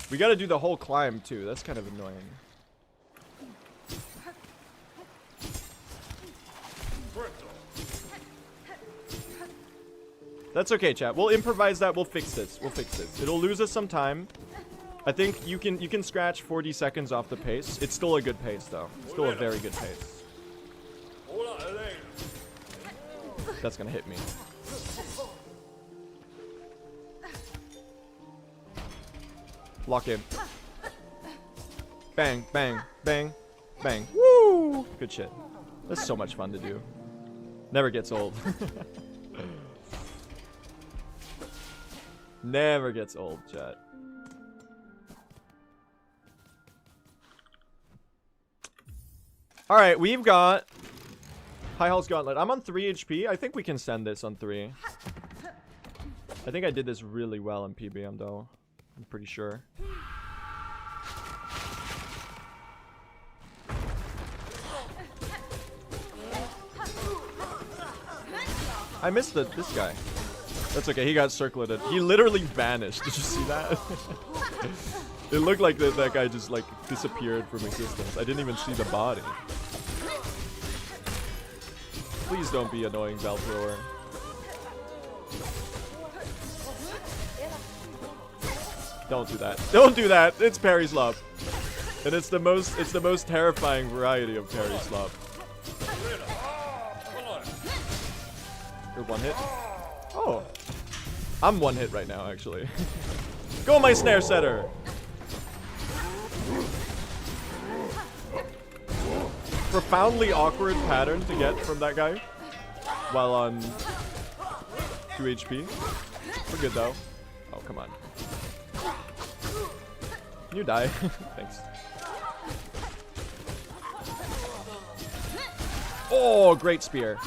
We gotta do the whole climb too. That's kind of annoying. That's okay, chat. We'll improvise that. We'll fix this. We'll fix this. It'll lose us some time. I think you can scratch 40 seconds off the pace. It's still a good pace, though. Still a very good pace. That's gonna hit me. Lock in. Bang, bang, bang, bang. Woo! Good shit. That's so much fun to do. Never gets old. Never gets old, chat. Alright, we've got High Hall's Gauntlet. I'm on 3 HP. I think we can send this on 3. I think I did this really well in PBM, though. I'm pretty sure. I missed this guy. That's okay, he got circleted. He literally vanished. Did you see that? It looked like that guy just like disappeared from existence. I didn't even see the body. Please don't be annoying, bell thrower. Don't do that. Don't do that. It's Parry's Love. And it's the most terrifying variety of Parry's Love. You're one hit. Oh. I'm one hit right now, actually. Go, my snare setter! Profoundly awkward pattern to get from that guy while on 2 HP. We're good, though. Oh, come on. Can you die? Thanks. Oh, great spear.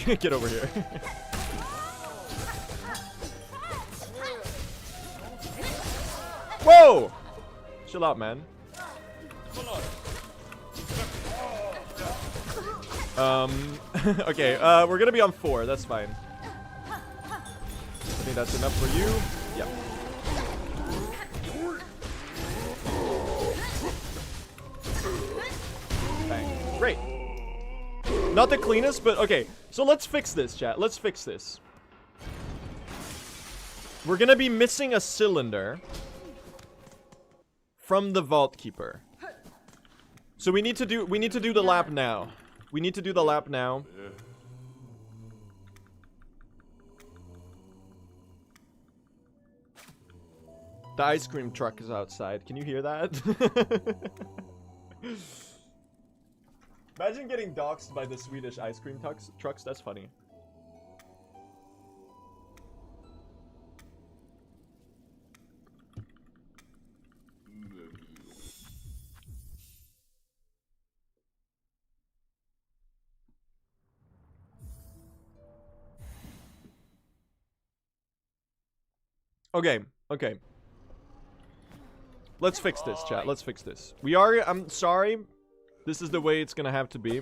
Get over here. Whoa! Chill out, man. Okay, we're gonna be on 4. That's fine. I think that's enough for you. Yep. Bang. Great. Not the cleanest, but okay. So let's fix this, chat. Let's fix this. We're gonna be missing a cylinder from the Vault Keeper. So we need to do the lap now. We need to do the lap now. The ice cream truck is outside. Can you hear that? Imagine getting doxxed by the Swedish ice cream trucks. That's funny. Okay, okay. Let's fix this, chat. Let's fix this. I'm sorry. This is the way it's gonna have to be.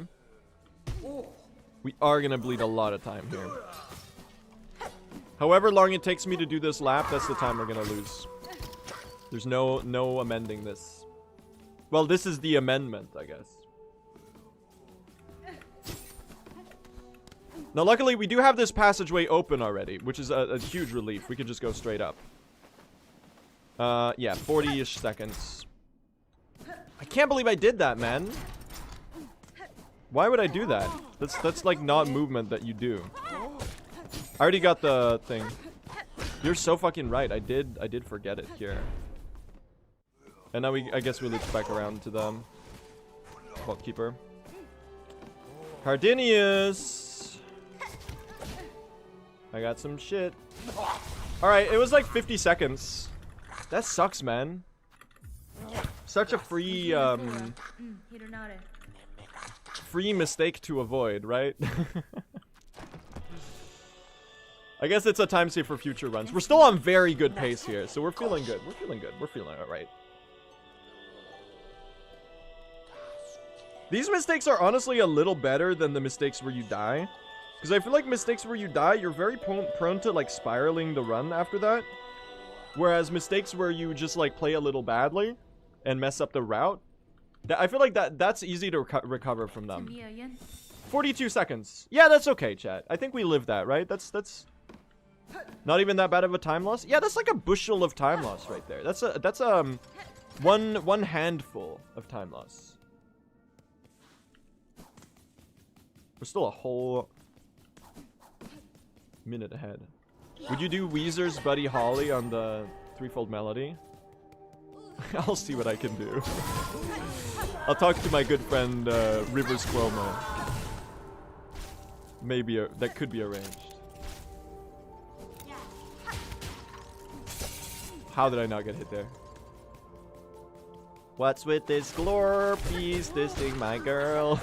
We are gonna bleed a lot of time here. However long it takes me to do this lap, that's the time we're gonna lose. There's no amending this. Well, this is the amendment, I guess. Now, luckily, we do have this passageway open already, which is a huge relief. We could just go straight up. Yeah, 40-ish seconds. I can't believe I did that, man. Why would I do that? That's like not movement that you do. I already got the thing. You're so fucking right. I did forget it here. And now I guess we loop back around to the vault keeper. Cardinius. I got some shit. Alright, it was like 50 seconds. That sucks, man. Such a free mistake to avoid, right? I guess it's a time save for future runs. We're still on very good pace here, so we're feeling good. We're feeling good. We're feeling alright. These mistakes are honestly a little better than the mistakes where you die. Because I feel like mistakes where you die, you're very prone to, like, spiraling the run after that. Whereas mistakes where you just, like, play a little badly and mess up the route, I feel like that's easy to recover from them. 42 seconds. Yeah, that's okay, chat. I think we lived that, right? That's not even that bad of a time loss. Yeah, that's like a bushel of time loss right there. That's one handful of time loss. We're still a whole minute ahead. Would you do Weezer's Buddy Holly on the threefold melody? I'll see what I can do. I'll talk to my good friend Rivers Cuomo. Maybe that could be arranged. How did I not get hit there? What's with this glorpies dissing my girl?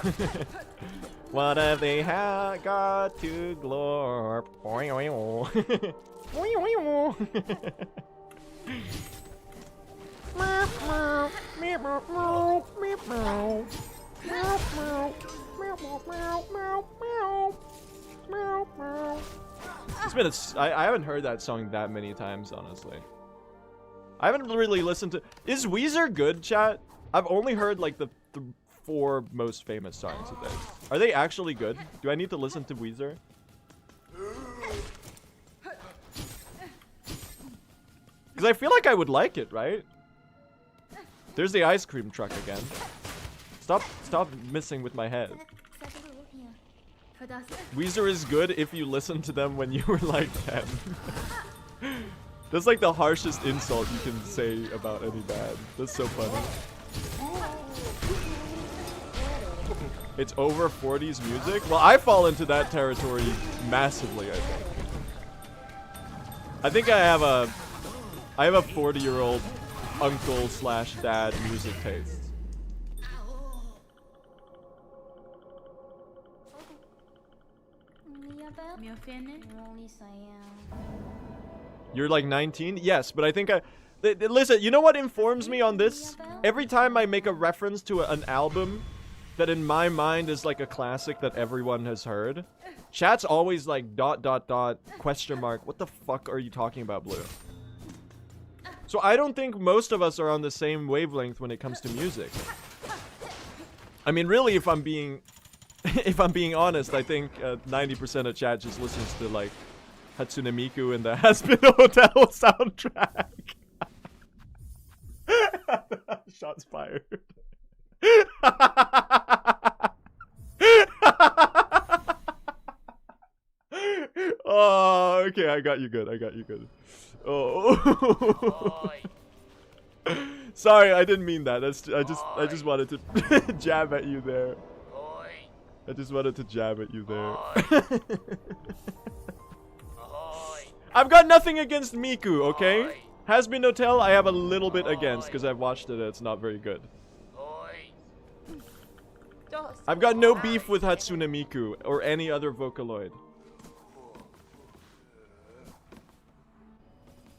What have they got to glorp? It's been I haven't heard that song that many times, honestly. I haven't really listened to... Is Weezer good, chat? I've only heard, like, the 4 most famous songs of theirs. Are they actually good? Do I need to listen to Weezer? Because I feel like I would like it, right? There's the ice cream truck again. Stop messing with my head. Weezer is good if you listen to them when you were like 10. That's like the harshest insult you can say about any band. That's so funny. It's over 40s music? Well, I fall into that territory massively, I think. I think I have a 40-year-old uncle slash dad music taste. You're like 19? Yes, but I think listen, you know what informs me on this? Every time I make a reference to an album that in my mind is like a classic that everyone has heard, chat's always like ... question mark. What the fuck are you talking about, Blue? So I don't think most of us are on the same wavelength when it comes to music. I mean, really, if I'm being honest, I think 90% of chat just listens to like Hatsune Miku and the Hazbin Hotel soundtrack. Shots fired. Oh, okay, I got you good. Oh. Sorry, I didn't mean that. I just wanted to jab at you there. I just wanted to jab at you there. I've got nothing against Miku, okay? Has Been No Tell, I have a little bit against because I've watched it and it's not very good. I've got no beef with Hatsune Miku or any other Vocaloid.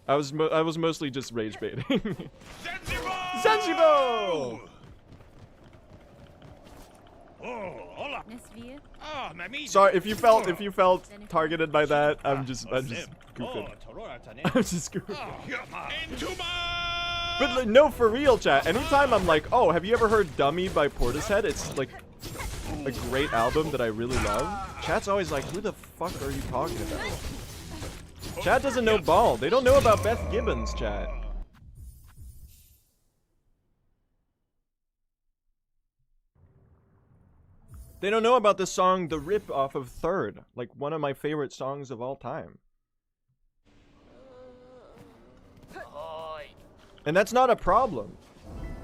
I was mostly just rage baiting. Sensibo! Sorry if you felt targeted by that. I'm just goofing. I'm just goofing. But like, no, for real, chat. Anytime I'm like, oh, have you ever heard "Dummy" by Portishead? It's like a great album that I really love. Chat's always like, who the fuck are you talking about? Chat doesn't know ball. They don't know about Beth Gibbons, chat. They don't know about the song "The Rip" off of Third, like one of my favorite songs of all time. And that's not a problem.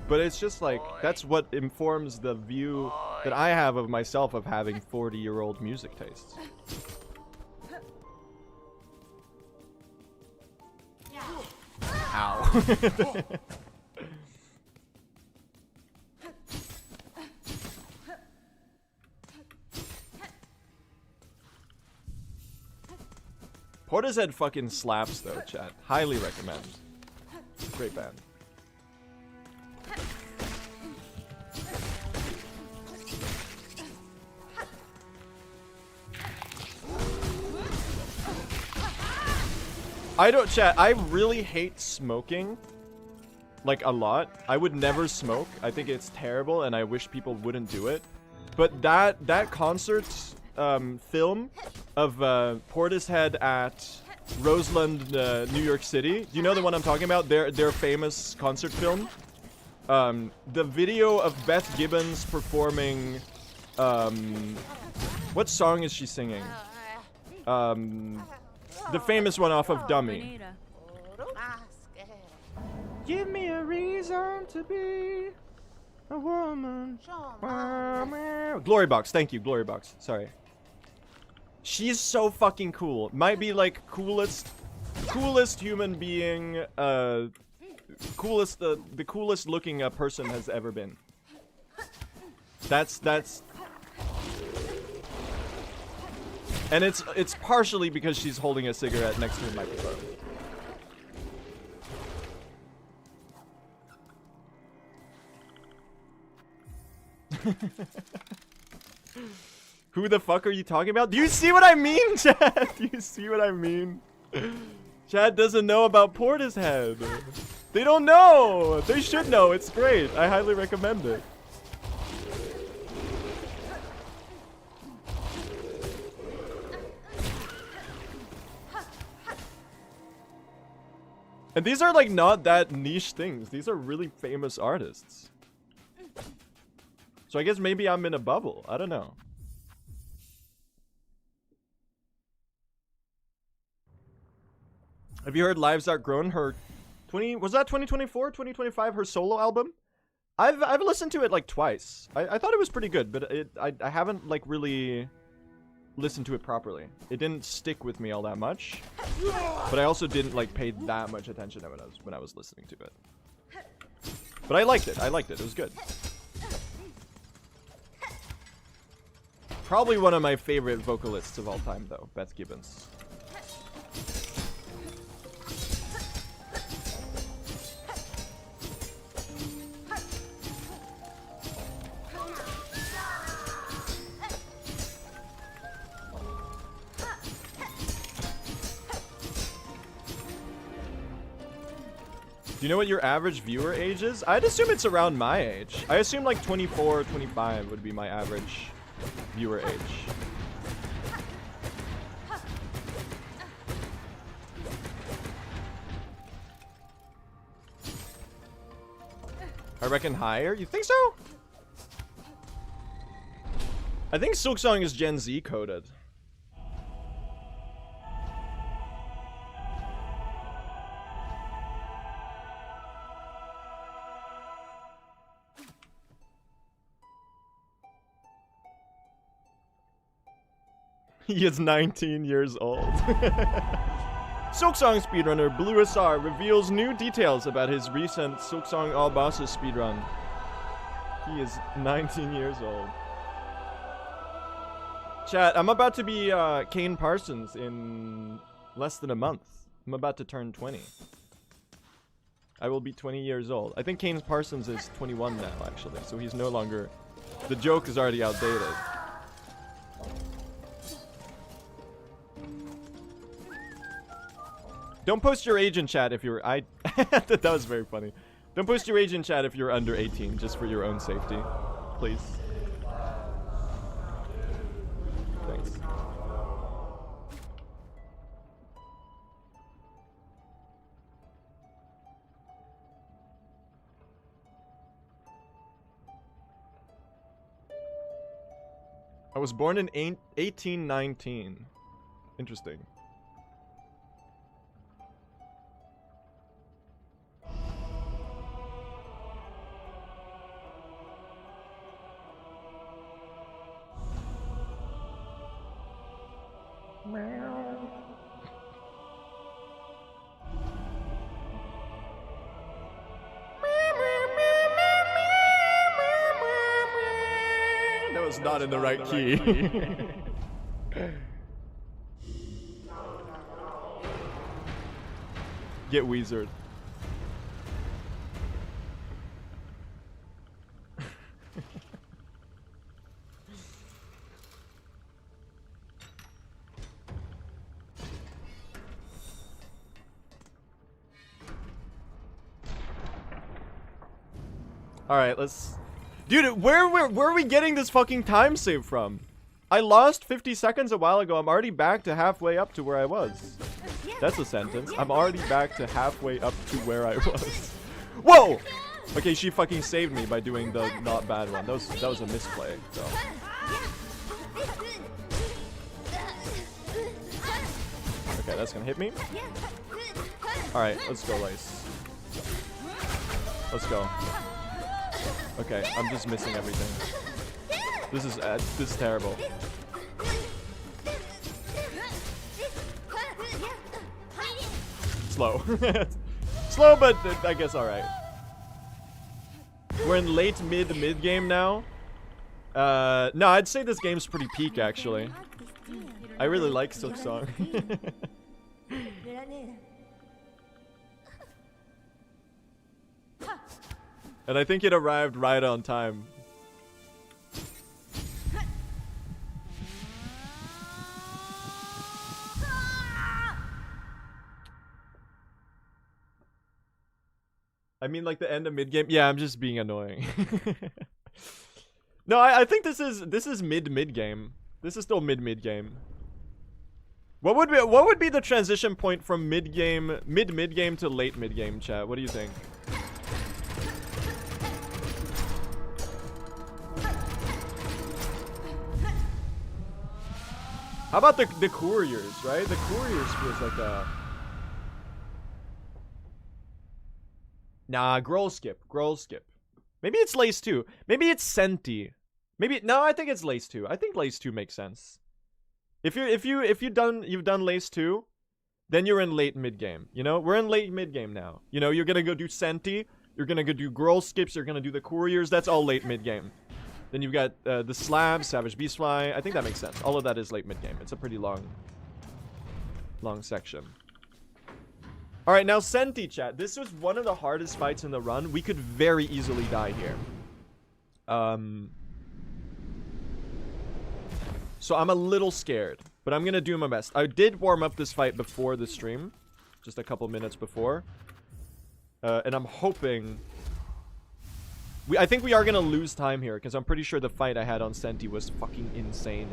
But it's just like, that's what informs the view that I have of myself of having 40-year-old music tastes. Ow. Portishead fucking slaps though, chat. Highly recommend. Great band. I don't, chat, I really hate smoking. Like, a lot. I would never smoke. I think it's terrible and I wish people wouldn't do it. But that concert film of Portishead at Roseland, New York City. Do you know the one I'm talking about? Their famous concert film. The video of Beth Gibbons performing. What song is she singing? The famous one off of Dummy. Give me a reason to be a woman. Glory Box, thank you, Glory Box. Sorry. She's so fucking cool. Might be like coolest human being, the coolest looking person has ever been. That's and it's partially because she's holding a cigarette next to a microphone. Who the fuck are you talking about? Do you see what I mean, Chad? Do you see what I mean? Chad doesn't know about Portishead. They don't know. They should know. It's great. I highly recommend it. And these are like not that niche things. These are really famous artists. So I guess maybe I'm in a bubble. I don't know. Have you heard Lives Outgrown? Her was that 2024, 2025, her solo album? I've listened to it like twice. I thought it was pretty good, but I haven't like really listened to it properly. It didn't stick with me all that much. But I also didn't like pay that much attention when I was listening to it. But I liked it. I liked it. It was good. Probably one of my favorite vocalists of all time though, Beth Gibbons. Do you know what your average viewer age is? I'd assume it's around my age. I assume like 24, 25 would be my average viewer age. I reckon higher? You think so? I think Silksong is Gen Z coded. He is 19 years old. Silksong speedrunner Blue SR reveals new details about his recent Silksong All Bosses speedrun. He is 19 years old. Chat, I'm about to be Kane Parsons in less than a month. I'm about to turn 20. I will be 20 years old. I think Kane Parsons is 21 now, actually, so he's no longer... The joke is already outdated. Don't post your age in chat if you're... That was very funny. Don't post your age in chat if you're under 18, just for your own safety. Please. Thanks. I was born in 1819. Interesting. That was not in the right key. Get Weezered. Alright, let's... Dude, where are we getting this fucking time save from? I lost 50 seconds a while ago. I'm already back to halfway up to where I was. That's a sentence. I'm already back to halfway up to where I was. Whoa! Okay, she fucking saved me by doing the not bad one. That was a misplay, so. Okay, that's gonna hit me. Alright, let's go, Lace. Let's go. Okay, I'm just missing everything. This is terrible. Slow. Slow, but I guess alright. We're in late mid game now. No, I'd say this game's pretty peak, actually. I really like Silksong. And I think it arrived right on time. I mean, like the end of mid game. Yeah, I'm just being annoying. No, I think this is mid game. This is still mid game. What would be the transition point from mid game to late mid game, chat? What do you think? How about the couriers, right? The couriers feels like a... Nah, Growl skip. Maybe it's Lace 2. Maybe it's Senti. Maybe... No, I think it's Lace 2. I think Lace 2 makes sense. If you've done Lace 2, then you're in late mid game. You know? We're in late mid game now. You know, you're gonna go do Senti. You're gonna go do Growl skips. You're gonna do the couriers. That's all late mid game. Then you've got the slabs, Savage Beastfly. I think that makes sense. All of that is late mid-game. It's a pretty long section. Alright, now Senti, chat. This was one of the hardest fights in the run. We could very easily die here. So I'm a little scared, but I'm going to do my best. I did warm up this fight before the stream. Just a couple minutes before. And I'm hoping... I think we are going to lose time here, because I'm pretty sure the fight I had on Senti was fucking insane.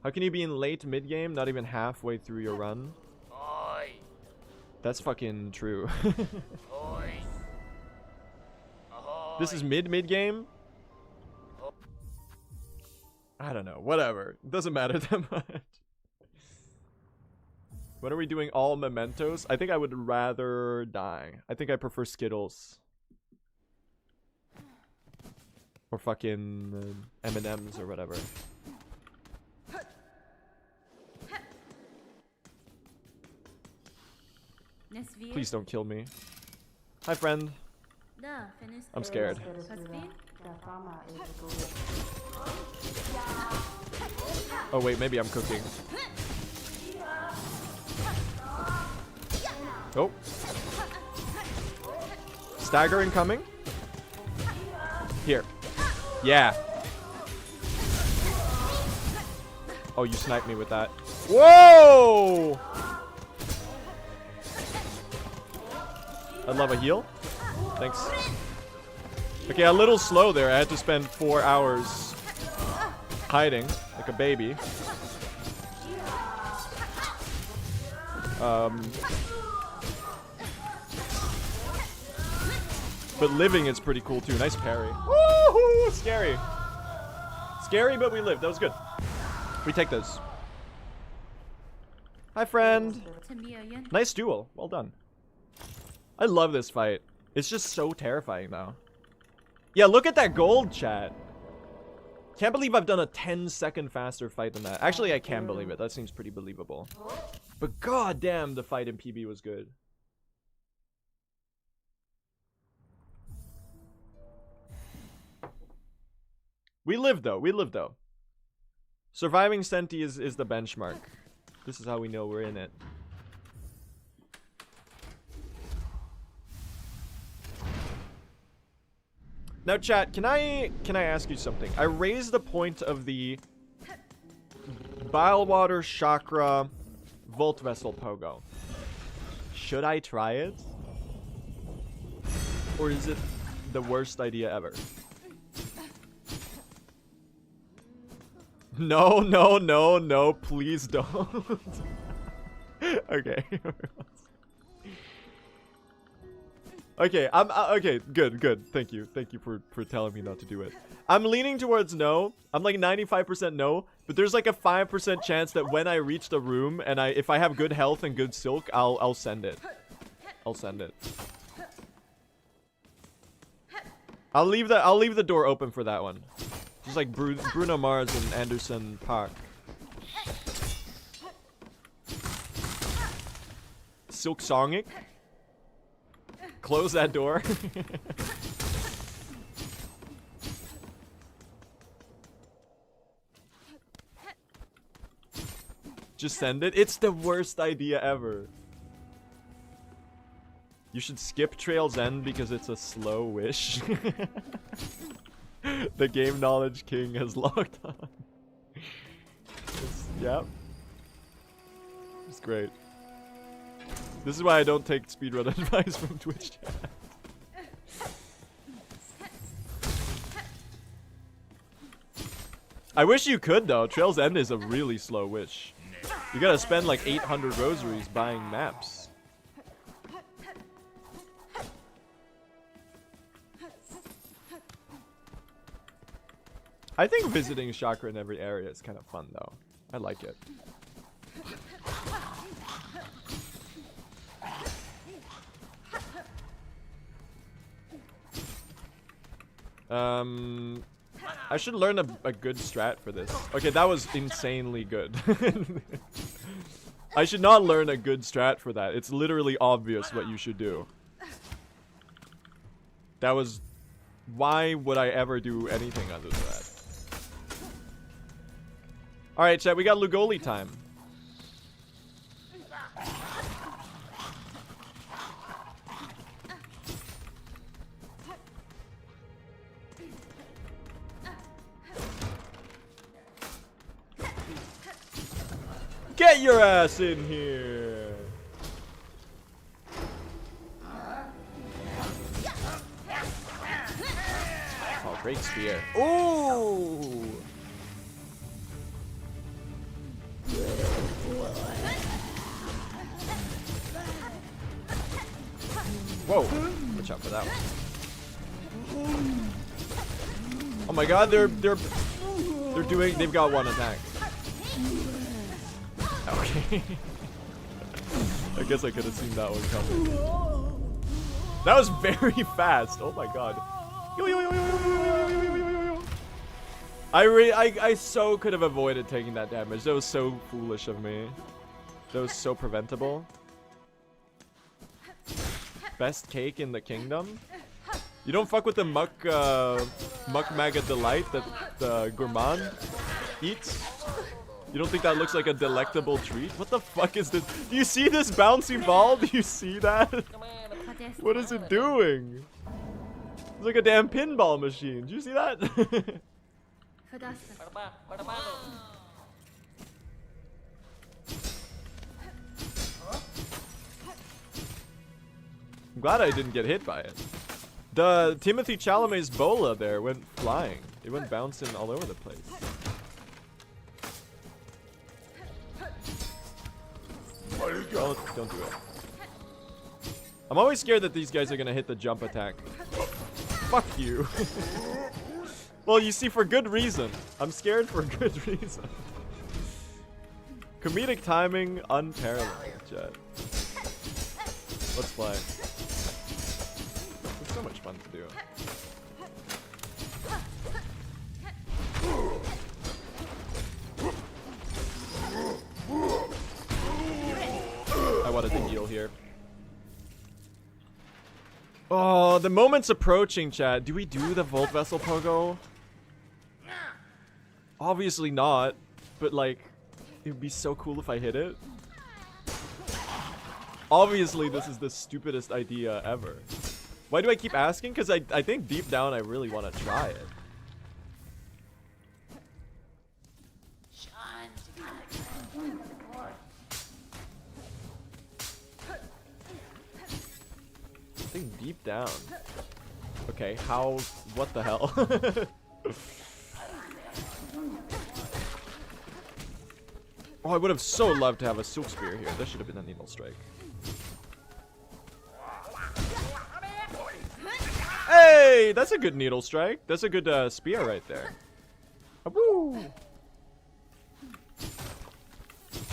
How can you be in late mid-game, not even halfway through your run? That's fucking true. This is mid-game? I don't know, whatever. It doesn't matter that much. When are we doing all mementos? I think I would rather die. I think I prefer Skittles. Or fucking M&Ms or whatever. Please don't kill me. Hi, friend. I'm scared. Oh wait, maybe I'm cooking. Oh. Stagger incoming. Here. Yeah. Oh, you sniped me with that. Whoa! I'd love a heal. Thanks. Okay, a little slow there. I had to spend 4 hours hiding like a baby. But living is pretty cool too. Nice parry. Woohoo! Scary. Scary, but we lived. That was good. We take those. Hi, friend. Nice duel. Well done. I love this fight. It's just so terrifying now. Yeah, look at that gold, chat. Can't believe I've done a 10-second faster fight than that. Actually, I can believe it. That seems pretty believable. But goddamn, the fight in PB was good. We lived though. We lived though. Surviving Senti is the benchmark. This is how we know we're in it. Now, chat, can I ask you something? I raised the point of the Bilewater Chakra Volt Vessel Pogo. Should I try it? Or is it the worst idea ever? No, no, no, no, please don't. Okay. Okay, okay, good. Thank you for telling me not to do it. I'm leaning towards no. I'm like 95% no, but there's like a 5% chance that when I reach the room and if I have good health and good silk, I'll send it. I'll send it. I'll leave the door open for that one. Just like Bruno Mars and Anderson Park. Silksong. Close that door. Just send it. It's the worst idea ever. You should skip Trail's End because it's a slow wish. The game knowledge king has logged on. Yep. It's great. This is why I don't take speedrun advice from Twitch chat. I wish you could though. Trail's End is a really slow wish. You gotta spend like 800 rosaries buying maps. I think visiting chakra in every area is kind of fun though. I like it. I should learn a good strat for this. Okay, that was insanely good. I should not learn a good strat for that. It's literally obvious what you should do. That was... Why would I ever do anything other than that? Alright, chat, we got Lugoli time. Get your ass in here! Oh, great spear. Ooh! Whoa! Watch out for that one. Oh my god, they've got one attack. Okay. I guess I could have seen that one coming. That was very fast. Oh my god. I so could have avoided taking that damage. That was so foolish of me. That was so preventable. best cake in the kingdom? You don't fuck with the muck maga delight that the gourmand eats? You don't think that looks like a delectable treat? What the fuck is this? Do you see this bouncy ball? Do you see that? What is it doing? It's like a damn pinball machine. Do you see that? I'm glad I didn't get hit by it. The Timothy Chalamet's bola there went flying. It went bouncing all over the place. Don't do it. I'm always scared that these guys are gonna hit the jump attack. Fuck you. Well, you see, for good reason. I'm scared for good reason. Comedic timing unparalleled, chat. Let's play. It's so much fun to do. I wanted to heal here. Oh, the moment's approaching, chat. Do we do the Volt Vessel Pogo? Obviously not, but like, it would be so cool if I hit it. Obviously, this is the stupidest idea ever. Why do I keep asking? Because I think deep down I really want to try it. I think deep down. Okay, how? What the hell? Oh, I would have so loved to have a Silk Spear here. That should have been a Needle Strike. Hey, that's a good Needle Strike. That's a good spear right there. Woo!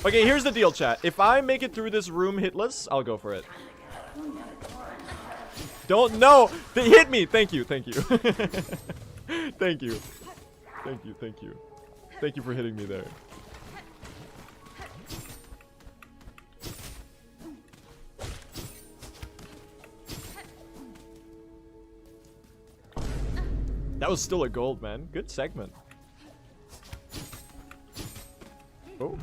Okay, here's the deal, chat. If I make it through this room hitless, I'll go for it. Don't know. They hit me. Thank you. Thank you. Thank you. Thank you. Thank you. Thank you for hitting me there. That was still a gold, man. Good segment. Oh.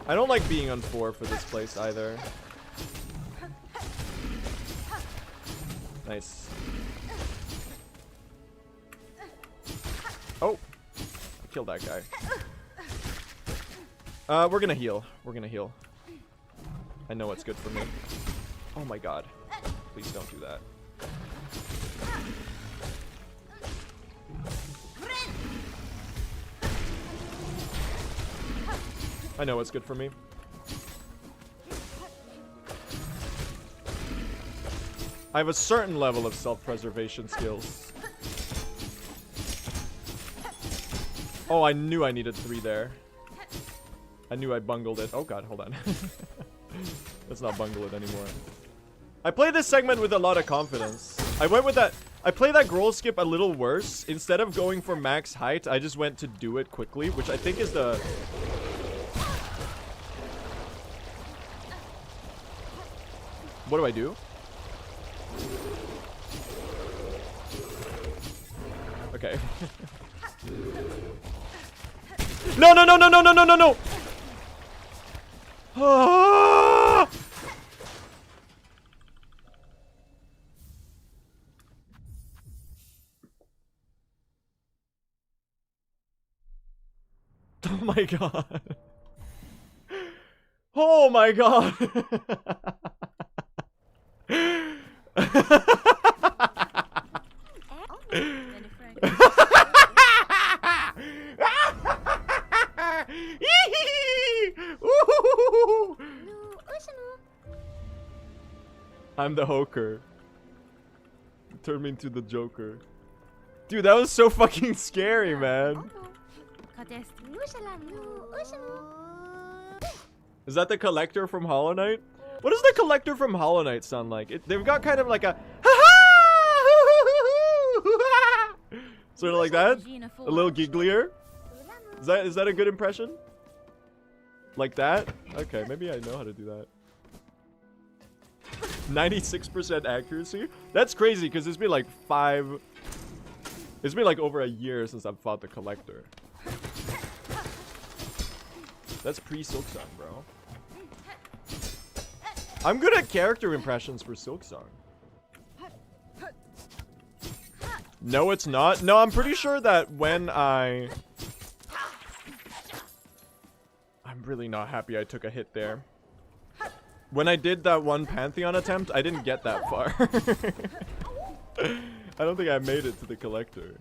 I don't like being on 4 for this place either. Nice. Oh. Kill that guy. We're gonna heal. We're gonna heal. I know what's good for me. Oh my god. Please don't do that. I know what's good for me. I have a certain level of self-preservation skills. Oh, I knew I needed 3 there. I knew I bungled it. Oh god, hold on. Let's not bungle it anymore. I played this segment with a lot of confidence. I went with that. I played that Growl skip a little worse. Instead of going for max height, I just went to do it quickly, which I think is the... What do I do? Okay. No, no, no, no, no, no, no, no, no! Ah! Oh my god. Oh my god. I'm the Hoker. Turn me into the Joker. Dude, that was so fucking scary, man. Is that the collector from Hollow Knight? What does the collector from Hollow Knight sound like? They've got kind of like a sort of like that. A little gigglier. Is that a good impression? Like that? Okay, maybe I know how to do that. 96% accuracy? That's crazy because it's been like it's been like over a year since I've fought the Collector. That's pre-Silksong, bro. I'm good at character impressions for Silksong. No, it's not. No, I'm pretty sure that when I'm really not happy I took a hit there. When I did that one Pantheon attempt, I didn't get that far. I don't think I made it to the Collector.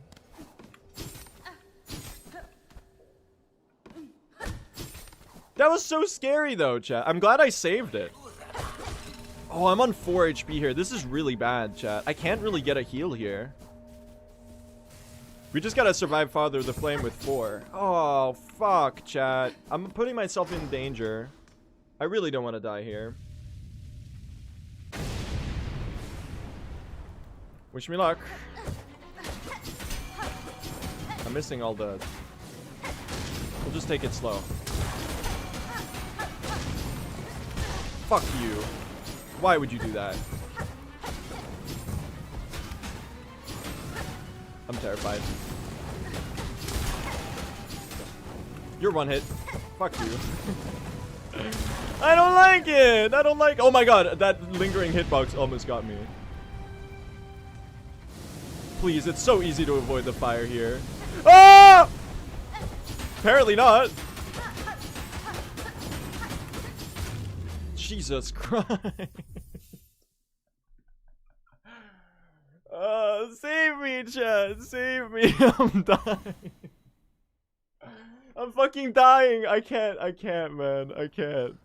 That was so scary though, chat. I'm glad I saved it. Oh, I'm on 4 HP here. This is really bad, chat. I can't really get a heal here. We just gotta survive Father of the Flame with 4. Oh, fuck, chat. I'm putting myself in danger. I really don't want to die here. Wish me luck. I'm missing all the... We'll just take it slow. Fuck you. Why would you do that? I'm terrified. You're one hit. Fuck you. I don't like it! I don't like... Oh my god, that lingering hitbox almost got me. Please, it's so easy to avoid the fire here. Ah! Apparently not. Jesus Christ. Save me, chat. Save me. I'm dying. I'm fucking dying. I can't, man. I can't.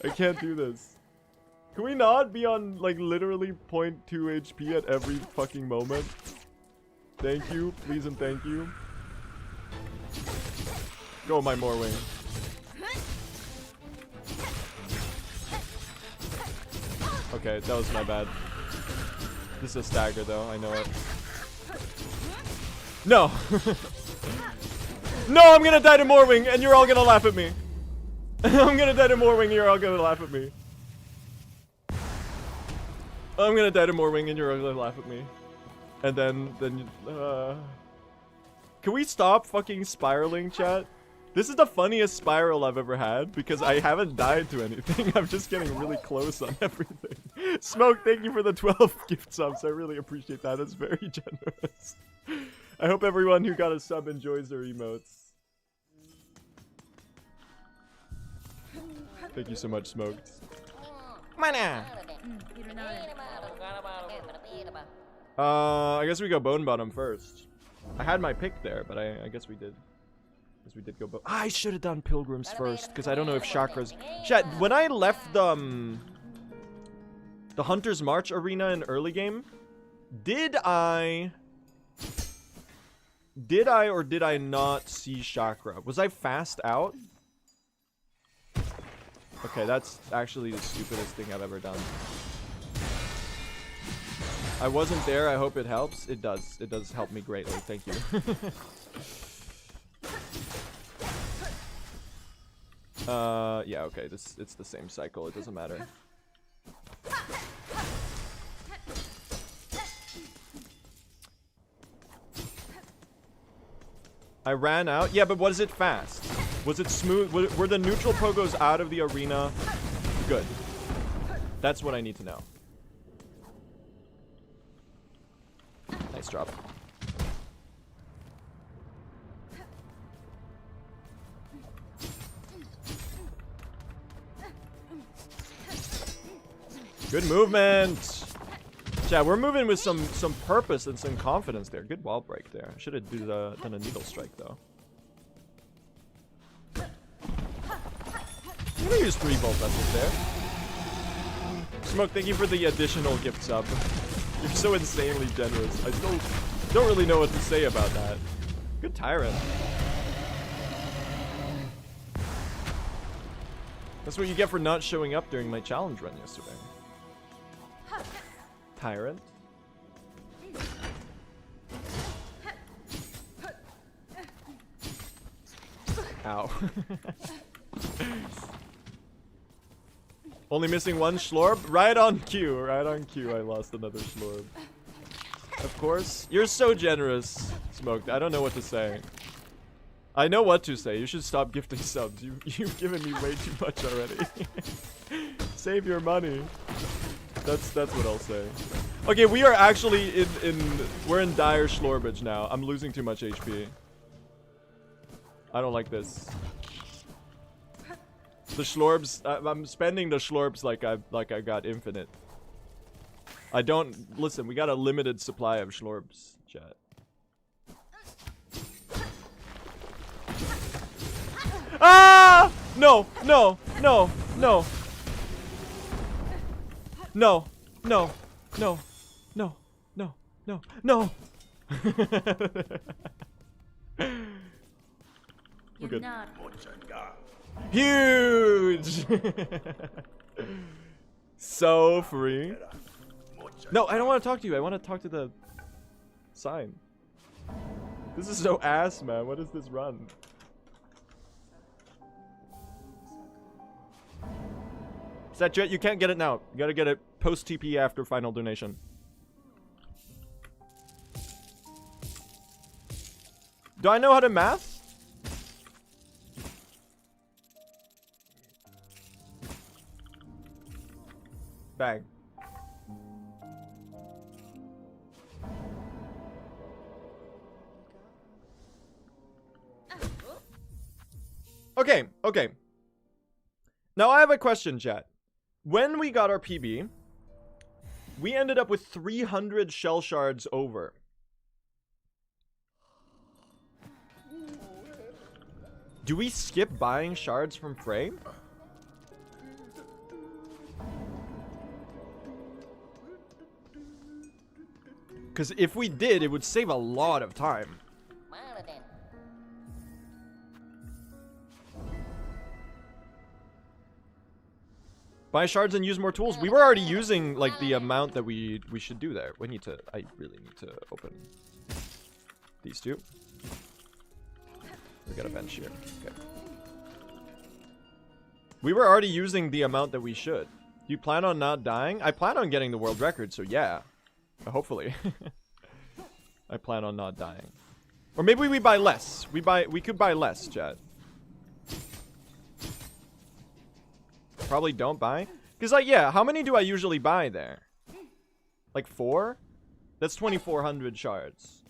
I can't do this. Can we not be on, like, literally 0.2 HP at every fucking moment? Thank you. Please and thank you. Go, my Morwing. Okay, that was my bad. This is a stagger, though. I know it. No! No, I'm gonna die to Morwing, and you're all gonna laugh at me. I'm gonna die to Morwing, and you're all gonna laugh at me. I'm gonna die to Morwing, and you're all gonna laugh at me. And then, can we stop fucking spiraling, chat? This is the funniest spiral I've ever had because I haven't died to anything. I'm just getting really close on everything. Smoke, thank you for the 12 gift subs. I really appreciate that. It's very generous. I hope everyone who got a sub enjoys their emotes. Thank you so much, Smoked. Mana! I guess we go Bone Bottom first. I had my pick there, but I guess we did. We did go, I should have done Pilgrims first because I don't know if chakras. Chat, when I left the Hunter's March arena in early game, did I or did I not see chakra? Was I fast out? Okay, that's actually the stupidest thing I've ever done. I wasn't there. I hope it helps. It does. It does help me greatly. Thank you. Yeah, okay, it's the same cycle, it doesn't matter. I ran out? Yeah, but was it fast? Was it smooth? Were the neutral pogos out of the arena good? That's what I need to know. Nice drop. Good movement. Chat, we're moving with some purpose and some confidence there. Good wall break there. I should have done a needle strike though. I'm gonna use 3 volt vessels there. Smoke, thank you for the additional gift sub. You're so insanely generous. I still don't really know what to say about that. Good Tyrant. That's what you get for not showing up during my challenge run yesterday. Tyrant. Ow. Only missing one Schlorb? Right on cue, right on cue. I lost another Schlorb. Of course. You're so generous, Smoked. I don't know what to say. I know what to say. You should stop gifting subs. You've given me way too much already. Save your money. That's what I'll say. Okay, we are actually we're in dire Schlorbage now. I'm losing too much HP. I don't like this. The Schlorbs, I'm spending the Schlorbs like I got infinite. I don't listen. We got a limited supply of Schlorbs, chat. Ah! No! No! No! No! No! No! No! No! No! No! No! We're good. Huge! So free. No, I don't want to talk to you. I want to talk to the sign. This is so ass, man. What is this run? Set you can't get it now. You gotta get it post TP after final donation. Do I know how to math? Bang. Okay, okay. Now I have a question, chat. When we got our PB, we ended up with 300 shell shards over. Do we skip buying shards from Frey? Because if we did, it would save a lot of time. Buy shards and use more tools. We were already using like the amount that we should do there. We need to. I really need to open these two. We got a bench here. Okay. We were already using the amount that we should. You plan on not dying? I plan on getting the world record, so yeah. Hopefully. I plan on not dying. Or maybe we buy less. We could buy less, chat. Probably don't buy. Because, like, yeah, how many do I usually buy there? Like 4? That's 2,400 shards.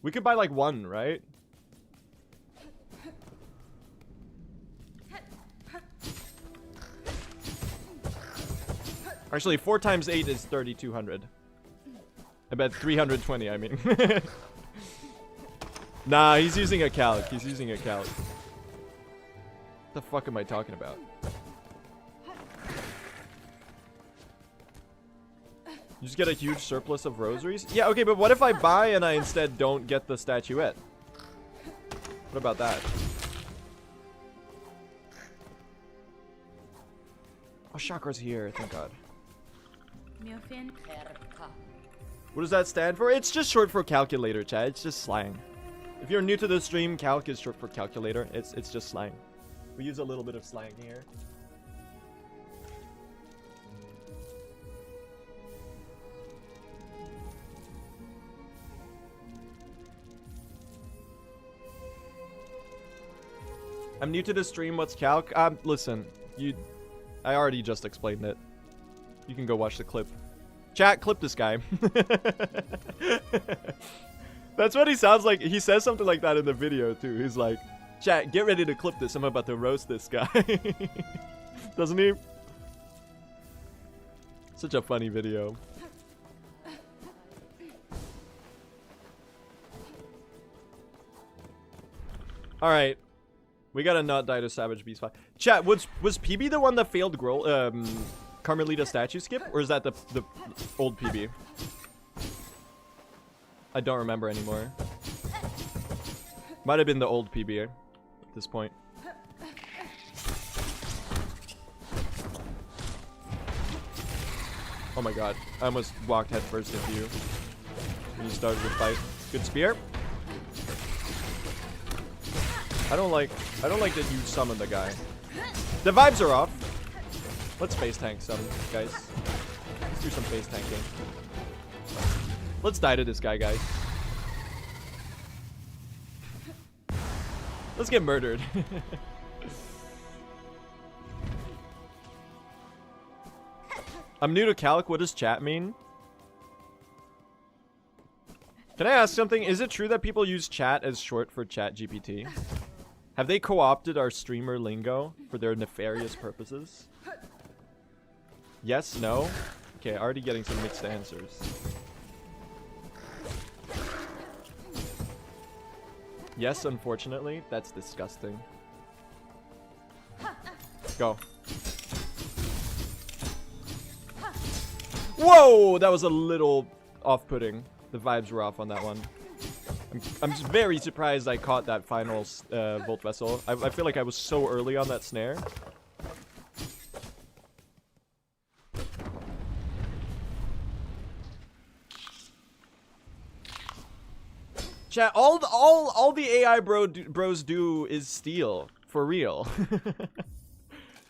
We could buy, like, 1, right? Actually, 4 times 8 is 3,200. I bet 320, I mean. Nah, he's using a calc. He's using a calc. What the fuck am I talking about? You just get a huge surplus of rosaries? Yeah, okay, but what if I buy and I instead don't get the statuette? What about that? Oh, Chakra's here, thank God. What does that stand for? It's just short for calculator, chat. It's just slang. If you're new to the stream, calc is short for calculator. It's just slang. We use a little bit of slang here. I'm new to the stream. What's calc? Listen, I already just explained it. You can go watch the clip. Chat, clip this guy. That's what he sounds like. He says something like that in the video too. He's like, chat, get ready to clip this. I'm about to roast this guy. Doesn't he? Such a funny video. Alright. We gotta not die to Savage Beast 5. Chat, was PB the one that failed Carmelita statue skip? Or is that the old PB? I don't remember anymore. Might have been the old PB at this point. Oh my god. I almost walked headfirst into you when you started the fight. Good spear. I don't like that you summon the guy. The vibes are off. Let's face tank some, guys. Let's do some face tanking. Let's die to this guy, guys. Let's get murdered. I'm new to Calc. What does chat mean? Can I ask something? Is it true that people use chat as short for chat GPT? Have they co-opted our streamer lingo for their nefarious purposes? Yes, no? Okay, already getting some mixed answers. Yes, unfortunately. That's disgusting. Go. Whoa! That was a little off-putting. The vibes were off on that one. I'm just very surprised I caught that final Volt Vessel. I feel like I was so early on that snare. Chat, all the AI bros do is steal. For real.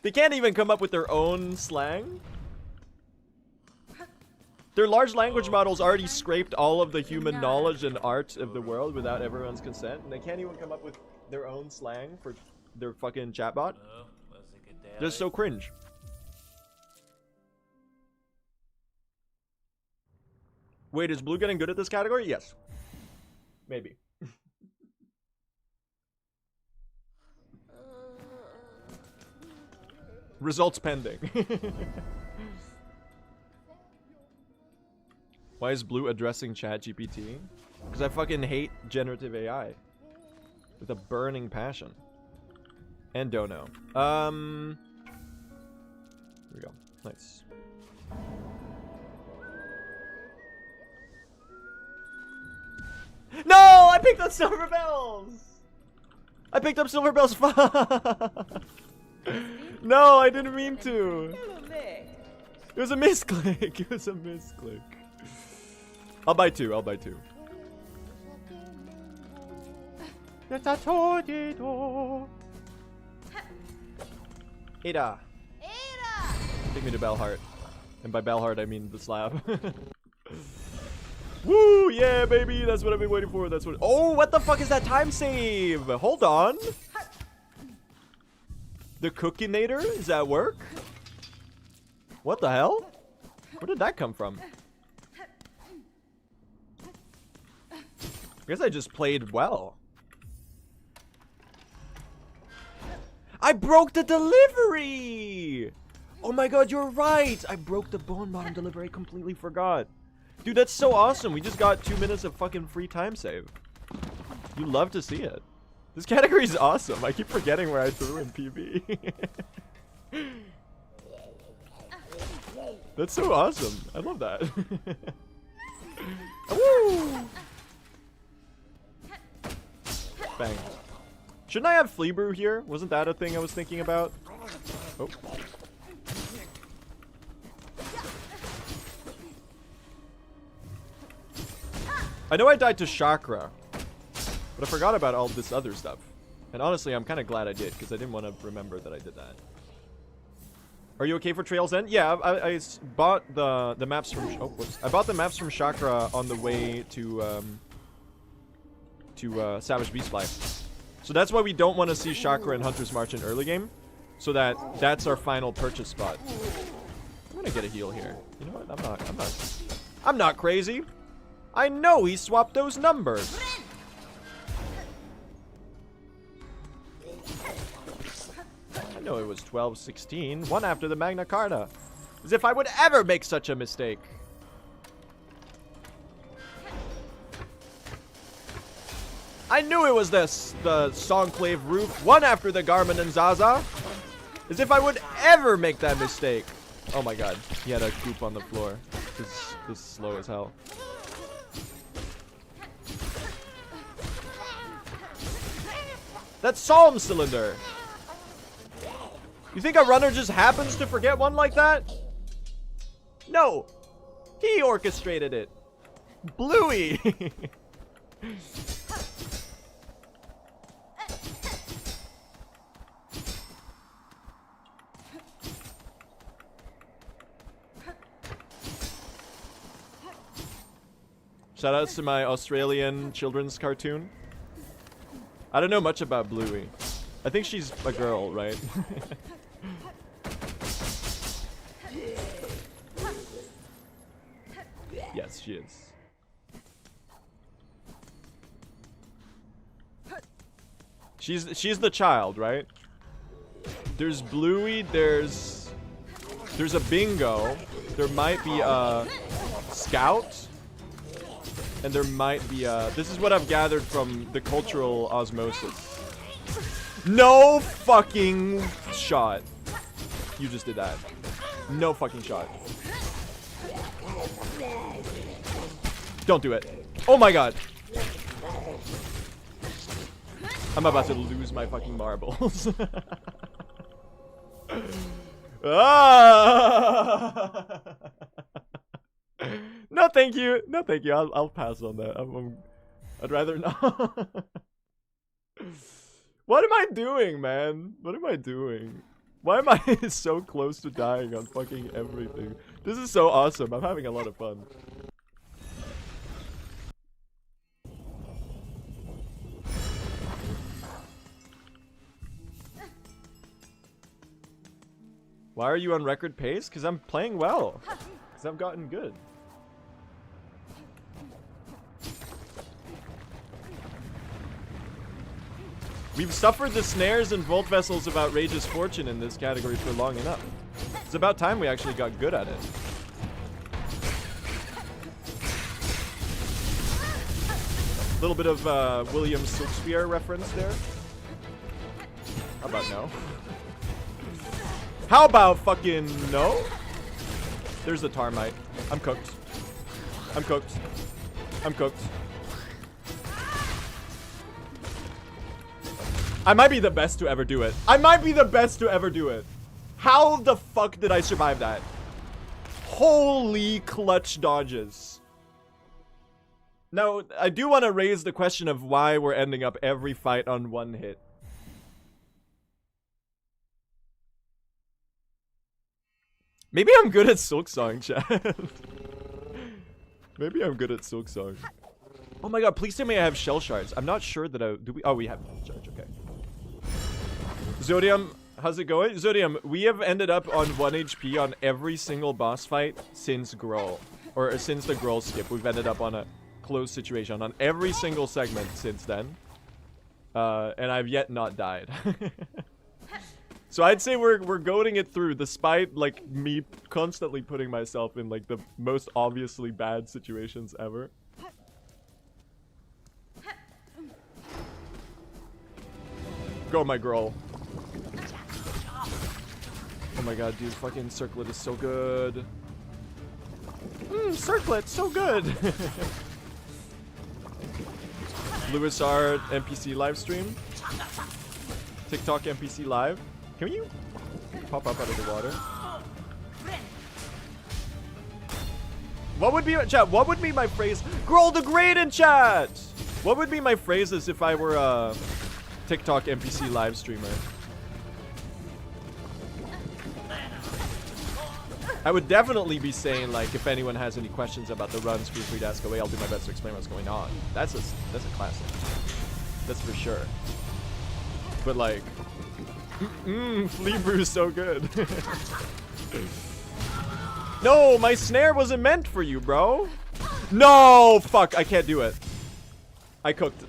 They can't even come up with their own slang. Their large language models already scraped all of the human knowledge and art of the world without everyone's consent. And they can't even come up with their own slang for their fucking chatbot. They're so cringe. Wait, is Blue getting good at this category? Yes. Maybe. Results pending. Why is Blue addressing ChatGPT? Because I fucking hate generative AI. With a burning passion. And Dono. Here we go. Nice. No! I picked up Silver Bells! I picked up Silver Bells. No, I didn't mean to. It was a misclick. It was a misclick. I'll buy two. I'll buy two. Ada. Take me to Belheart. And by Belheart, I mean the slab. Woo! Yeah, baby! That's what I've been waiting for. That's what. Oh, what the fuck is that time save? Hold on. The Cookinator is at work? What the hell? Where did that come from? I guess I just played well. I broke the delivery! Oh my god, you're right! I broke the bone bottom delivery. I completely forgot. Dude, that's so awesome. We just got 2 minutes of fucking free time save. You love to see it. This category is awesome. I keep forgetting where I threw in PB. That's so awesome. I love that. Woo! Bang. Shouldn't I have Flea Brew here? Wasn't that a thing I was thinking about? Oh. I know I died to Chakra, but I forgot about all this other stuff. And honestly, I'm kind of glad I did, because I didn't want to remember that I did that. Are you okay for Trail's End? Yeah, I bought the maps from... Oh, whoops. I bought the maps from Chakra on the way to Savage Beastfly. So that's why we don't want to see Chakra and Hunter's March in early game. So that's our final purchase spot. I'm gonna get a heal here. You know what? I'm not crazy. I know he swapped those numbers. I know it was 12-16, one after the Magna Carta. As if I would ever make such a mistake. I knew it was the Songclave roof, one after the Garmin and Zaza. As if I would ever make that mistake. Oh my god, he had a goop on the floor. This is slow as hell. That's Psalm Cylinder. You think a runner just happens to forget one like that? No. He orchestrated it. Bluey. Shoutouts to my Australian children's cartoon. I don't know much about Bluey. I think she's a girl, right? Yes, she is. She's the child, right? There's Bluey, there's a bingo, there might be a scout, and there might be a, this is what I've gathered from the cultural osmosis. No fucking shot. You just did that. No fucking shot. Don't do it. Oh my god. I'm about to lose my fucking marbles. Ah! No, thank you. No, thank you. I'll pass on that. I'd rather not. What am I doing, man? What am I doing? Why am I so close to dying on fucking everything? This is so awesome. I'm having a lot of fun. Why are you on record pace? Because I'm playing well. Because I've gotten good. We've suffered the snares and volt vessels of outrageous fortune in this category for long enough. It's about time we actually got good at it. A little bit of William Shakespeare reference there. How about no? How about fucking no? There's the Tarmite. I'm cooked. I'm cooked. I'm cooked. I might be the best to ever do it. I might be the best to ever do it. How the fuck did I survive that? Holy clutch dodges. Now, I do want to raise the question of why we're ending up every fight on one hit. Maybe I'm good at Silksong, chat. Maybe I'm good at Silksong. Oh my god, please tell me I have shell shards. I'm not sure that I... Do we... Oh, we have shell shards, okay. Zodium, how's it going? Zodium, we have ended up on 1 HP on every single boss fight since Growl. Or since the Growl skip. We've ended up on a close situation on every single segment since then. And I've yet not died. So I'd say we're goading it through, despite like me constantly putting myself in like the most obviously bad situations ever. Go, my girl. Oh my god, dude, fucking Circlet is so good. Circlet, so good. Lewis Art NPC livestream. TikTok NPC live. Can you pop up out of the water? What would be, chat, what would be my phrase? Growl the Great in chat! What would be my phrases if I were a TikTok NPC live streamer? I would definitely be saying, like, if anyone has any questions about the runs, feel free to ask away. I'll do my best to explain what's going on. That's a classic. That's for sure. But like, Flea Brew's so good. No, my snare wasn't meant for you, bro. No, fuck, I can't do it. I cooked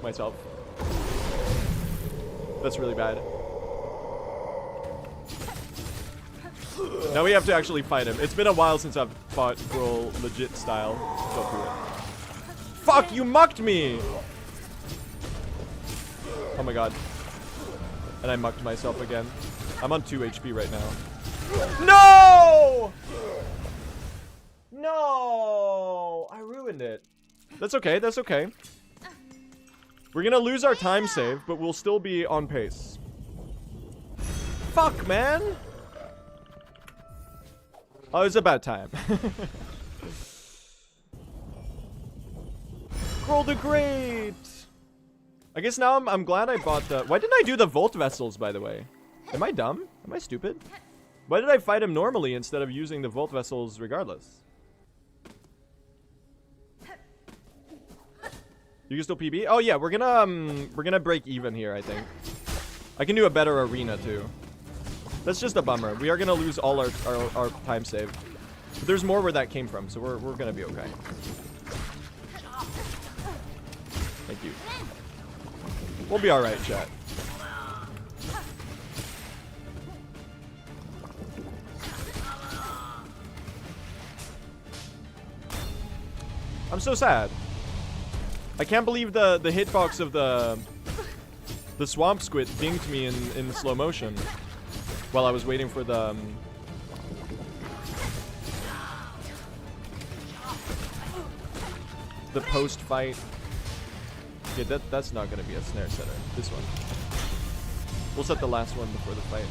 myself. That's really bad. Now we have to actually fight him. It's been a while since I've fought Growl legit style. Don't do it. Fuck, you mucked me! Oh my god. And I mucked myself again. I'm on 2 HP right now. No! No! I ruined it. That's okay, that's okay. We're gonna lose our time save, but we'll still be on pace. Fuck, man! Oh, it's about time. Growl the Great! I guess now I'm glad I bought the... Why didn't I do the Volt Vessels, by the way? Am I dumb? Am I stupid? Why did I fight him normally instead of using the Volt Vessels regardless? You can still PB? Oh yeah, we're gonna break even here, I think. I can do a better arena too. That's just a bummer. We are gonna lose all our time save. But there's more where that came from, so we're gonna be okay. Thank you. We'll be alright, chat. I'm so sad. I can't believe the hitbox of the swamp squid dinged me in slow motion while I was waiting for the post fight. Okay, that's not gonna be a snare setter. This one. We'll set the last one before the fight.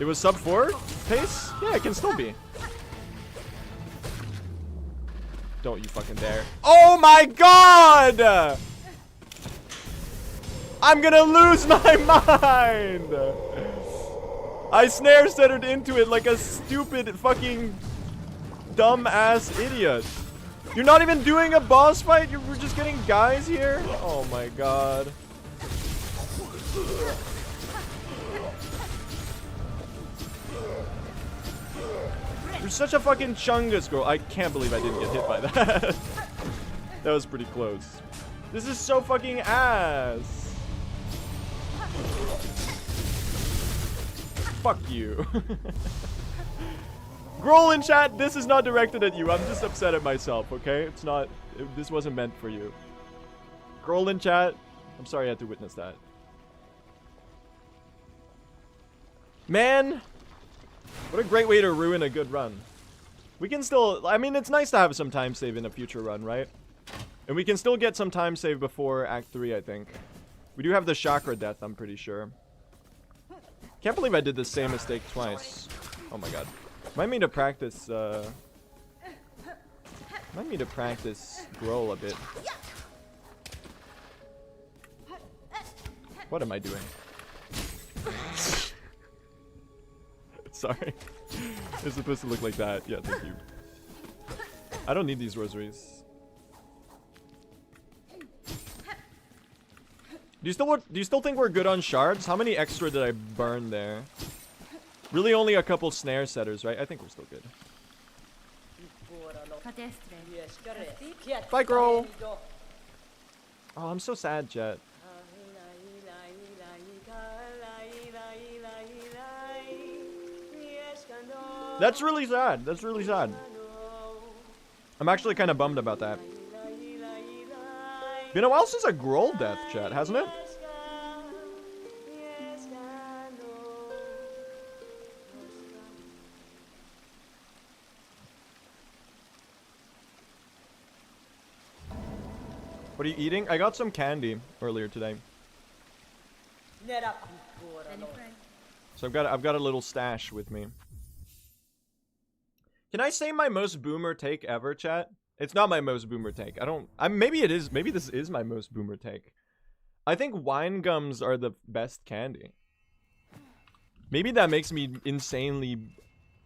It was sub 4 pace? Yeah, it can still be. Don't you fucking dare. Oh my god! I'm gonna lose my mind! I snare settered into it like a stupid fucking dumb ass idiot. You're not even doing a boss fight? We're just getting guys here? Oh my god. You're such a fucking chungus, girl. I can't believe I didn't get hit by that. That was pretty close. This is so fucking ass. Fuck you. Growl in chat, this is not directed at you. I'm just upset at myself, okay? It's not... this wasn't meant for you. Growl in chat, I'm sorry I had to witness that. Man! What a great way to ruin a good run. We can still... I mean, it's nice to have some time save in a future run, right? And we can still get some time save before Act 3, I think. We do have the chakra death, I'm pretty sure. Can't believe I did the same mistake twice. Oh my god. Might need to practice, might need to practice Growl a bit. What am I doing? Sorry. It's supposed to look like that. Yeah, thank you. I don't need these rosaries. Do you still think we're good on shards? How many extra did I burn there? Really only a couple snare setters, right? I think we're still good. Bye, girl. Oh, I'm so sad, Jet. That's really sad. That's really sad. I'm actually kind of bummed about that. Been a while since a Growl death, chat, hasn't it? What are you eating? I got some candy earlier today. So I've got a little stash with me. Can I say my most boomer take ever, chat? It's not my most boomer take. Maybe it is. Maybe this is my most boomer take. I think wine gums are the best candy. Maybe that makes me insanely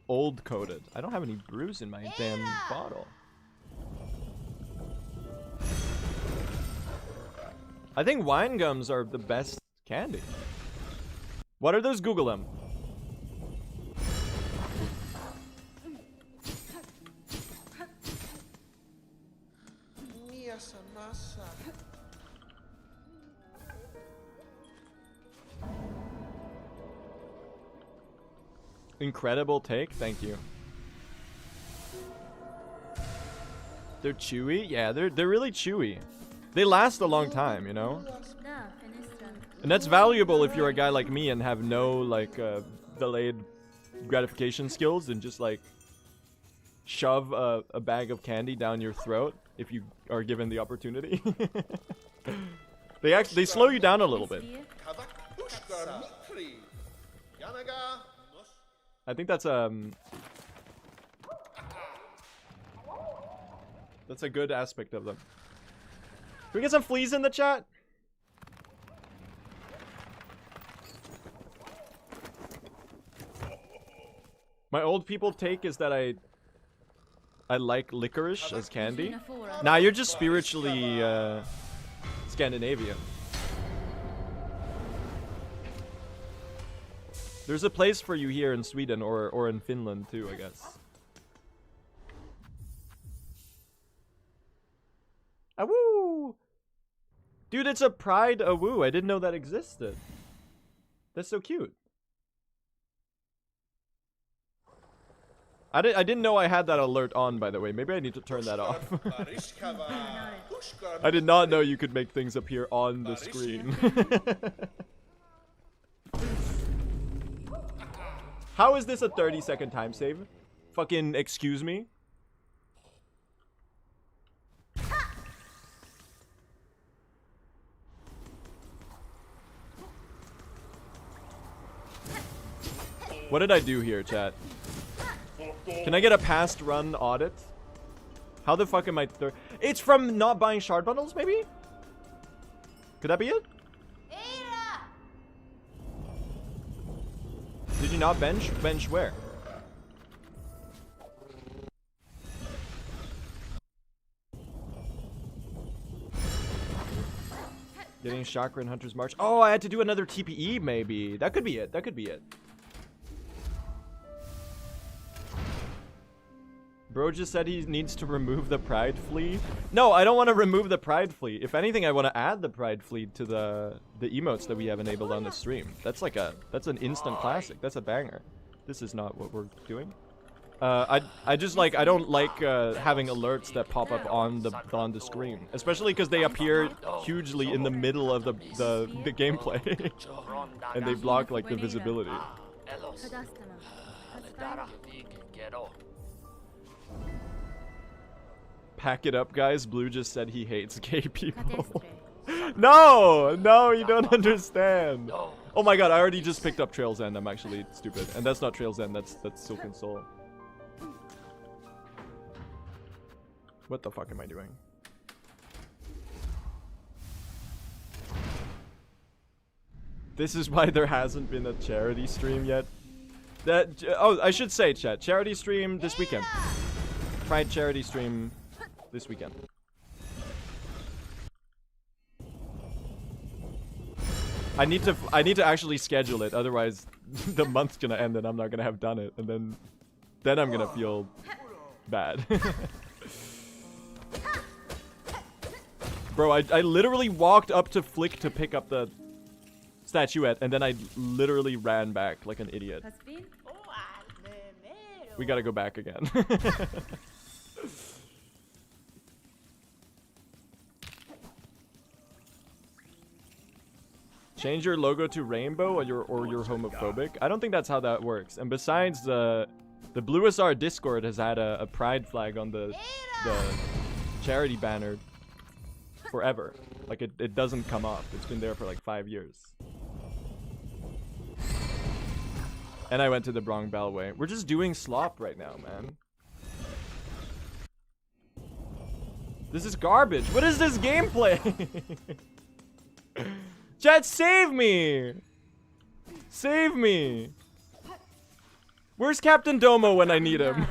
old coded. I don't have any brews in my damn bottle. I think wine gums are the best candy. What are those? Google them. Incredible take, thank you. They're chewy? Yeah, they're really chewy. They last a long time, you know? And that's valuable if you're a guy like me and have no, like, delayed gratification skills and just, like, shove a bag of candy down your throat if you are given the opportunity. They slow you down a little bit. I think that's a good aspect of them. Can we get some fleas in the chat? My old people take is that I I like licorice as candy. Nah, you're just spiritually Scandinavian. There's a place for you here in Sweden or in Finland too, I guess. Awoo! Dude, it's a pride awoo. I didn't know that existed. That's so cute. I didn't know I had that alert on, by the way. Maybe I need to turn that off. I did not know you could make things appear on the screen. How is this a 30-second time save? Fucking excuse me? What did I do here, chat? Can I get a past run audit? How the fuck am I It's from not buying shard bundles, maybe? Could that be it? Did you not bench? Bench where? Getting chakra in Hunter's March. Oh, I had to do another TPE maybe. That could be it. That could be it. Bro just said he needs to remove the pride flea. No, I don't want to remove the pride flea. If anything, I want to add the pride flea to the emotes that we have enabled on the stream. That's like that's an instant classic. That's a banger. This is not what we're doing. I just like, I don't like having alerts that pop up on the screen, especially because they appear hugely in the middle of the gameplay, and they block like the visibility. Pack it up, guys. Blue just said he hates gay people. No, you don't understand. Oh my god, I already just picked up Trail's End. I'm actually stupid. And that's not Trail's End, that's Silken Soul. What the fuck am I doing? This is why there hasn't been a charity stream yet. Oh, I should say, chat. Charity stream this weekend. Pride charity stream this weekend. I need to actually schedule it, otherwise the month's gonna end and I'm not gonna have done it, and then I'm gonna feel bad. Bro, I literally walked up to Flick to pick up the statuette, and then I literally ran back like an idiot. We gotta go back again. Change your logo to rainbow or you're homophobic? I don't think that's how that works. And besides, the Blue SR Discord has had a pride flag on the charity banner forever. Like it doesn't come off. It's been there for like 5 years. And I went to the Brong Bellway. We're just doing slop right now, man. This is garbage. What is this gameplay? Chat, save me! Save me! Where's Captain Domo when I need him?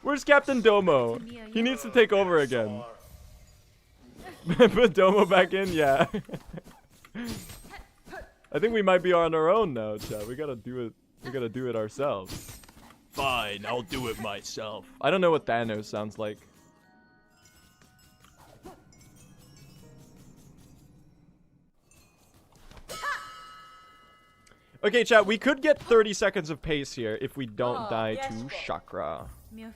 Where's Captain Domo? He needs to take over again. Put Domo back in? Yeah. I think we might be on our own now, chat. We gotta do it. We gotta do it ourselves. Fine, I'll do it myself. I don't know what Thanos sounds like. Okay, chat, we could get 30 seconds of pace here if we don't die to chakra. Now,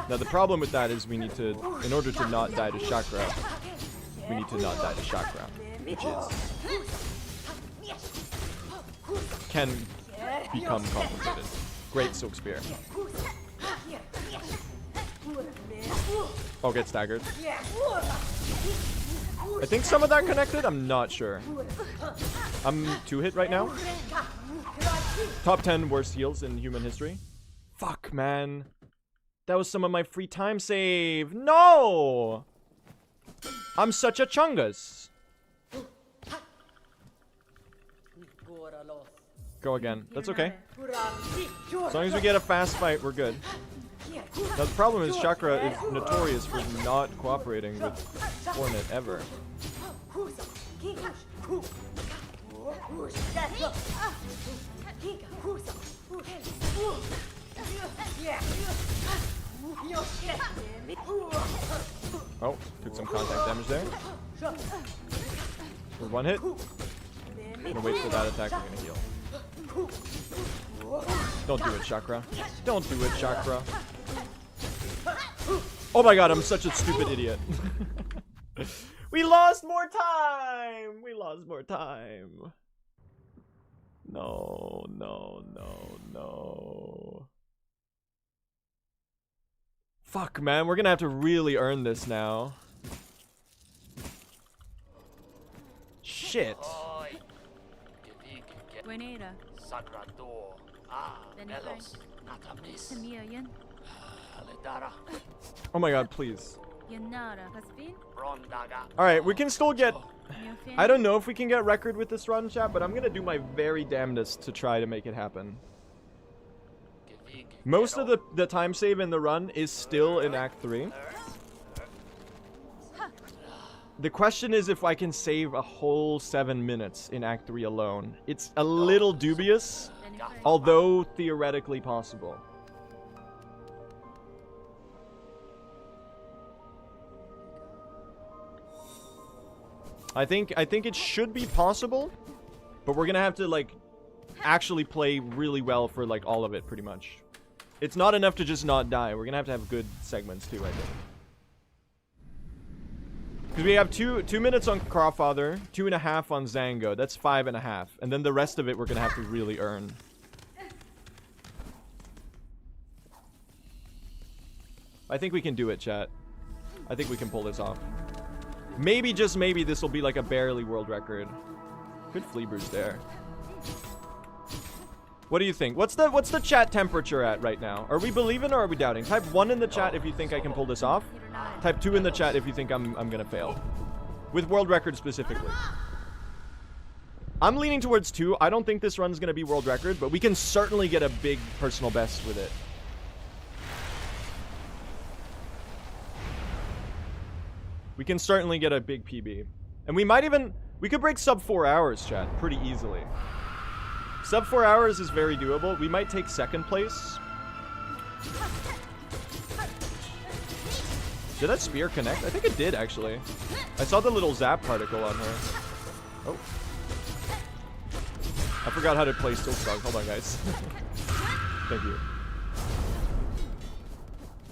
the problem with that is we need to, in order to not die to chakra, we need to not die to chakra, which can become complicated. Great Silk Spear. Oh, get staggered. I think some of that connected, I'm not sure. I'm 2-hit right now. Top 10 worst heals in human history. Fuck, man. That was some of my free time save. No! I'm such a chungus. Go again. That's okay. As long as we get a fast fight, we're good. Now the problem is Chakra is notorious for not cooperating with Hornet ever. Oh, took some contact damage there. For one hit. I'm gonna wait for that attack, we're gonna heal. Don't do it, Chakra. Don't do it, Chakra. Oh my god, I'm such a stupid idiot. We lost more time! We lost more time. No, no, no, no. Fuck, man, we're gonna have to really earn this now. Shit. Oh my god, please. Alright, we can still get... I don't know if we can get record with this run, chat, but I'm gonna do my very damnedest to try to make it happen. Most of the time save in the run is still in Act 3. The question is if I can save a whole 7 minutes in Act 3 alone. It's a little dubious, although theoretically possible. I think it should be possible, but we're gonna have to like actually play really well for like all of it pretty much. It's not enough to just not die. We're gonna have good segments too, I think. Because we have two minutes on Crawfather, 2.5 on Zango. That's 5.5, and then the rest of it we're gonna have to really earn. I think we can do it, chat. I think we can pull this off. Maybe, just maybe, this will be like a barely world record. Good flea boost there. What do you think? What's the chat temperature at right now? Are we believing or are we doubting? Type 1 in the chat if you think I can pull this off. Type 2 in the chat if you think I'm gonna fail. With world record specifically. I'm leaning towards 2. I don't think this run's gonna be world record, but we can certainly get a big personal best with it. We can certainly get a big PB. And we might even... We could break sub 4 hours, chat, pretty easily. Sub 4 hours is very doable. We might take 2nd place. Did that spear connect? I think it did, actually. I saw the little zap particle on her. Oh. I forgot how to play Silksong. Hold on, guys. Thank you.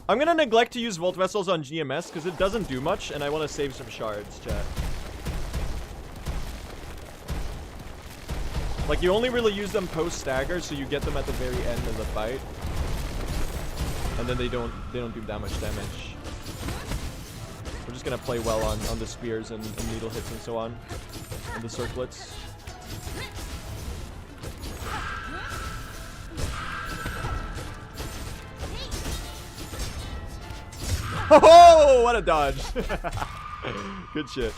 I'm gonna neglect to use Volt Vessels on GMS because it doesn't do much, and I want to save some shards, chat. Like, you only really use them post-stagger, so you get them at the very end of the fight. And then they don't do that much damage. We're just gonna play well on the spears and needle hits and so on. And the circlets. Oh, what a dodge. Good shit.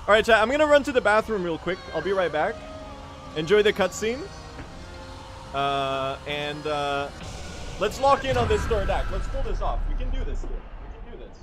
Alright, chat, I'm gonna run to the bathroom real quick. I'll be right back. Enjoy the cutscene. Let's lock in on this third act. Let's pull this off. We can do this, kid. We can do this.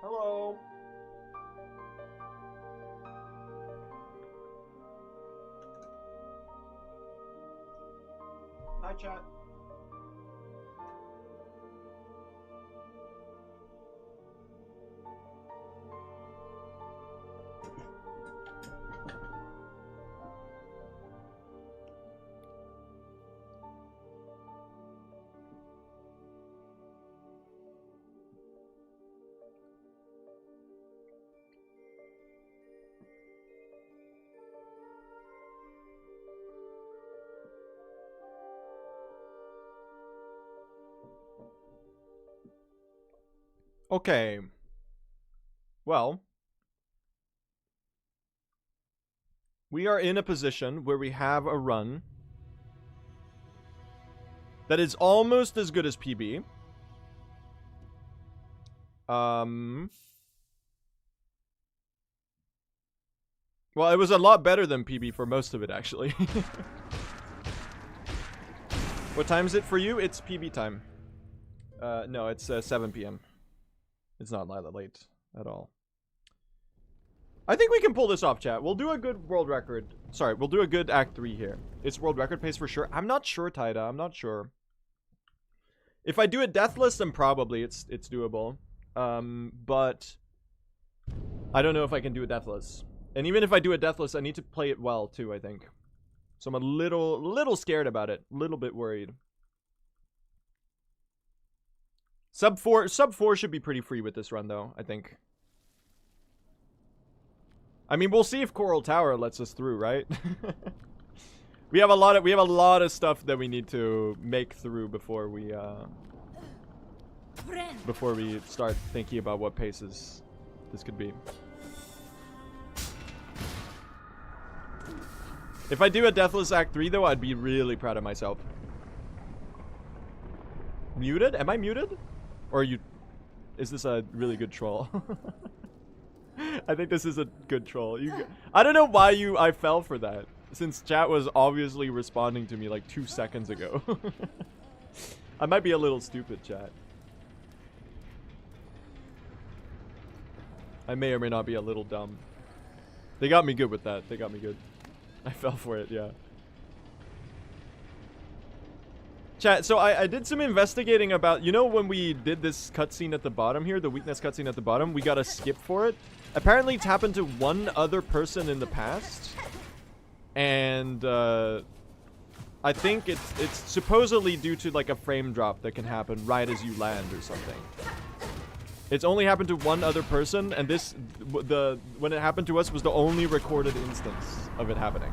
Hello. Hi, chat. Okay. Well, we are in a position where we have a run that is almost as good as PB. Well, it was a lot better than PB for most of it, actually. What time is it for you? It's PB time. No, it's 7 p.m. It's not late at all. I think we can pull this off, chat. We'll do a good world record. Sorry, we'll do a good Act 3 here. It's world record pace for sure. I'm not sure, Taida. I'm not sure. If I do a deathless, then probably it's doable. But I don't know if I can do a deathless. And even if I do a deathless, I need to play it well too, I think. So I'm a little scared about it. A little bit worried. Sub 4 should be pretty free with this run though, I think. I mean, we'll see if Coral Tower lets us through, right? we have a lot of stuff that we need to make through before we start thinking about what paces this could be. If I do a Deathless Act 3 though, I'd be really proud of myself. Muted? Am I muted? Or are you... Is this a really good troll? I think this is a good troll. I don't know why I fell for that. Since chat was obviously responding to me like 2 seconds ago. I might be a little stupid, chat. I may or may not be a little dumb. They got me good with that. They got me good. I fell for it, yeah. Chat, so I did some investigating about, you know, when we did this cutscene at the bottom here, the weakness cutscene at the bottom, we got a skip for it. Apparently it's happened to one other person in the past. And I think it's supposedly due to like a frame drop that can happen right as you land or something. It's only happened to one other person, and when it happened to us was the only recorded instance of it happening.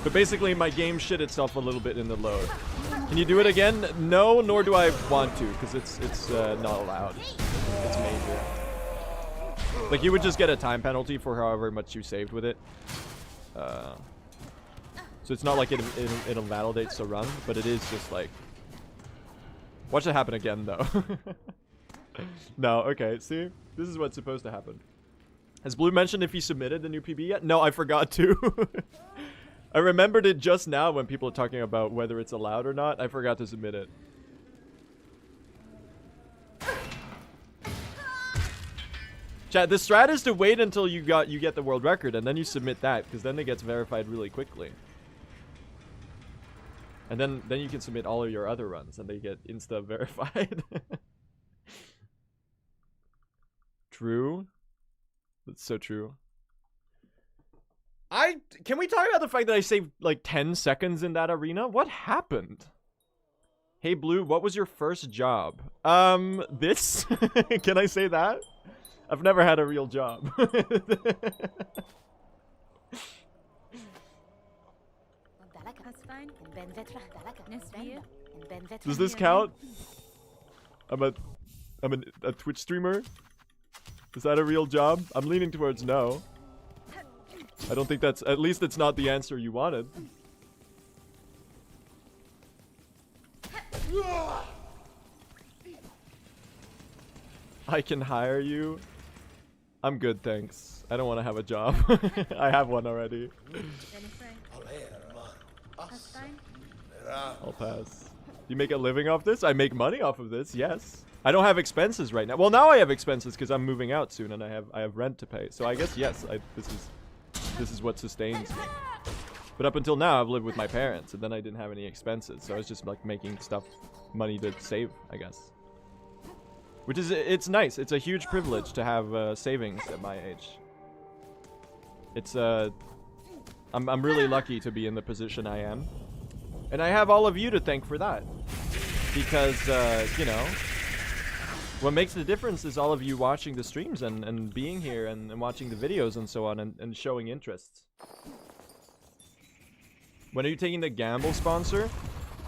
But basically, my game shit itself a little bit in the load. Can you do it again? No, nor do I want to, because it's not allowed. It's major. Like, you would just get a time penalty for however much you saved with it. So it's not like it invalidates the run, but it is just like... Watch it happen again, though. No, okay, see? This is what's supposed to happen. Has Blue mentioned if he submitted the new PB yet? No, I forgot to. I remembered it just now when people are talking about whether it's allowed or not. I forgot to submit it. Chat, the strat is to wait until you get the world record, and then you submit that, because then it gets verified really quickly. And then you can submit all of your other runs, and they get insta verified. True. That's so true. Can we talk about the fact that I saved like 10 seconds in that arena? What happened? Hey Blue, what was your first job? This? Can I say that? I've never had a real job. Does this count? I'm a Twitch streamer? Is that a real job? I'm leaning towards no. I don't think that's... At least it's not the answer you wanted. I can hire you? I'm good, thanks. I don't want to have a job. I have one already. I'll pass. you make a living off this? I make money off of this, yes. I don't have expenses right now. Well, now I have expenses because I'm moving out soon and I have rent to pay. So I guess yes, this is what sustains me. But up until now, I've lived with my parents, and then I didn't have any expenses, so I was just like making money to save, I guess. Which is, it's nice. It's a huge privilege to have savings at my age. It's I'm really lucky to be in the position I am, and I have all of you to thank for that. Because you know, what makes the difference is all of you watching the streams and being here and watching the videos and so on and showing interests. When are you taking the gamble sponsor?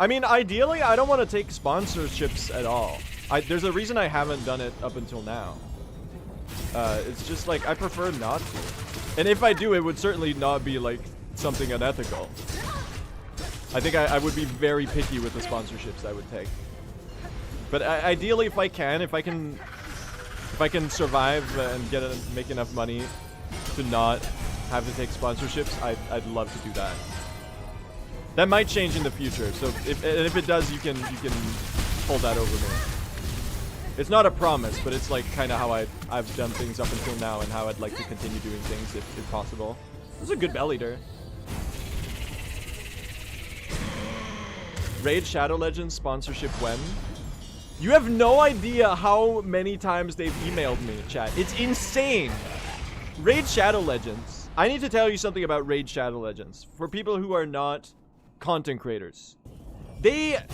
I mean, ideally, I don't want to take sponsorships at all. There's a reason I haven't done it up until now. It's just like, I prefer not to. And if I do, it would certainly not be like something unethical. I think I would be very picky with the sponsorships I would take. But ideally, if I can survive and make enough money to not have to take sponsorships, I'd love to do that. That might change in the future. So if it does, you can hold that over me. It's not a promise, but it's like kind of how I've done things up until now and how I'd like to continue doing things if possible. This is a good belly there. Raid Shadow Legends sponsorship when? You have no idea how many times they've emailed me, chat. It's insane. Raid Shadow Legends. I need to tell you something about Raid Shadow Legends. For people who are not content creators.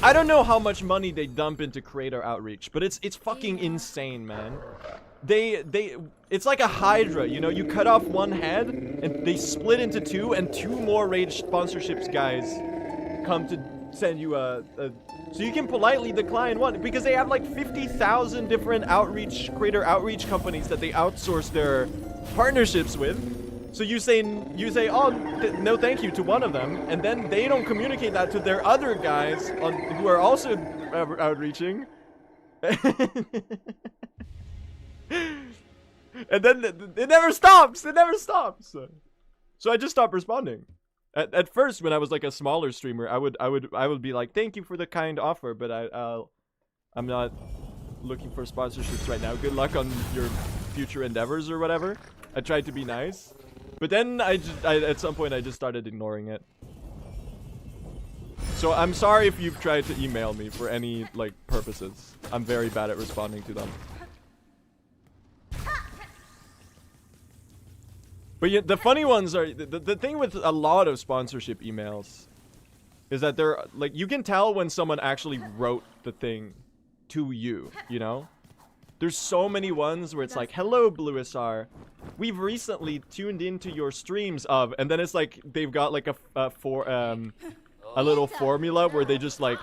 I don't know how much money they dump into creator outreach, but it's fucking insane, man. It's like a hydra, you know, you cut off one head and they split into two, and two more Raid sponsorships guys come to send you so you can politely decline one, because they have like 50,000 different creator outreach companies that they outsource their partnerships with. So you say oh no thank you to one of them, and then they don't communicate that to their other guys who are also outreaching. And then it never stops. It never stops. So I just stopped responding. At first, when I was like a smaller streamer, I would be like, thank you for the kind offer, but I'm not looking for sponsorships right now. Good luck on your future endeavors or whatever. I tried to be nice, but then at some point I just started ignoring it. So I'm sorry if you've tried to email me for any like purposes. I'm very bad at responding to them. But yeah, the funny ones are, the thing with a lot of sponsorship emails is that they're like, you can tell when someone actually wrote the thing to you, you know? There's so many ones where it's like, hello Bluisar, we've recently tuned into your streams of, and then it's like, they've got like a little formula where they just like,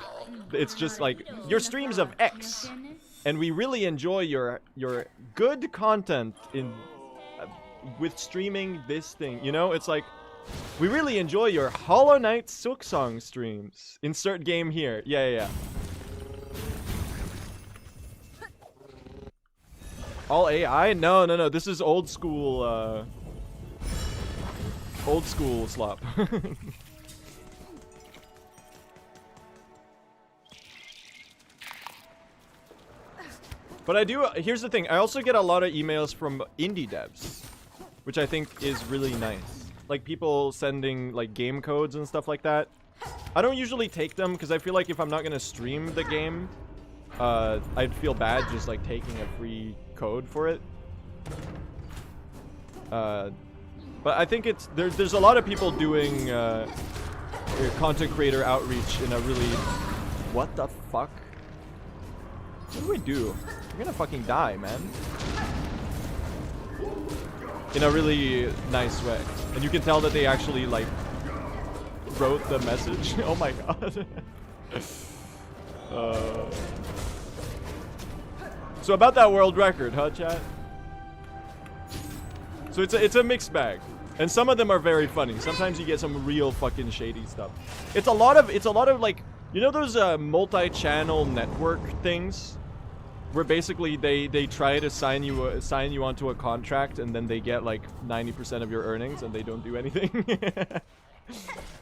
it's just like, your streams of X, and we really enjoy your good content in with streaming this thing, you know? It's like, we really enjoy your Hollow Knight Silksong streams. Insert game here. Yeah. All AI? No. This is old school slop. But here's the thing. I also get a lot of emails from indie devs, which I think is really nice. Like people sending like game codes and stuff like that. I don't usually take them because I feel like if I'm not gonna stream the game, I'd feel bad just like taking a free code for it. But I think there's a lot of people doing content creator outreach in a really, what the fuck? What do we do? I'm gonna fucking die, man. In a really nice way. And you can tell that they actually like wrote the message. Oh my god. So about that world record, huh, chat? So it's a mixed bag. And some of them are very funny. Sometimes you get some real fucking shady stuff. It's a lot of like, you know those multi-channel network things? Where basically they try to sign you onto a contract, and then they get like 90% of your earnings and they don't do anything.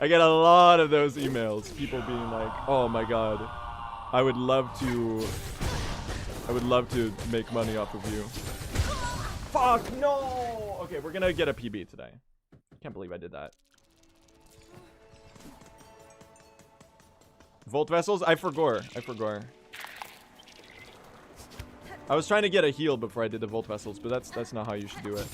I get a lot of those emails, people being like, oh my god, I would love to make money off of you. Fuck, no! Okay, we're gonna get a PB today. Can't believe I did that. Volt vessels? I forgot. I was trying to get a heal before I did the Volt vessels, but that's not how you should do it.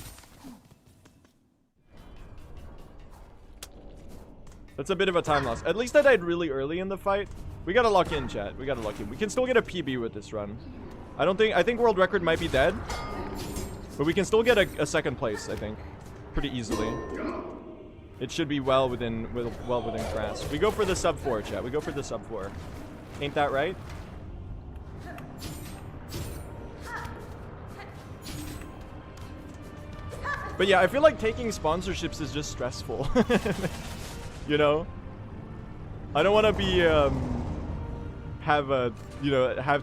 That's a bit of a time loss. At least I died really early in the fight. We gotta lock in, chat. We gotta lock in. We can still get a PB with this run. I think world record might be dead, but we can still get a second place, I think, pretty easily. It should be well within grasp. We go for the sub 4, chat. We go for the sub 4. Ain't that right? But yeah, I feel like taking sponsorships is just stressful. You know? I don't want to be have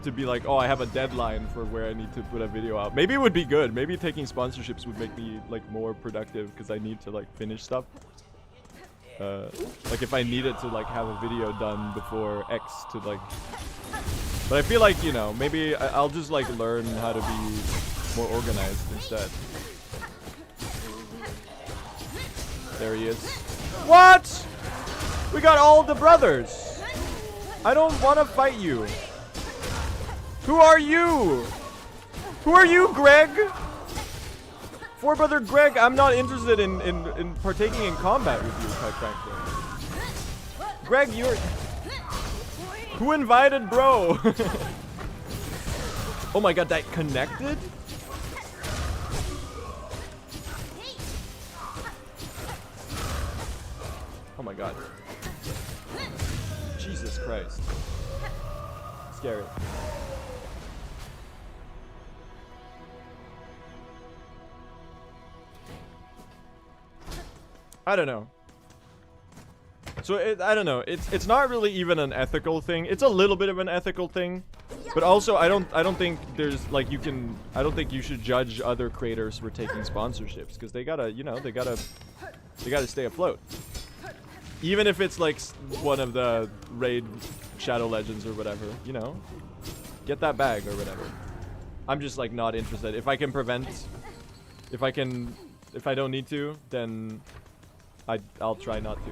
to be like, oh, I have a deadline for where I need to put a video out. Maybe it would be good. Maybe taking sponsorships would make me like more productive because I need to like finish stuff. Like if I needed to like have a video done before X to like, but I feel like, you know, maybe I'll just like learn how to be more organized instead. There he is. What? We got all the brothers. I don't want to fight you. Who are you? Who are you, Greg? For brother Greg, I'm not interested in partaking in combat with you, quite frankly. Greg, you're... Who invited bro? Oh my god, that connected? Oh my god. Jesus Christ. Scary. I don't know. So I don't know. It's not really even an ethical thing. It's a little bit of an ethical thing, but also I don't think there's like you can. I don't think you should judge other creators for taking sponsorships because they gotta, you know, they gotta stay afloat. Even if it's like one of the raid Shadow Legends or whatever, you know, get that bag or whatever. I'm just like not interested. If I can prevent, if I don't need to, then I'll try not to.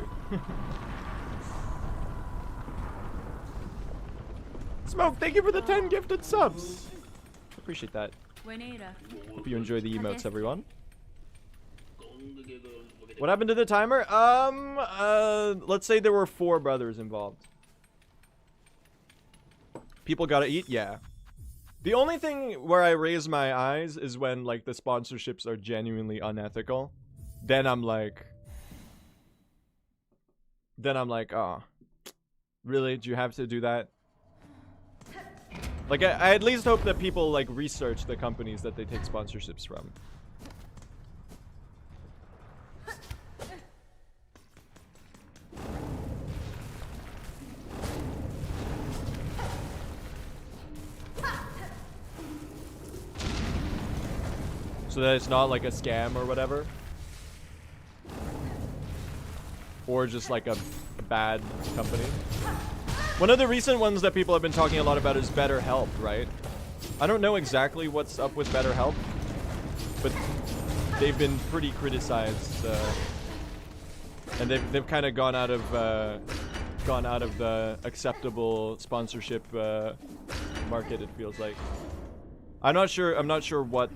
Smoke, thank you for the 10 gifted subs. Appreciate that. Hope you enjoy the emotes, everyone. What happened to the timer? Let's say there were 4 brothers involved. People gotta eat? Yeah. The only thing where I raise my eyes is when, like, the sponsorships are genuinely unethical. Then I'm like, oh, really? Do you have to do that? Like, I at least hope that people, like, research the companies that they take sponsorships from. So that it's not like a scam or whatever. Or just like a bad company. One of the recent ones that people have been talking a lot about is BetterHelp, right? I don't know exactly what's up with BetterHelp, but they've been pretty criticized, and they've kind of gone out of the acceptable sponsorship market. It feels like. I'm not sure what.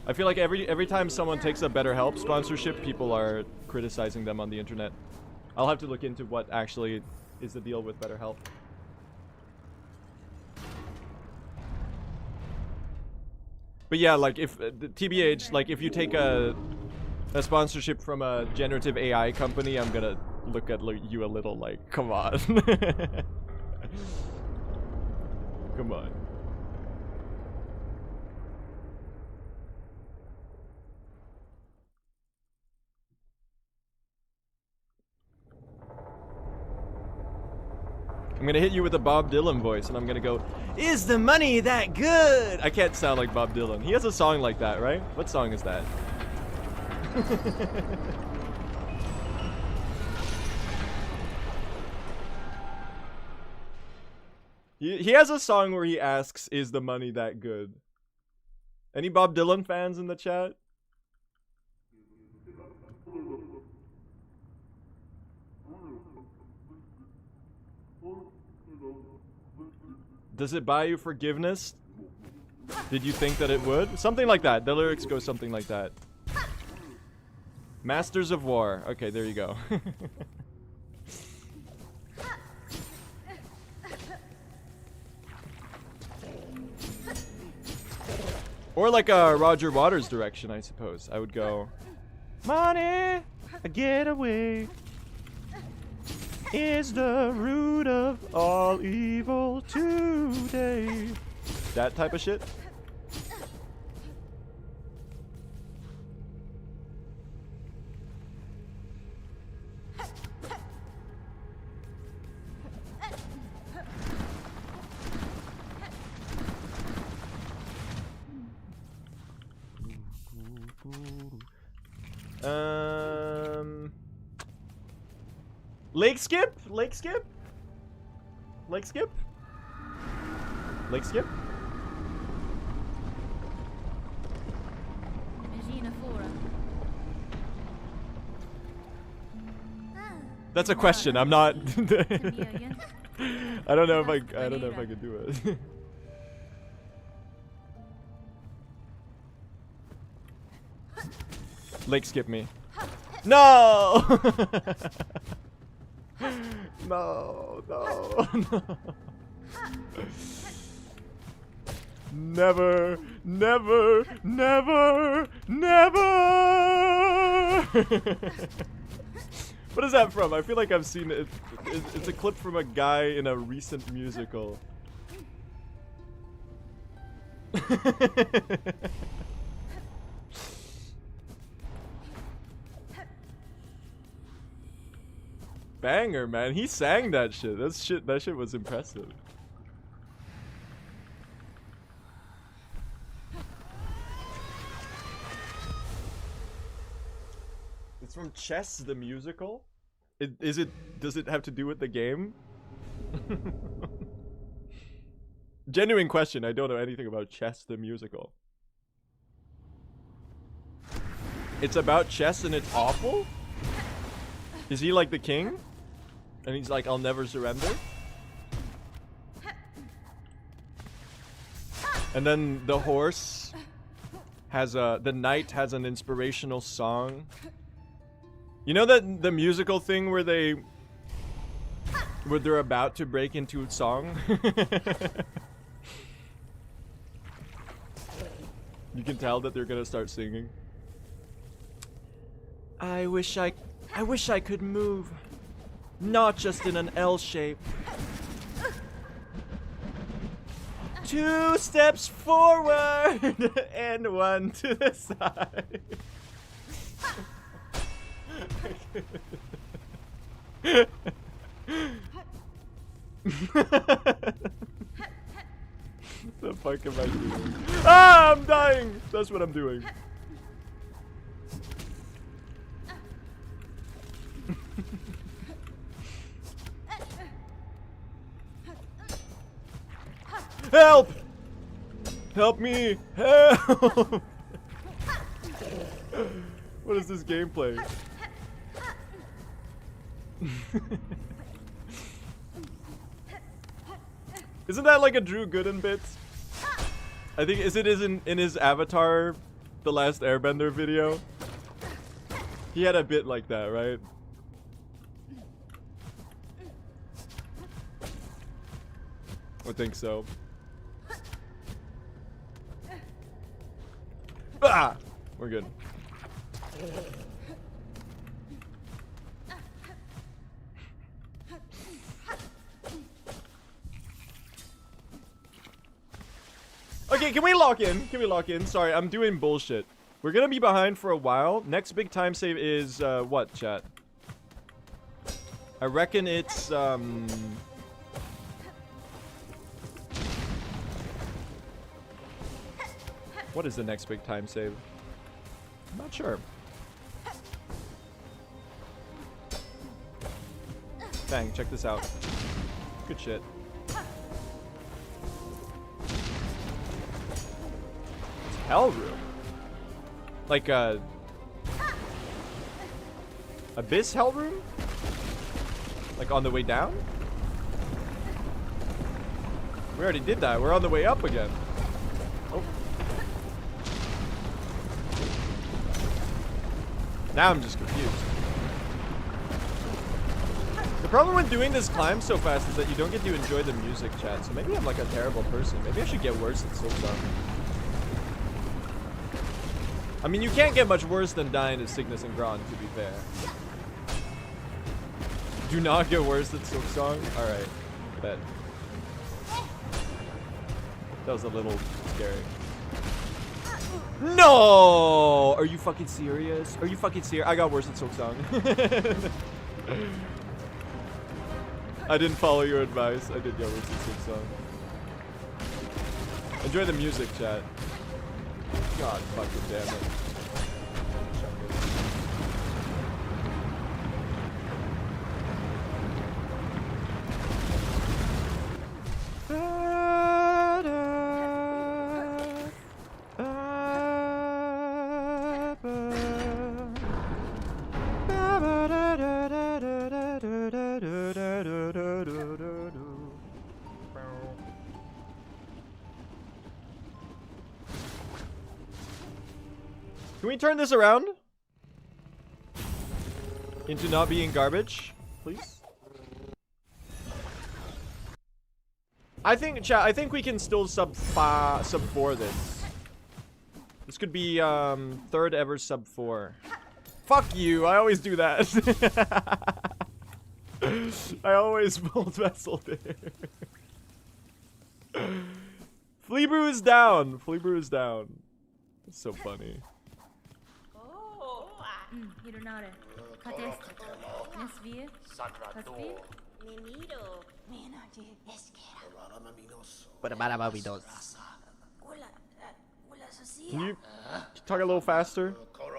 I feel like every time someone takes a BetterHelp sponsorship, people are criticizing them on the internet. I'll have to look into what actually is the deal with BetterHelp. But yeah, like if TBH, like if you take a sponsorship from a generative AI company, I'm gonna look at you a little like, come on. Come on. I'm gonna hit you with a Bob Dylan voice, and I'm gonna go, "Is the money that good?" I can't sound like Bob Dylan. He has a song like that, right? What song is that? He has a song where he asks, "Is the money that good?" Any Bob Dylan fans in the chat? Does it buy you forgiveness? Did you think that it would? Something like that. The lyrics go something like that. Masters of War. Okay, there you go. Or like a Roger Waters direction, I suppose. I would go, money, a getaway, is the root of all evil today. That type of shit. Lake skip? Lake skip? Lake skip? Lake skip? That's a question. I'm not. I don't know if I can do it. Lake skip me. No! No, no, no. Never, never, never, never. What is that from? I feel like I've seen it. It's a clip from a guy in a recent musical. Banger, man. He sang that shit. That shit was impressive. It's from Chess the Musical? Does it have to do with the game? Genuine question. I don't know anything about Chess the Musical. It's about chess and it's awful? Is he like the king? And he's like, I'll never surrender? And then the horse has the knight has an inspirational song. You know that the musical thing where they're about to break into a song? You can tell that they're gonna start singing. I wish I could move, not just in an L shape. 2 steps forward and 1 to the side. The fuck am I doing? Ah, I'm dying! That's what I'm doing. Help! Help me! Help! What is this gameplay? Isn't that like a Drew Gooden bit? I think is in his Avatar, The Last Airbender video. He had a bit like that, right? I think so. Ah! We're good. Okay, can we lock in? Can we lock in? Sorry, I'm doing bullshit. We're gonna be behind for a while. Next big time save is, what, chat? I reckon it's, what is the next big time save? I'm not sure. Bang, check this out. Good shit. hell room. Like a abyss hell room? Like on the way down? We already did that. We're on the way up again. Oh. Now I'm just confused. The problem with doing this climb so fast is that you don't get to enjoy the music, chat. So maybe I'm like a terrible person. Maybe I should get worse at Silksong. I mean, you can't get much worse than dying to Cygnus and Gron, to be fair. Do not get worse at Silksong? Alright, bet. That was a little scary. No! Are you fucking serious? Are you fucking serious? I got worse at Silksong. I didn't follow your advice. I did get worse at Silksong. Enjoy the music, chat. God fucking damn it. Can we turn this around? Into not being garbage, please? I think, chat, I think we can still sub 4 this. This could be, 3rd ever sub 4. Fuck you, I always do that. I always bold vessel there. Flea Brew is down. Flea Brew is down. It's so funny. Can you talk a little faster?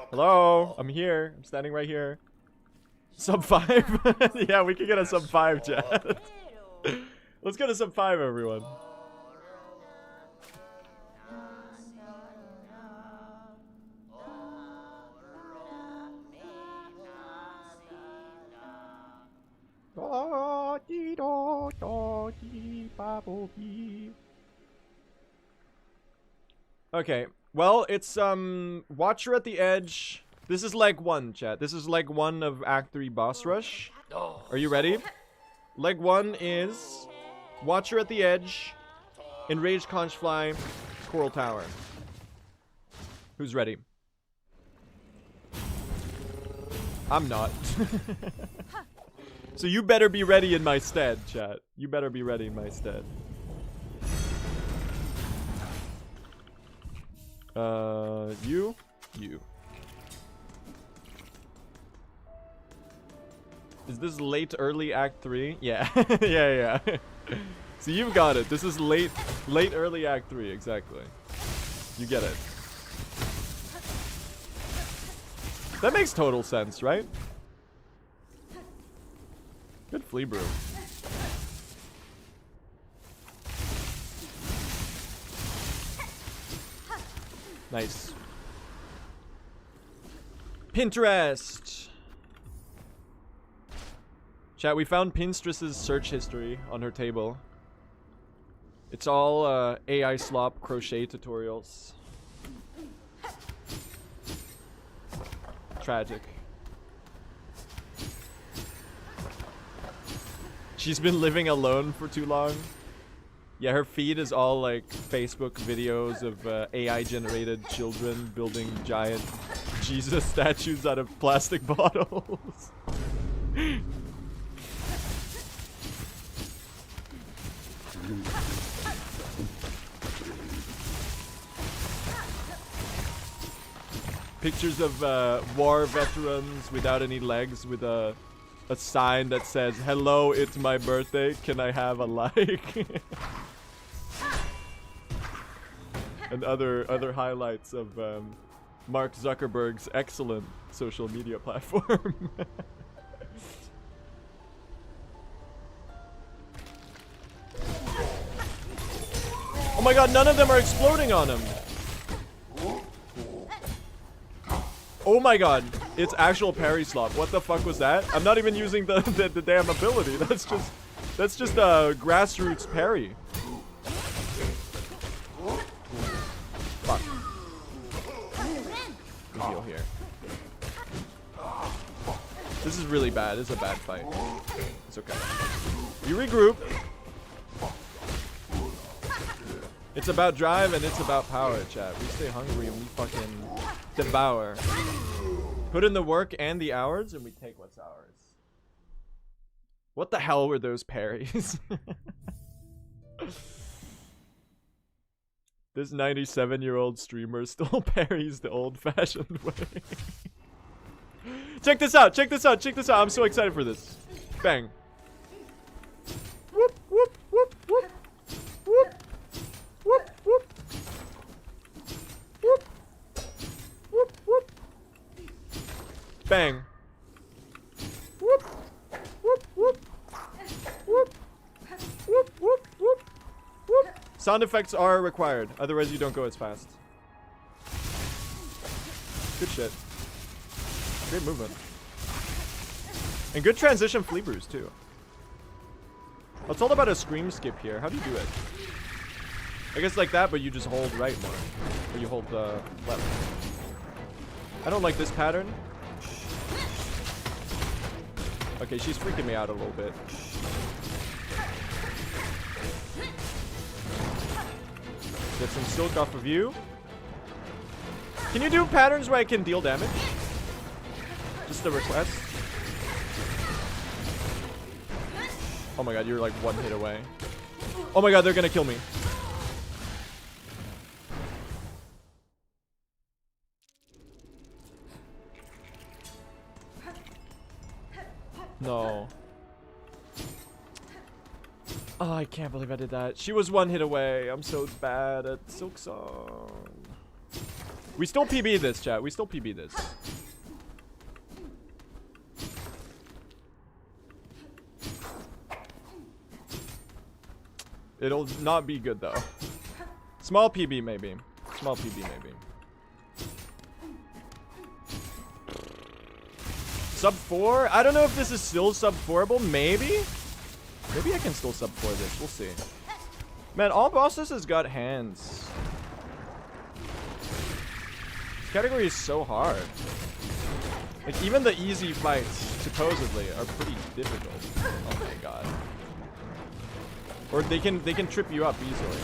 Hello, I'm here. I'm standing right here. Sub 5? Yeah, we can get a sub 5, chat. Let's get a sub 5, everyone. Okay, well, it's Watcher at the Edge. This is leg 1, chat. This is leg 1 of Act 3 boss rush. Are you ready? Leg 1 is Watcher at the Edge, Enraged Conchfly, Coral Tower. Who's ready? I'm not. So you better be ready in my stead, chat. You better be ready in my stead. You. Is this late early Act 3? Yeah. yeah. So you've got it. This is late early Act 3, exactly. You get it. That makes total sense, right? Good Flea Brew. Nice. Pinterest! Chat, we found Pinstress's search history on her table. It's all AI slop crochet tutorials. Tragic. She's been living alone for too long. Yeah, her feed is all like Facebook videos of AI generated children building giant Jesus statues out of plastic bottles. Pictures of war veterans without any legs with a sign that says, "Hello, it's my birthday. Can I have a like?" And other highlights of Mark Zuckerberg's excellent social media platform. Oh my god, none of them are exploding on him. Oh my god, it's actual parry slot. What the fuck was that? I'm not even using the damn ability. That's just a grassroots parry. Fuck. Good deal here. This is really bad. This is a bad fight. It's okay. You regroup. It's about drive and it's about power, chat. We stay hungry and we fucking devour. Put in the work and the hours and we take what's ours. What the hell were those parries? This 97-year-old streamer still parries the old-fashioned way. Check this out, check this out, check this out. I'm so excited for this. Bang. Whoop, whoop, whoop, whoop. Whoop. Whoop, whoop. Whoop. Whoop, whoop. Bang. Whoop. Whoop, whoop. Whoop. Whoop, whoop, whoop. Whoop. Sound effects are required, otherwise you don't go as fast. Good shit. Great movement. And good transition flea brews too. It's all about a scream skip here. How do you do it? I guess like that, but you just hold right more. Or you hold left. I don't like this pattern. Okay, she's freaking me out a little bit. Get some silk off of you. Can you do patterns where I can deal damage? Just a request. Oh my god, you're like one hit away. Oh my god, they're gonna kill me. No. Oh, I can't believe I did that. She was one hit away. I'm so bad at Silksong. We still PB this, chat. We still PB this. It'll not be good though. Small PB maybe. Small PB maybe. Sub 4? I don't know if this is still sub 4able. Maybe? Maybe I can still sub 4 this. We'll see. Man, all bosses has got hands. This category is so hard. Like, even the easy fights, supposedly, are pretty difficult. Oh my god. Or they can trip you up easily.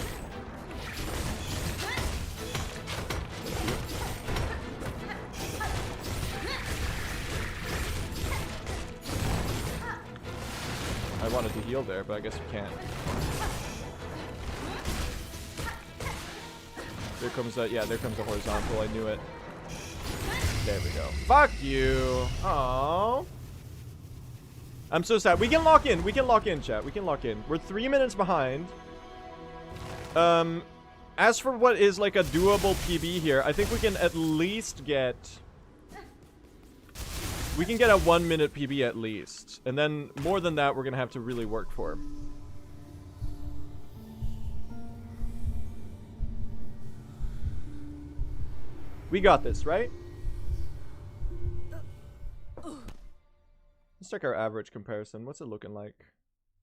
I wanted to heal there, but I guess you can't. There comes that, yeah, there comes the horizontal. I knew it. There we go. Fuck you. Aww. I'm so sad. We can lock in. We can lock in, chat. We can lock in. We're 3 minutes behind. As for what is like a doable PB here, I think we can at least get... We can get a 1 minute PB at least. And then more than that, we're going to have to really work for. We got this, right? Let's check our average comparison. What's it looking like?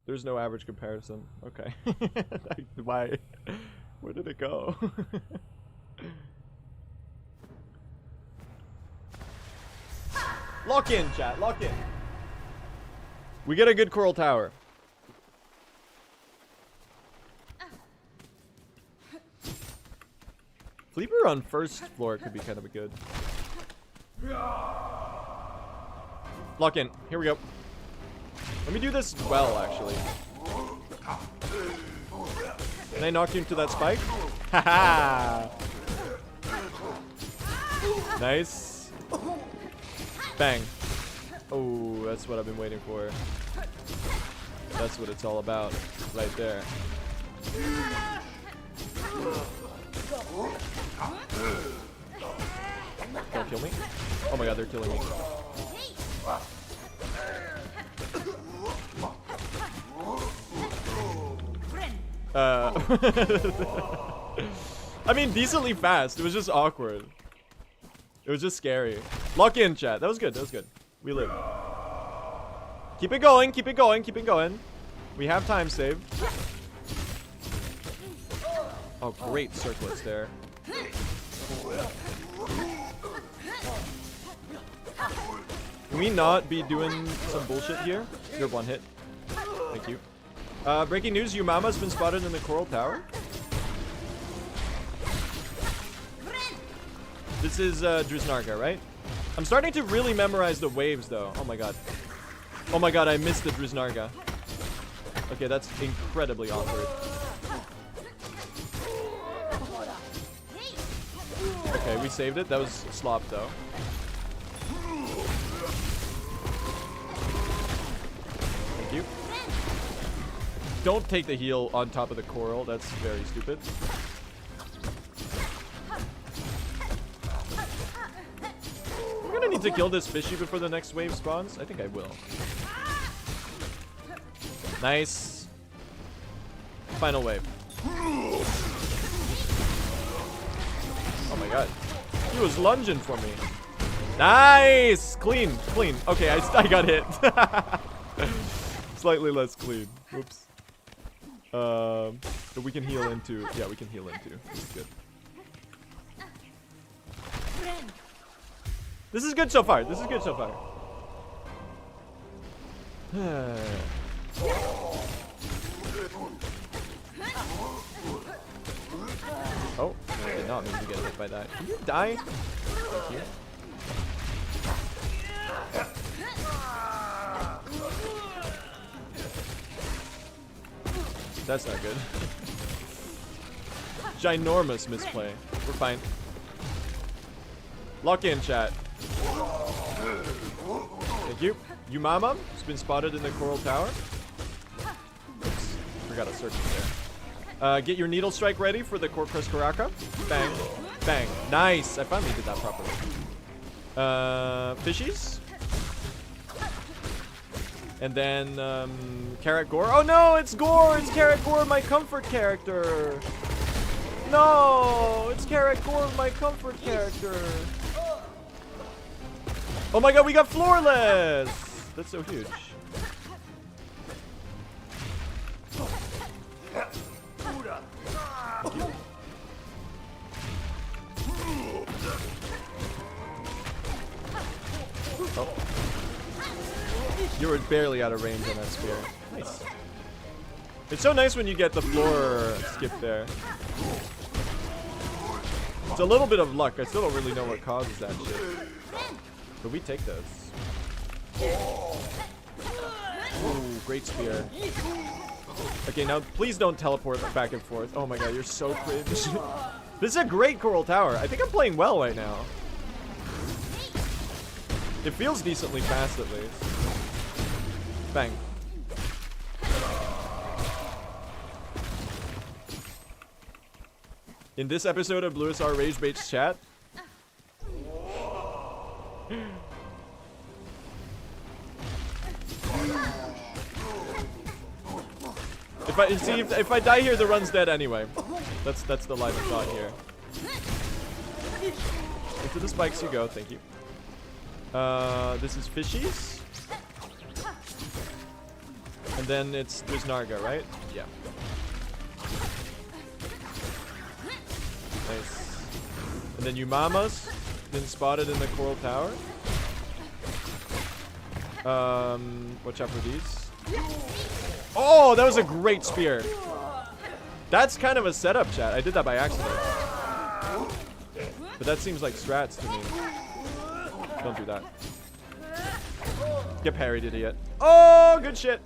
There's no average comparison. Okay. Why? Where did it go? Lock in, chat. Lock in. We get a good coral tower. Fleeper on first floor could be kind of a good. Lock in. Here we go. Let me do this well, actually. Can I knock you into that spike? Haha! Nice. Bang. Oh, that's what I've been waiting for. That's what it's all about. Right there. Don't kill me. Oh my god, they're killing me. I mean, decently fast. It was just awkward. It was just scary. Lock in, chat. That was good. That was good. We live. Keep it going. Keep it going. Keep it going. We have time saved. Oh, great circlets there. Can we not be doing some bullshit here? You're one hit. Thank you. Breaking news, Yumama's been spotted in the Coral Tower. This is Driznarga, right? I'm starting to really memorize the waves, though. Oh my god. Oh my god, I missed the Driznarga. Okay, that's incredibly awkward. Okay, we saved it. That was slop, though. Thank you. Don't take the heal on top of the coral. That's very stupid. I'm gonna need to kill this fishy before the next wave spawns. I think I will. Nice. Final wave. Oh my god. He was lunging for me. Nice! Clean, clean. Okay, I got hit. Slightly less clean. Whoops. But we can heal into. Yeah, we can heal into. This is good. This is good so far. This is good so far. Oh, I did not mean to get hit by that. Can you die? Thank you. That's not good. Ginormous misplay. We're fine. Lock in, chat. Thank you. Yumama has been spotted in the Coral Tower. Oops. Forgot a circuit there. Get your needle strike ready for the Corpus Karaka. Bang. Bang. Nice. I finally did that properly. Fishies. And then, Carrot Gore. Oh no, it's Gore! It's Carrot Gore, my comfort character! No! It's Carrot Gore, my comfort character! Oh my god, we got Floorless! That's so huge. Oh. You were barely out of range on that spear. Nice. It's so nice when you get the floor skip there. It's a little bit of luck. I still don't really know what causes that shit. But we take those. Ooh, great spear. Okay, now please don't teleport back and forth. Oh my god, you're so cringe. This is a great Coral Tower. I think I'm playing well right now. It feels decently fast at least. Bang. In this episode of Lewis R. Rage Bait's chat. If I die here, the run's dead anyway. That's the line of thought here. Into the spikes you go, thank you. This is fishies. And then it's Driznarga, right? Yeah. Nice. And then Yumama's been spotted in the Coral Tower. Watch out for these. Oh, that was a great spear. That's kind of a setup, chat. I did that by accident. But that seems like strats to me. Don't do that. Get parried, idiot. Oh, good shit.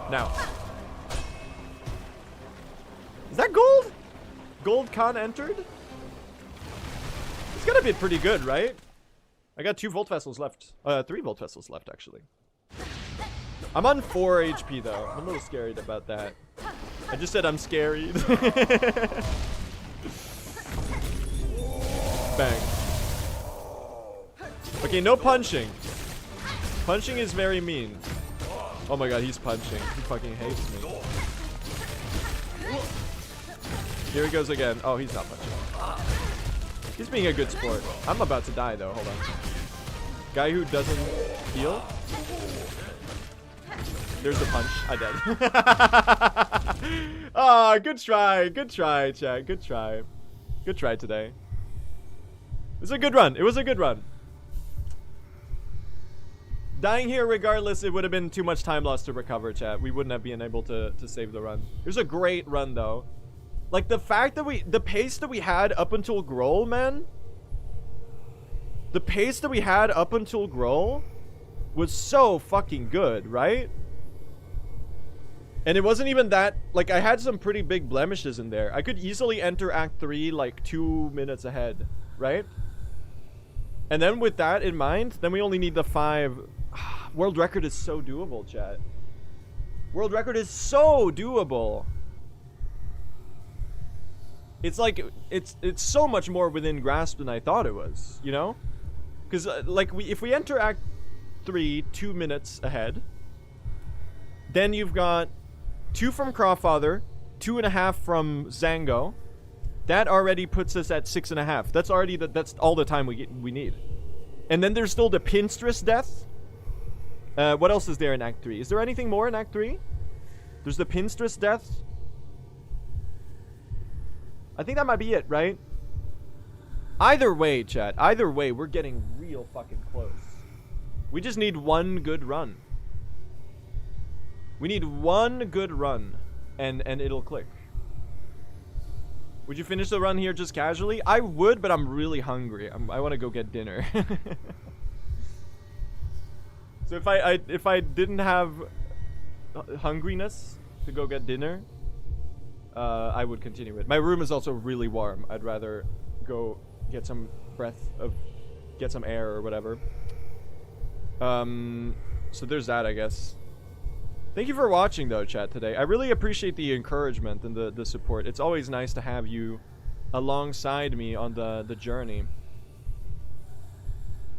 Now. Is that gold? Gold con entered? It's gotta be pretty good, right? I got 2 Volt Vessels left. 3 Volt Vessels left, actually. I'm on 4 HP, though. I'm a little scared about that. I just said I'm scary. Bang. Okay, no punching. Punching is very mean. Oh my god, he's punching. He fucking hates me. Here he goes again. Oh, he's not punching. He's being a good sport. I'm about to die though. Hold on. Guy who doesn't heal. There's the punch. I did. Ah, good try. Good try, chat. Good try. Good try today. It was a good run. It was a good run. Dying here regardless, it would have been too much time lost to recover, chat. We wouldn't have been able to save the run. It was a great run though. Like the fact that the pace that we had up until Grohl, man. The pace that we had up until Grohl was so fucking good, right? And it wasn't even that, like, I had some pretty big blemishes in there. I could easily enter Act 3 like 2 minutes ahead, right? And then with that in mind, then we only need the 5. World record is so doable, chat. World record is so doable. It's like, it's so much more within grasp than I thought it was, you know? Because, like, if we enter Act 3 2 minutes ahead, then you've got 2 from Crawfather, 2.5 from Zango. That already puts us at 6.5. That's already that's all the time we need. And then there's still the Pinstress death. What else is there in Act 3? Is there anything more in Act 3? There's the Pinstress death. I think that might be it, right? Either way, chat. Either way, we're getting real fucking close. We just need one good run. We need one good run, and it'll click. Would you finish the run here just casually? I would, but I'm really hungry. I want to go get dinner. So if I didn't have hungriness to go get dinner, I would continue it. My room is also really warm. I'd rather go get some get some air or whatever. So there's that, I guess. Thank you for watching though, chat, today. I really appreciate the encouragement and the support. It's always nice to have you alongside me on the journey.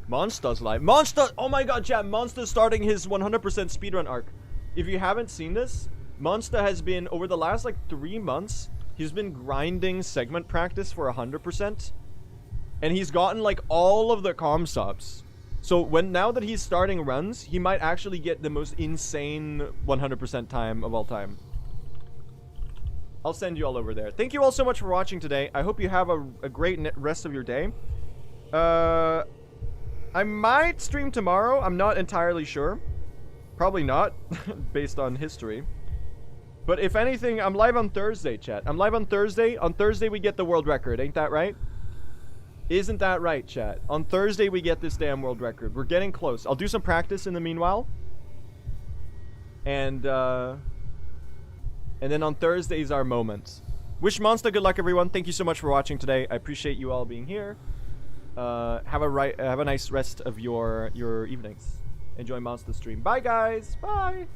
Monster's live. Monster! Oh my god, chat. Monster's starting his 100% speedrun arc. If you haven't seen this, Monster has been, over the last like 3 months, he's been grinding segment practice for 100%. And he's gotten like all of the comm subs. So now that he's starting runs, he might actually get the most insane 100% time of all time. I'll send you all over there. Thank you all so much for watching today. I hope you have a great rest of your day. I might stream tomorrow. I'm not entirely sure. Probably not, based on history. But if anything, I'm live on Thursday, chat. I'm live on Thursday. On Thursday, we get the world record. Ain't that right? Isn't that right, chat? On Thursday, we get this damn world record. We're getting close. I'll do some practice in the meanwhile. And then on Thursday is our moment. Wish Monster good luck, everyone. Thank you so much for watching today. I appreciate you all being here. Have a nice rest of your evenings. Enjoy Monster stream. Bye, guys. Bye.